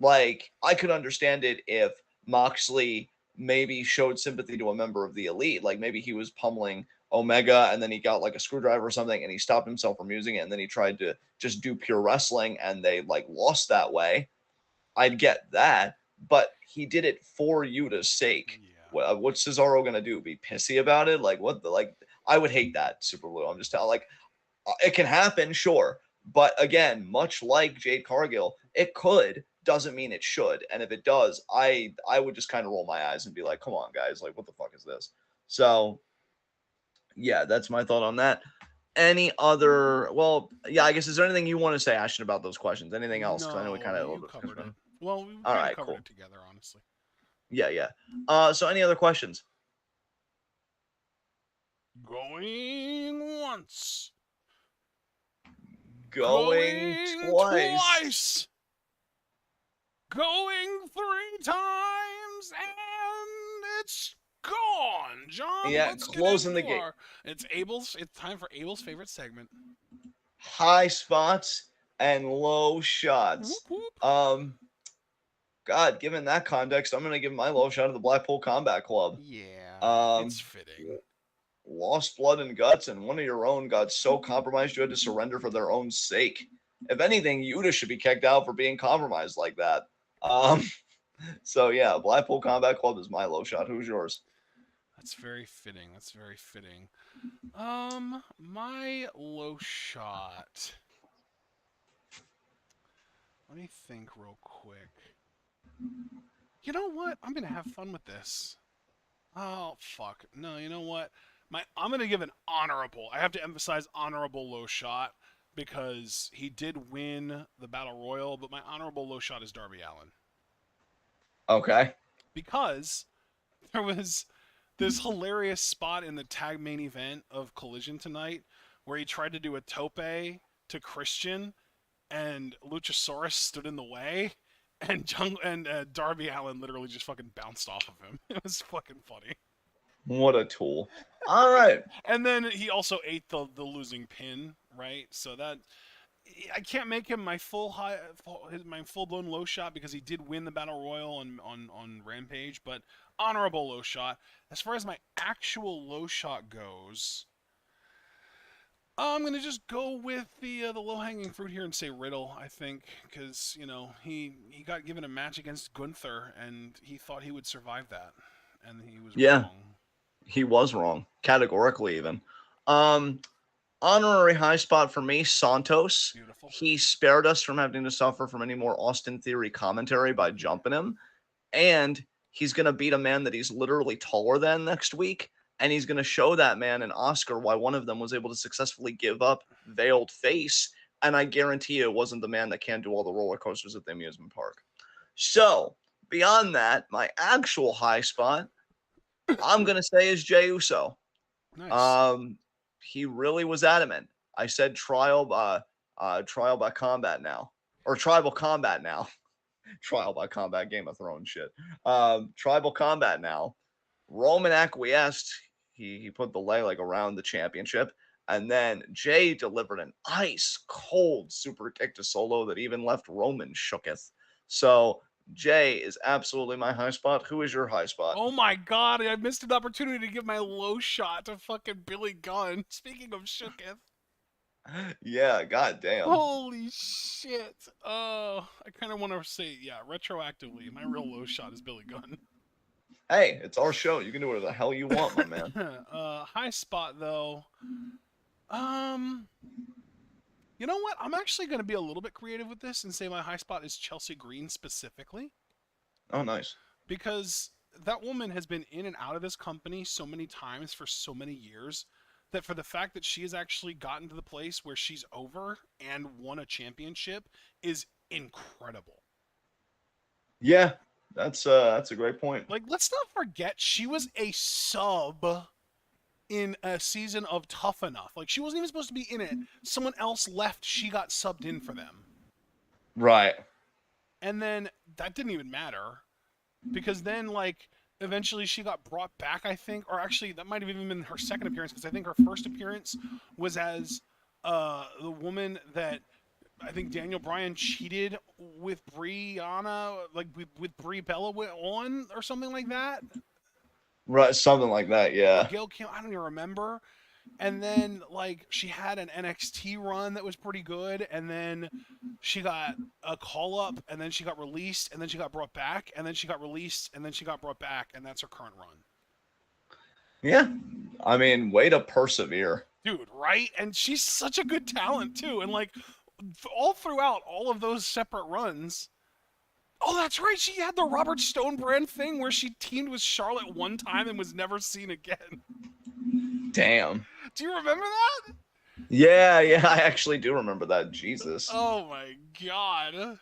Like, I could understand it if Moxley maybe showed sympathy to a member of the elite, like maybe he was pummeling Omega and then he got like a screwdriver or something and he stopped himself from using it, and then he tried to just do pure wrestling and they like lost that way. I'd get that, but he did it for Yuta's sake. Yeah. What's Cesaro gonna do? Be pissy about it? Like what the like? I would hate that, Super Blue. I'm just telling. Like, it can happen, sure, but again, much like Jade Cargill, it could, doesn't mean it should. And if it does, I would just kind of roll my eyes and be like, come on, guys, like what the fuck is this? So yeah, that's my thought on that. Any other? Well, yeah, I guess, is there anything you want to say, Ashton, about those questions? Anything else? Because I know we kind of You covered it. them. Well, we All kind of right, covered cool. it together, honestly. Yeah. So any other questions? Going once. Going twice. Going 3 times, and it's gone. John, Yeah, let's closing get the gate. It's time for Abel's favorite segment. High spots and low shots. Whoop, whoop. God, given that context, I'm gonna give my low shot to the Blackpool Combat Club. Yeah, it's fitting. Lost blood and guts, and one of your own got so compromised you had to surrender for their own sake. If anything, Yuta should be kicked out for being compromised like that. So yeah, Blackpool Combat Club is my low shot. Who's yours? That's very fitting. That's very fitting. My low shot. Let me think real quick. You know what? I'm gonna have fun with this. Oh fuck. No, you know what? I'm gonna give an honorable. I have to emphasize honorable low shot because he did win the battle royal, but my honorable low shot is Darby Allin Okay. because there was this hilarious spot in the tag main event of Collision tonight where he tried to do a tope to Christian and Luchasaurus stood in the way, and Darby Allin literally just fucking bounced off of him. It was fucking funny. What a tool. All right. And then he also ate the losing pin, right? So that I can't make him my my full blown low shot because he did win the battle royal on Rampage, but honorable low shot. As far as my actual low shot goes, I'm gonna just go with the low hanging fruit here and say Riddle. I think because he got given a match against Gunther and he thought he would survive that, and he was Yeah, wrong. he was wrong, categorically even. Um, Honorary high spot for me, Santos. Beautiful. He spared us from having to suffer from any more Austin Theory commentary by jumping him. And he's going to beat a man that he's literally taller than next week. And he's going to show that man and Oscar why one of them was able to successfully give up veiled face. And I guarantee you it wasn't the man that can't do all the roller coasters at the amusement park. So, beyond that, my actual high spot, I'm going to say is Jey Uso. Nice. He really was adamant. I said trial by combat now, or tribal combat now. Trial by combat, Game of Thrones shit. Tribal combat now. Roman acquiesced. He put the leg around the championship, and then Jay delivered an ice cold super kick to Solo that even left Roman shooketh. So Jay is absolutely my high spot. Who is your high spot? Oh my god, I missed an opportunity to give my low shot to fucking Billy Gunn. Speaking of shooketh. Yeah, goddamn. Holy shit. I kind of want to say, yeah, retroactively, my real low shot is Billy Gunn. Hey, it's our show. You can do whatever the hell you want, my man. High spot, though. Um, you know what? I'm actually going to be a little bit creative with this and say my high spot is Chelsea Green specifically. Oh, nice. Because that woman has been in and out of this company so many times for so many years that for the fact that she has actually gotten to the place where she's over and won a championship is incredible. Yeah, that's a great point. Like, let's not forget she was a sub in a season of Tough Enough. Like, she wasn't even supposed to be in it. Someone else left, she got subbed in for them. Right. And then that didn't even matter because then, like, eventually she got brought back, I think, or actually that might have even been her second appearance because I think her first appearance was as the woman that I think Daniel Bryan cheated with Brianna, like with Brie Bella on or something like that. Right, something like that, Or yeah. Gail Kim, I don't even remember. And then like she had an NXT run that was pretty good, and then she got a call up, and then she got released, and then she got brought back, and then she got released, and then she got brought back, and that's her current run. Yeah. I mean, way to persevere. Dude, right? And she's such a good talent too. And like all throughout all of those separate runs. Oh, that's right. She had the Robert Stone brand thing where she teamed with Charlotte one time and was never seen again. Damn. Do you remember that? Yeah, I actually do remember that. Jesus. Oh my god.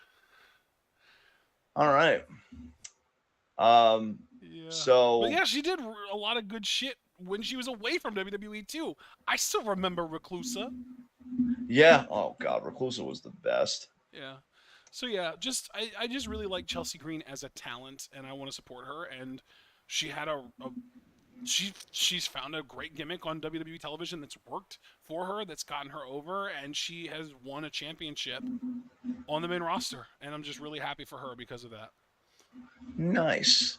All right. Yeah. So But yeah, she did a lot of good shit when she was away from WWE too. I still remember Reclusa. yeah. Oh god, Reclusa was the best. Yeah. So yeah, I just really like Chelsea Green as a talent, and I want to support her. And she had she's found a great gimmick on WWE television that's worked for her, that's gotten her over, and she has won a championship on the main roster. And I'm just really happy for her because of that. Nice.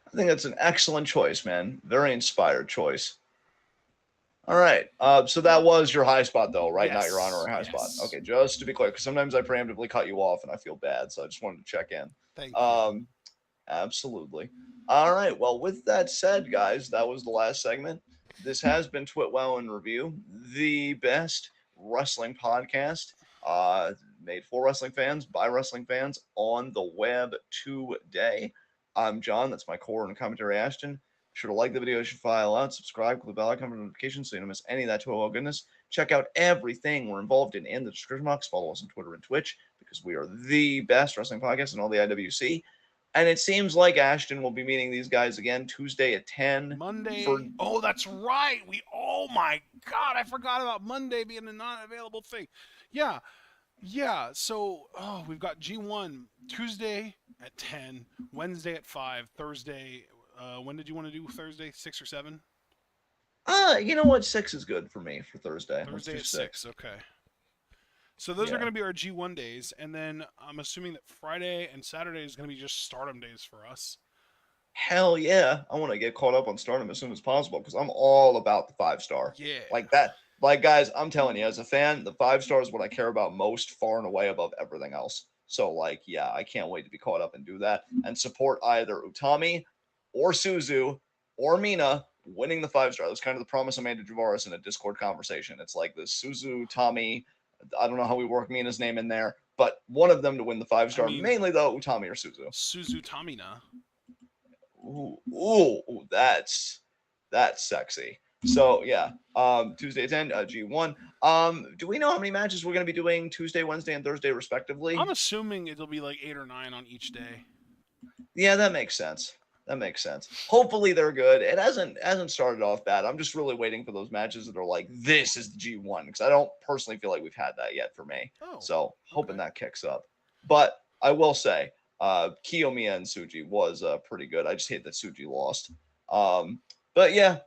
I think that's an excellent choice, man. Very inspired choice. All right. So that was your high spot, though, right? Not your honorary high spot. Okay, just to be clear, because sometimes I preemptively cut you off and I feel bad, so I just wanted to check in. Thank you. Absolutely. All right. Well, with that said, guys, that was the last segment. This has been TWitWoW in Review, the best wrestling podcast uh, made for wrestling fans by wrestling fans on the web today. I'm John. That's my core and commentary Ashton. Be sure to like the video, you should file out, subscribe, click the bell icon for notifications so you don't miss any of that TWitWoW goodness. Check out everything we're involved in the description box. Follow us on Twitter and Twitch because we are the best wrestling podcast in all the IWC. And it seems like Ashton will be meeting these guys again Tuesday at 10 for. Monday. Oh, that's right. Oh my God, I forgot about Monday being a non-available thing. Yeah, yeah. So, we've got G1 Tuesday at 10, Wednesday at 5, Thursday. When did you want to do Thursday? 6 or 7? You know what? 6 is good for me for Thursday. Let's Thursday do at 6. 6. Okay. So those are Yeah. going to be our G1 days, and then I'm assuming that Friday and Saturday is going to be just Stardom days for us. Hell yeah. I want to get caught up on Stardom as soon as possible because I'm all about the 5-star. Yeah. Like that. Like, guys, I'm telling you, as a fan, the 5-star is what I care about most, far and away above everything else. So, like, yeah, I can't wait to be caught up and do that and support either Utami or Suzu or Mina winning the 5-star. That's kind of the promise I made to Javaris in a Discord conversation. It's like the Suzu, Tommy, I don't know how we work Mina's name in there, but one of them to win the 5-star, mean, mainly though Utami or Suzu. Suzu Tamina. Ooh, that's sexy. So yeah, Tuesday at 10, G1. Do we know how many matches we're going to be doing Tuesday, Wednesday, and Thursday respectively? I'm assuming it'll be like 8 or 9 on each day. Yeah, that makes sense. That makes sense. Hopefully they're good. It hasn't started off bad. I'm just really waiting for those matches that are like this is the G1 because I don't personally feel like we've had that yet for me. Oh, So hoping okay. that kicks up. But I will say, Kiyomiya and Suji was pretty good. I just hate that Suji lost. But yeah,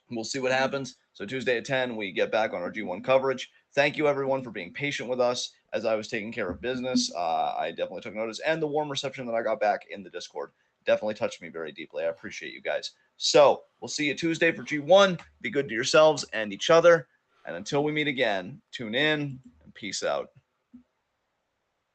we'll see what happens. So Tuesday at 10, we get back on our G1 coverage. Thank you everyone for being patient with us as I was taking care of business. I definitely took notice, and the warm reception that I got back in the Discord definitely touched me very deeply. I appreciate you guys. So we'll see you Tuesday for G1. Be good to yourselves and each other. And until we meet again, tune in and peace out.